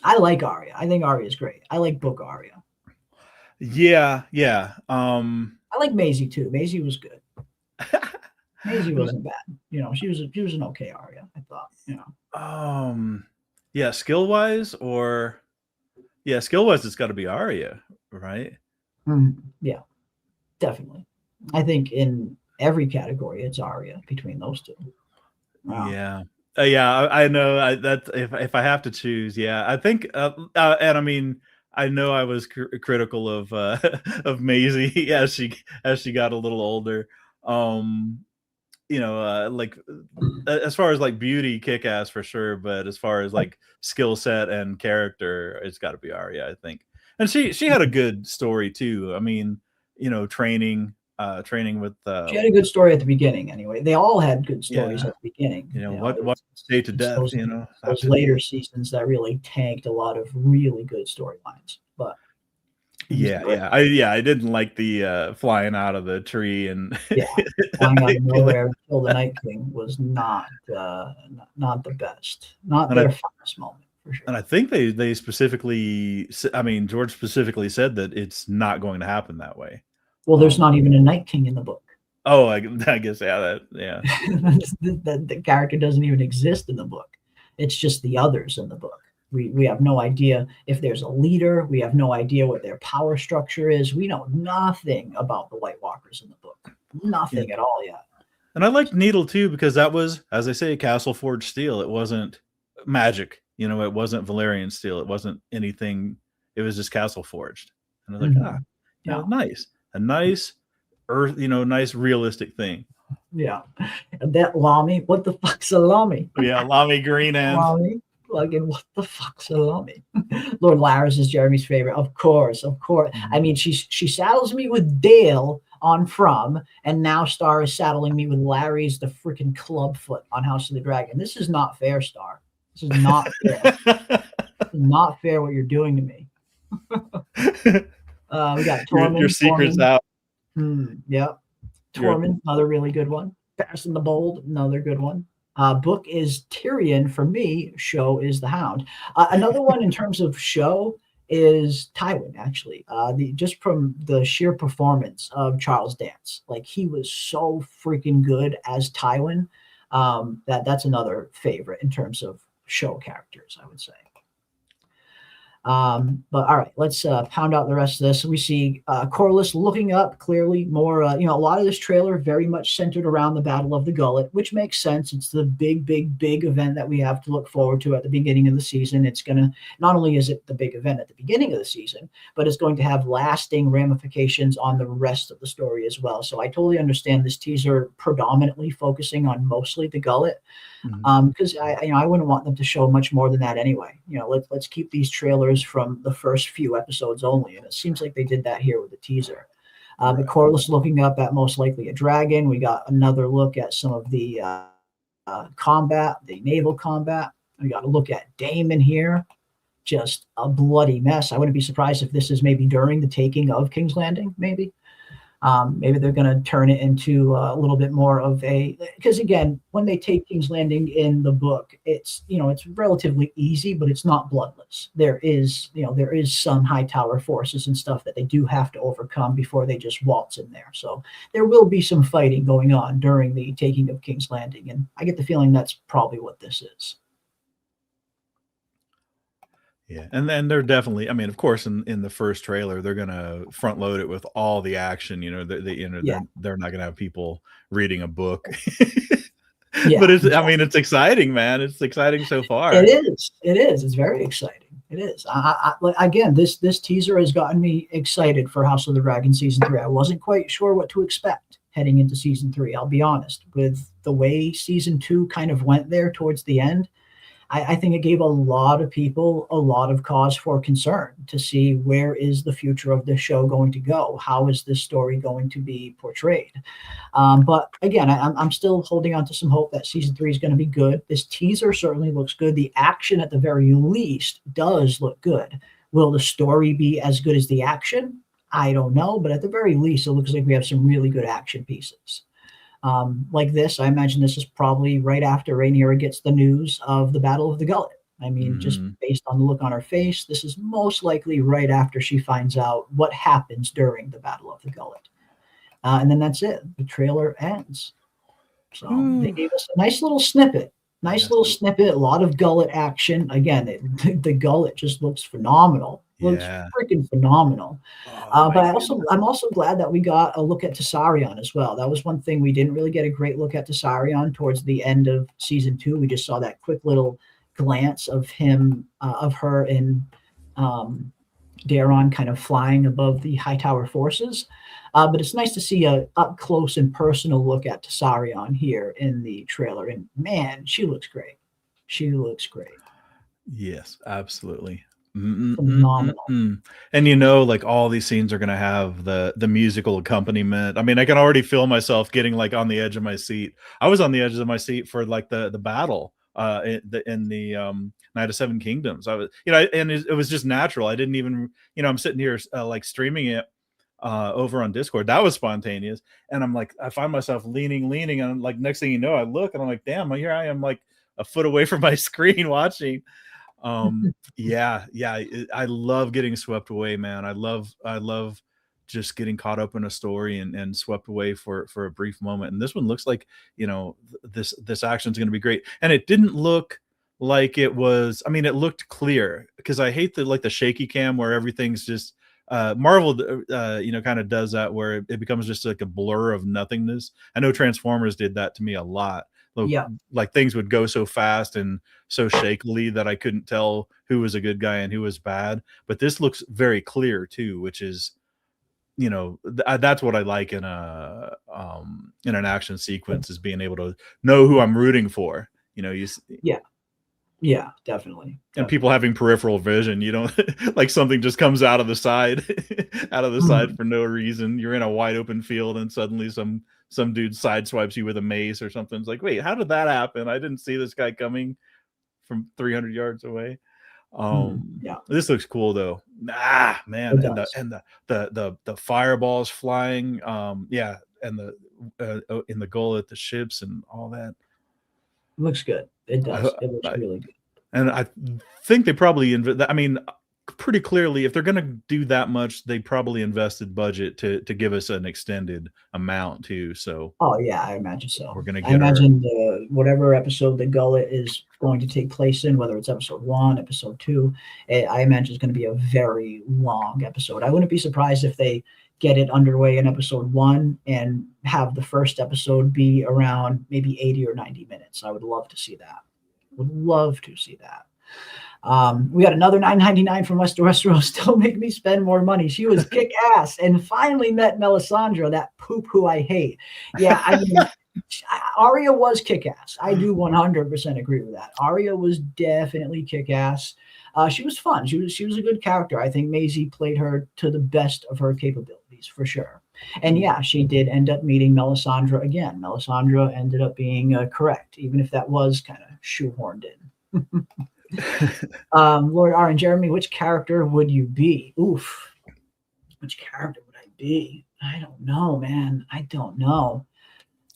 I like Arya. I think Arya is great. I like book Arya. Yeah. I like Maisie too. Maisie was good. Maisie wasn't bad. She was an okay Arya, I thought. Skill wise, it's got to be Arya, right? Yeah, definitely. I think in every category, it's Arya between those two. Wow. Yeah. I know that if I have to choose, I think, and I mean, I know I was critical of Maisie as she got a little older. Like as far as like beauty, Kick-Ass for sure, but as far as like skill set and character, it's got to be Arya, I think. And she had a good story too. I mean, training with she had a good story at the beginning anyway. They all had good stories at the beginning. What state to death, those later seasons that really tanked a lot of really good storylines. But I didn't like the flying out of the tree and flying out of nowhere to kill the Night King was not the best, not their finest moment. For sure. And I think they specifically, George specifically said that it's not going to happen that way. Well, there's not even a Night King in the book. Oh, I guess, yeah. The character doesn't even exist in the book. It's just the others in the book. We have no idea if there's a leader. We have no idea what their power structure is. We know nothing about the White Walkers in the book. Nothing at all yet. And I liked Needle too, because that was, as I say, Castle Forged steel. It wasn't magic. It wasn't Valyrian steel. It wasn't anything. It was just Castle Forged. And I was like, nice. A nice earth, nice realistic thing. Yeah. And that Lamy, what the fuck's a Lamy? Yeah, Lamy Green and Lamy. Again, what the fuck's a Lamy? Lord Larys is Jeremy's favorite. Of course. I mean, she saddles me with Dale on From, and now Star is saddling me with Larry's the freaking clubfoot on House of the Dragon. This is not fair, Star. This is not fair. Not fair what you're doing to me. We got Tormund. Your secret's out. Yep. Tormund, another really good one. Fast and the Bold, another good one. Book is Tyrion for me. Show is The Hound. Another one in terms of show is Tywin, actually. Just from the sheer performance of Charles Dance, like he was so freaking good as Tywin. That's another favorite in terms of show characters, I would say. But all right, let's pound out the rest of this. We see Corlys looking up, clearly more, a lot of this trailer very much centered around the Battle of the Gullet, which makes sense. It's the big event that we have to look forward to at the beginning of the season. It's going to, not only is it the big event at the beginning of the season, but it's going to have lasting ramifications on the rest of the story as well. So I totally understand this teaser predominantly focusing on mostly the Gullet. Because I wouldn't want them to show much more than that anyway. Let's keep these trailers from the first few episodes only, and it seems like they did that here with the teaser. But Corlys looking up at most likely a dragon. We got another look at some of the combat, the naval combat. We got a look at Daemon here, just a bloody mess. I wouldn't be surprised if this is maybe during the taking of King's Landing, maybe. Maybe they're going to turn it into a little bit more of because again, when they take King's Landing in the book, it's relatively easy, but it's not bloodless. There is some high tower forces and stuff that they do have to overcome before they just waltz in there. So there will be some fighting going on during the taking of King's Landing. And I get the feeling that's probably what this is. Yeah, and then they're definitely, of course, in the first trailer, they're gonna front load it with all the action. They're not gonna have people reading a book. But it's exciting, man. It's exciting so far. It is. It's very exciting. It is. Again, this teaser has gotten me excited for House of the Dragon season 3. I wasn't quite sure what to expect heading into season 3. I'll be honest. With the way season 2 kind of went there towards the end, I think it gave a lot of people a lot of cause for concern to see where is the future of this show going to go? How is this story going to be portrayed? But again, I'm still holding on to some hope that season 3 is going to be good. This teaser certainly looks good. The action at the very least does look good. Will the story be as good as the action? I don't know, but at the very least, it looks like we have some really good action pieces. Like this, I imagine this is probably right after Rhaenyra gets the news of the Battle of the Gullet. Just based on the look on her face, this is most likely right after she finds out what happens during the Battle of the Gullet. And then that's it. The trailer ends. So they gave us a nice little snippet. A lot of Gullet action. Again, the Gullet just looks phenomenal. Looks freaking phenomenal. But I'm also glad that we got a look at Tessarion as well. That was one thing we didn't really get a great look at Tessarion towards the end of season 2. We just saw that quick little glance of her in Daeron kind of flying above the high tower forces. But it's nice to see a up close and personal look at Tessarion here in the trailer. And man, she looks great. Yes, absolutely. Phenomenal. And like all these scenes are going to have the musical accompaniment. I can already feel myself getting like on the edge of my seat. I was on the edges of my seat for like the battle in the Night of Seven Kingdoms. I was, and it was just natural. I didn't even, I'm sitting here like streaming it over on Discord. That was spontaneous. And I'm like, I find myself leaning, and like next thing you know, I look and I'm like, damn, here I am like a foot away from my screen watching. I love getting swept away, man. I love just getting caught up in a story and swept away for a brief moment. And this one looks like, this action is going to be great. And it didn't look like it was, it looked clear, because I hate the shaky cam where everything's just Marvel kind of does that, where it becomes just like a blur of nothingness. I know Transformers did that to me a lot. Like things would go so fast and so shakily that I couldn't tell who was a good guy and who was bad. But this looks very clear too, which is, that's what I like in an action sequence, is being able to know who I'm rooting for. Yeah, definitely. And people having peripheral vision, you don't like something just comes out of the side, out of the side for no reason. You're in a wide open field, and suddenly some dude sideswipes you with a mace or something. It's like, wait, how did that happen? I didn't see this guy coming from 300 yards away. Yeah, this looks cool though. Ah, man, It and does. the fireballs flying. Yeah, and the in the goal at the ships and all that. Looks good. It does. I, It looks I, really good. and I think they probably I mean, pretty clearly, if they're going to do that much, they probably invested budget to give us an extended amount too. So, Oh yeah, I imagine so. we're gonna I get our imagine whatever episode the gullet is going to take place in, whether it's episode 1, episode 2, I imagine it's going to be a very long episode. I wouldn't be surprised if they get it underway in episode 1 and have the first episode be around maybe 80 or 90 minutes. I would love to see that. Would love to see that. We got another $9.99 from Westeros. Still make me spend more money. She was kick ass and finally met Melisandre, that poop who I hate. Yeah, I mean, Arya was kick ass. I do 100% agree with that. Arya was definitely kick ass. She was fun. She was a good character. I think Maisie played her to the best of her capabilities for sure. And yeah, she did end up meeting Melisandre again. Melisandre ended up being correct, even if that was kind of shoehorned in. Lord R and Jeremy, which character would you be? Oof. Which character would I be? I don't know, man. I don't know.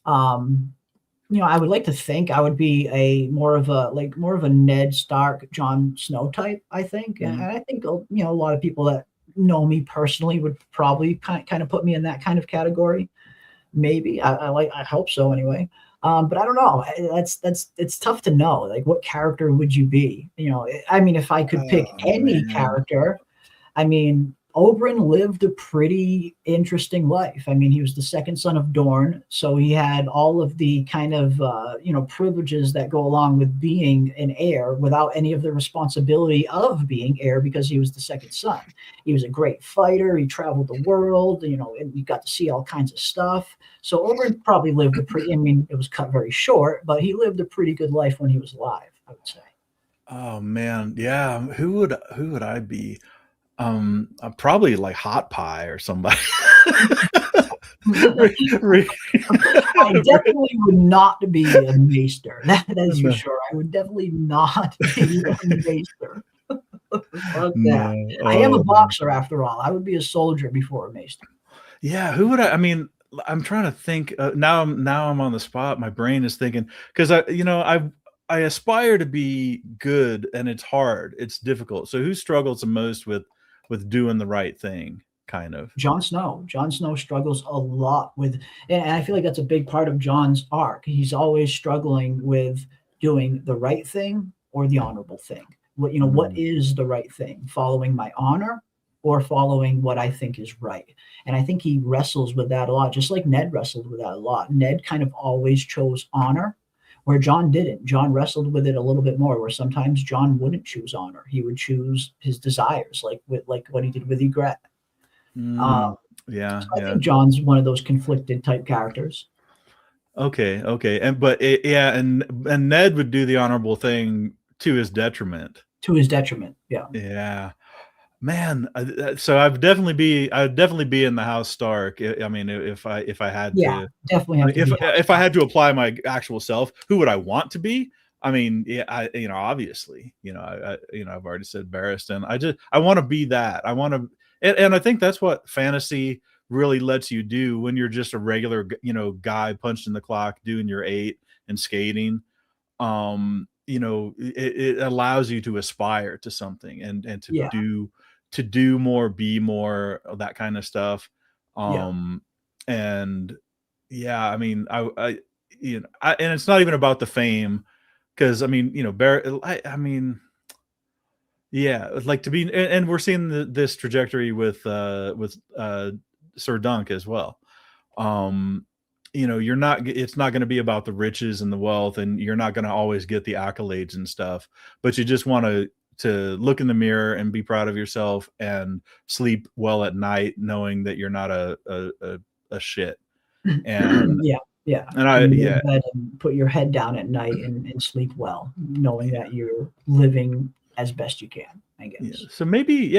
I would like to think I would be more of a Ned Stark, Jon Snow type, I think. And I think a lot of people that know me personally would probably kind of put me in that kind of category. Maybe. I hope so anyway. But I don't know. It's tough to know. Like, what character would you be? I mean, if I could pick any character, I mean, Oberyn lived a pretty interesting life. I mean, he was the second son of Dorne, so he had all of the kind of privileges that go along with being an heir without any of the responsibility of being heir because he was the second son. He was a great fighter. He traveled the world, and you got to see all kinds of stuff. So Oberyn probably lived I mean, it was cut very short, but he lived a pretty good life when he was alive, I would say. Oh man, yeah. Who would I be? Probably like Hot Pie or somebody. I definitely would not be a maester. That is for sure. I would definitely not be a maester. Fuck that. I am a boxer after all. I would be a soldier before a maester. Yeah, who would I mean, I'm trying to think. Now I'm on the spot. My brain is thinking because I aspire to be good, and it's hard. It's difficult. So who struggles the most with doing the right thing, kind of? Jon Snow. Jon Snow struggles a lot with, and I feel like that's a big part of Jon's arc. He's always struggling with doing the right thing or the honorable thing. What is the right thing? Following my honor or following what I think is right? And I think he wrestles with that a lot, just like Ned wrestled with that a lot. Ned kind of always chose honor, where Jon didn't. Jon wrestled with it a little bit more, where sometimes Jon wouldn't choose honor. He would choose his desires, like what he did with Ygritte. Yeah. I think Jon's one of those conflicted type characters. Okay. And Ned would do the honorable thing to his detriment. Yeah. Yeah. Man, so I'd definitely be in the House Stark. I mean, if I had to, definitely. If I had to apply my actual self, who would I want to be? I mean, obviously, I've already said Barristan. I want to be that. I want to, and I think that's what fantasy really lets you do when you're just a regular, guy punched in the clock, doing your 8 and skating. It allows you to aspire to something and to do more, be more, that kind of stuff. And yeah, I mean, and it's not even about the fame, because I mean, like to be, and we're seeing this trajectory with Sir Dunk as well. It's not going to be about the riches and the wealth, and you're not going to always get the accolades and stuff, but you just want to look in the mirror and be proud of yourself and sleep well at night, knowing that you're not a shit. And Yeah. And I, you go to yeah, bed and put your head down at night and sleep well, knowing that you're living as best you can, I guess. yeah. So maybe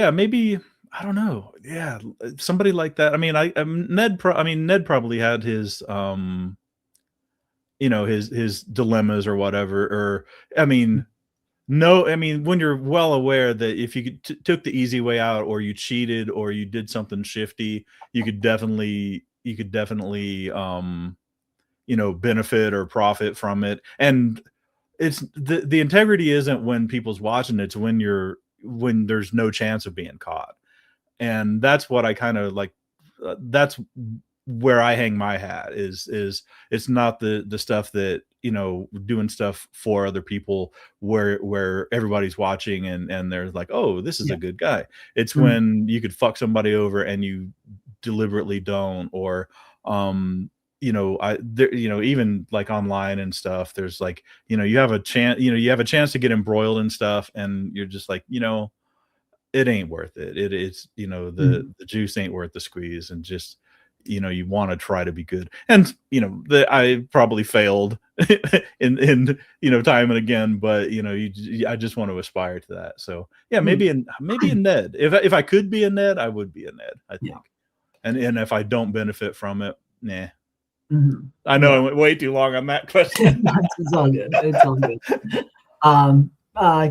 I don't know. Yeah, somebody like that. I mean, Ned probably had his his dilemmas or whatever. Or I mean, no, I mean, when you're well aware that if you took the easy way out, or you cheated, or you did something shifty, you could definitely benefit or profit from it. And it's the integrity isn't when people's watching, it's when there's no chance of being caught. And that's what I kind of like. That's where I hang my hat. Is it's not the stuff that doing stuff for other people where everybody's watching and they're like, oh, this is a good guy. It's when you could fuck somebody over and you deliberately don't. Or even like online and stuff, there's like, you have a chance to get embroiled in stuff, and you're just like, it ain't worth it. It's the juice ain't worth the squeeze. And just you want to try to be good. And I probably failed in time and again, but I just want to aspire to that. So yeah, maybe a Ned. If I could be a Ned, I would be a Ned, I think. And if I don't benefit from it, nah. I know I went way too long on that question. It's all good. It's all good.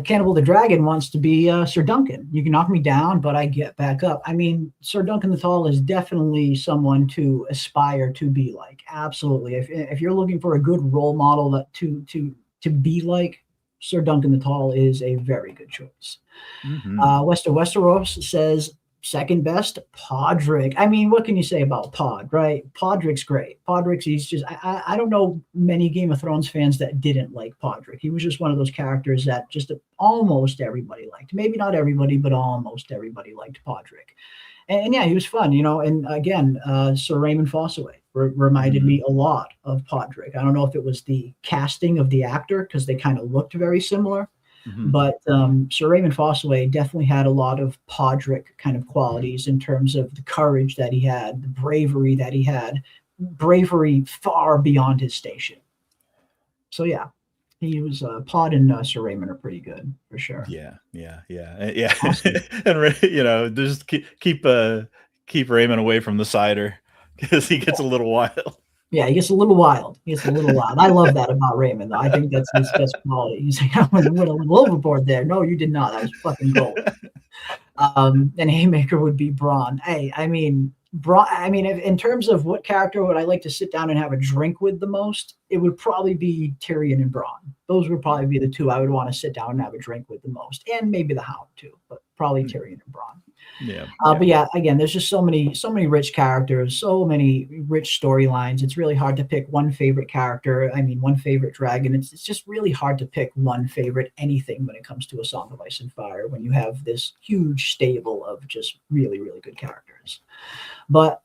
Cannibal the Dragon wants to be Sir Duncan. You can knock me down, but I get back up. I mean, Sir Duncan the Tall is definitely someone to aspire to be like. Absolutely. If you're looking for a good role model to be like, Sir Duncan the Tall is a very good choice. Westeros says, second best, Podrick. I mean, what can you say about Pod, right? Podrick's great. He's just, I don't know many Game of Thrones fans that didn't like Podrick. He was just one of those characters that just almost everybody liked. Maybe not everybody, but almost everybody liked Podrick. And yeah, he was fun, and again, Sir Raymond Fossaway reminded me a lot of Podrick. I don't know if it was the casting of the actor, because they kind of looked very similar. But Sir Raymond Fossaway definitely had a lot of Podrick kind of qualities in terms of the courage that he had, the bravery that he had, bravery far beyond his station. So yeah, he was Pod and Sir Raymond are pretty good for sure. Yeah. Awesome. And just keep Raymond away from the cider, because he gets a little wild. Yeah, he gets a little wild. I love that about Raymond, though. I think that's his best quality. He's like, I went a little overboard there. No, you did not. That was fucking gold. And Haymaker would be Bronn. Hey, I mean, in terms of what character would I like to sit down and have a drink with the most, it would probably be Tyrion and Bronn. Those would probably be the two I would want to sit down and have a drink with the most. And maybe the Hound, too. But probably Tyrion and Bronn. But yeah, again, there's just so many rich characters, so many rich storylines. It's really hard to pick one favorite character. I mean, one favorite dragon. It's just really hard to pick one favorite anything when it comes to A Song of Ice and Fire, when you have this huge stable of just really, really good characters. But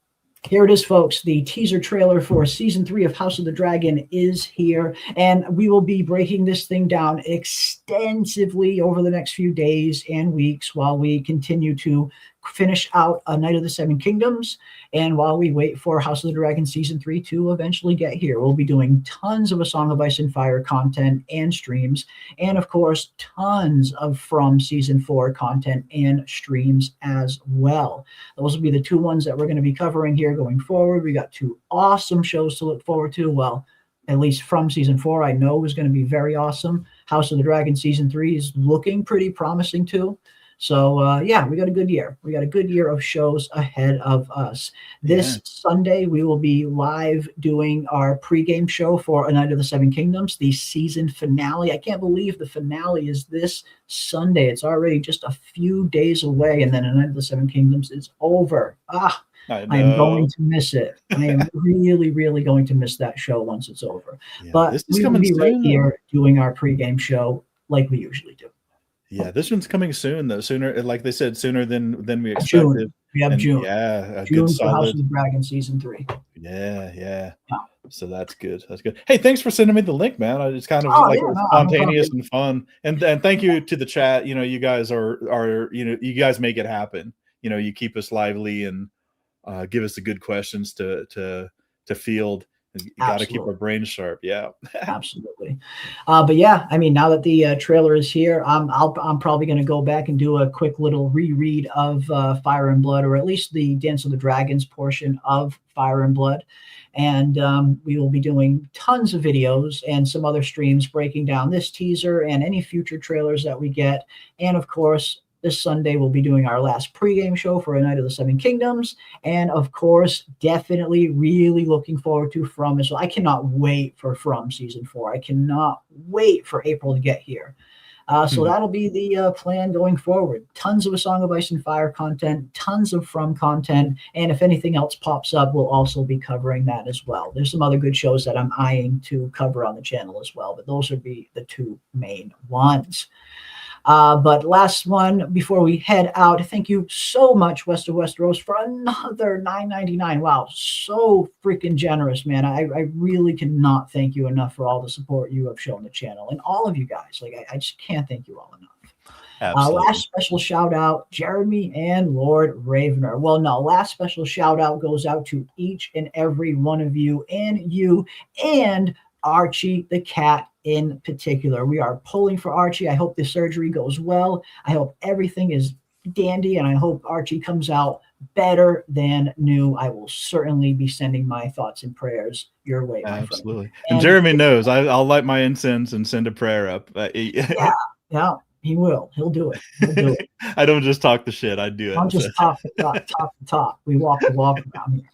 here it is, folks. The teaser trailer for season 3 of House of the Dragon is here, and we will be breaking this thing down extensively over the next few days and weeks while we continue to finish out A Night of the Seven Kingdoms, and while we wait for House of the Dragon season 3 to eventually get here. We'll be doing tons of A Song of Ice and Fire content and streams, and of course tons of From season 4 content and streams as well. Those will be the 2 ones that we're going to be covering here going forward. We got 2 awesome shows to look forward to. Well, at least From season 4 I know is going to be very awesome. House of the Dragon season 3 is looking pretty promising too. So yeah, we got a good year. We got a good year of shows ahead of us. This Sunday, we will be live doing our pregame show for A Night of the Seven Kingdoms, the season finale. I can't believe the finale is this Sunday. It's already just a few days away, and then A Night of the Seven Kingdoms is over. I am going to miss it. I am really, really going to miss that show once it's over. Yeah, but we will be right here doing our pregame show like we usually do. Yeah, this one's coming soon, though. Sooner, like they said, sooner than we expected. We have June. Yeah, a June good for House of the Dragon season 3. Yeah. So that's good. That's good. Hey, thanks for sending me the link, man. It's kind of spontaneous and fun. And thank you to the chat. You guys are you guys make it happen. You keep us lively and give us the good questions to field. You got to keep our brains sharp. Yeah. Absolutely. But yeah, I mean, now that the trailer is here, I'm probably going to go back and do a quick little reread of Fire and Blood, or at least the Dance of the Dragons portion of Fire and Blood. And we will be doing tons of videos and some other streams breaking down this teaser and any future trailers that we get. And of course, this Sunday, we'll be doing our last pregame show for A Night of the Seven Kingdoms. And of course, definitely really looking forward to From as well. I cannot wait for From Season 4. I cannot wait for April to get here. So that'll be the plan going forward. Tons of A Song of Ice and Fire content, tons of From content. And if anything else pops up, we'll also be covering that as well. There's some other good shows that I'm eyeing to cover on the channel as well, but those would be the two main ones. But last one before we head out, thank you so much, West of Westeros, for another $9.99. Wow, so freaking generous, man. I really cannot thank you enough for all the support you have shown the channel and all of you guys. Like, I just can't thank you all enough. Last special shout out, Jeremy and Lord Ravener. Well, no, last special shout out goes out to each and every one of you and Archie the cat in particular. We are pulling for Archie. I hope the surgery goes well. I hope everything is dandy, and I hope Archie comes out better than new. I will certainly be sending my thoughts and prayers your way. Absolutely. And Jeremy knows I'll light my incense and send a prayer up. Yeah, he will. He'll do it. He'll do it. I don't just talk the shit. I do it. I'm just talk the talk. We walk the walk around here.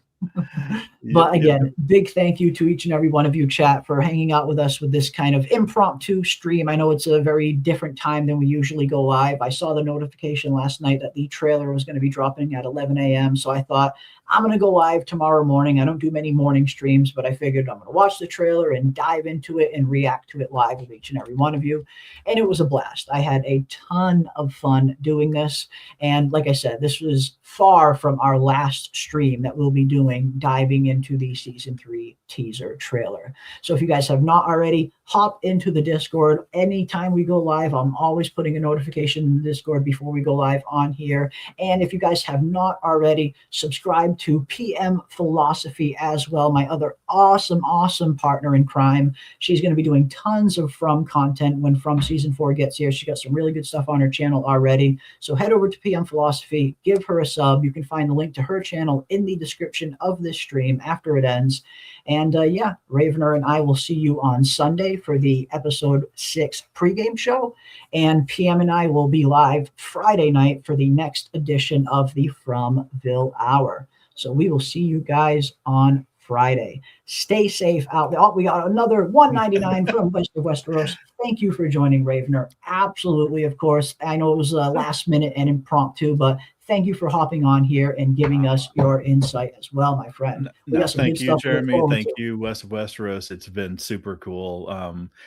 But again, big thank you to each and every one of you, chat, for hanging out with us with this kind of impromptu stream. I know it's a very different time than we usually go live. I saw the notification last night that the trailer was going to be dropping at 11 a.m. So I thought, I'm going to go live tomorrow morning. I don't do many morning streams, but I figured I'm going to watch the trailer and dive into it and react to it live with each and every one of you. And it was a blast. I had a ton of fun doing this. And like I said, this was far from our last stream that we'll be doing, diving into the season 3 teaser trailer. So if you guys have not already, hop into the Discord. Anytime we go live, I'm always putting a notification in the Discord before we go live on here. And if you guys have not already, subscribe to PM Philosophy as well, my other awesome partner in crime. She's going to be doing tons of From content when From season 4 gets here. She got some really good stuff on her channel already. So head over to PM Philosophy, give her a sub. You can find the link to her channel in the description of this stream after it ends. And yeah, Ravener and I will see you on Sunday for the episode 6 pregame show. And PM and I will be live Friday night for the next edition of the Fromville Hour. So we will see you guys on Friday. Stay safe out there. Oh, we got another $1.99 from West of Westeros. Thank you for joining, Ravener. Absolutely, of course. I know it was last minute and impromptu, but thank you for hopping on here and giving us your insight as well, my friend. Thank you, Jeremy. Thank you, West of Westeros. It's been super cool.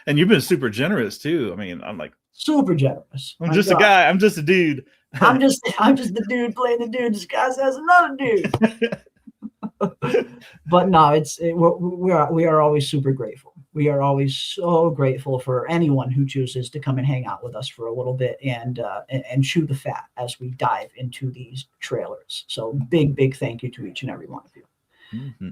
And you've been super generous too. I mean, I'm like super generous. I'm just a guy. I'm just a dude. I'm just the dude playing the dude disguised as another dude. But no, we are always super grateful. We are always so grateful for anyone who chooses to come and hang out with us for a little bit and chew the fat as we dive into these trailers. So big thank you to each and every one of you.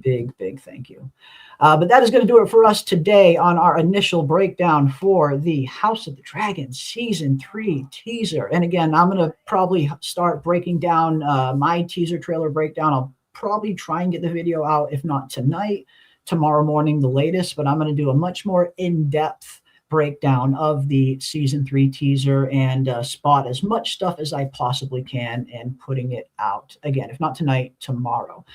Big thank you. But that is going to do it for us today on our initial breakdown for the House of the Dragon Season 3 teaser. And again, I'm going to probably start breaking down my teaser trailer breakdown. I'll probably try and get the video out, if not tonight, tomorrow morning, the latest. But I'm going to do a much more in-depth breakdown of the Season 3 teaser and spot as much stuff as I possibly can and putting it out. Again, if not tonight, tomorrow.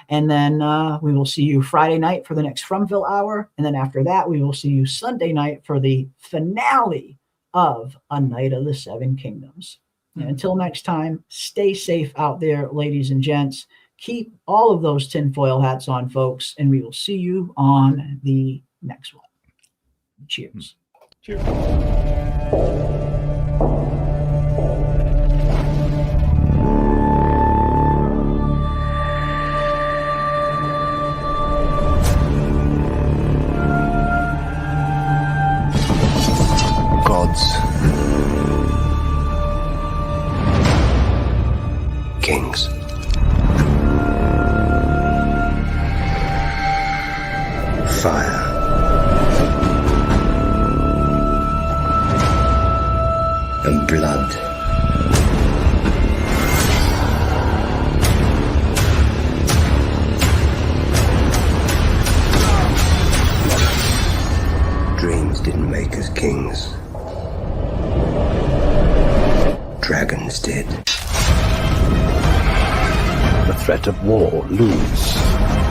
And then we will see you Friday night for the next Fromville Hour. And then after that, we will see you Sunday night for the finale of A Night of the Seven Kingdoms. And until next time, stay safe out there, ladies and gents. Keep all of those tinfoil hats on, folks, and we will see you on the next one. Cheers. Cheers. Gods. Kings. and blood. Dreams didn't make us kings. Dragons did. The threat of war looms.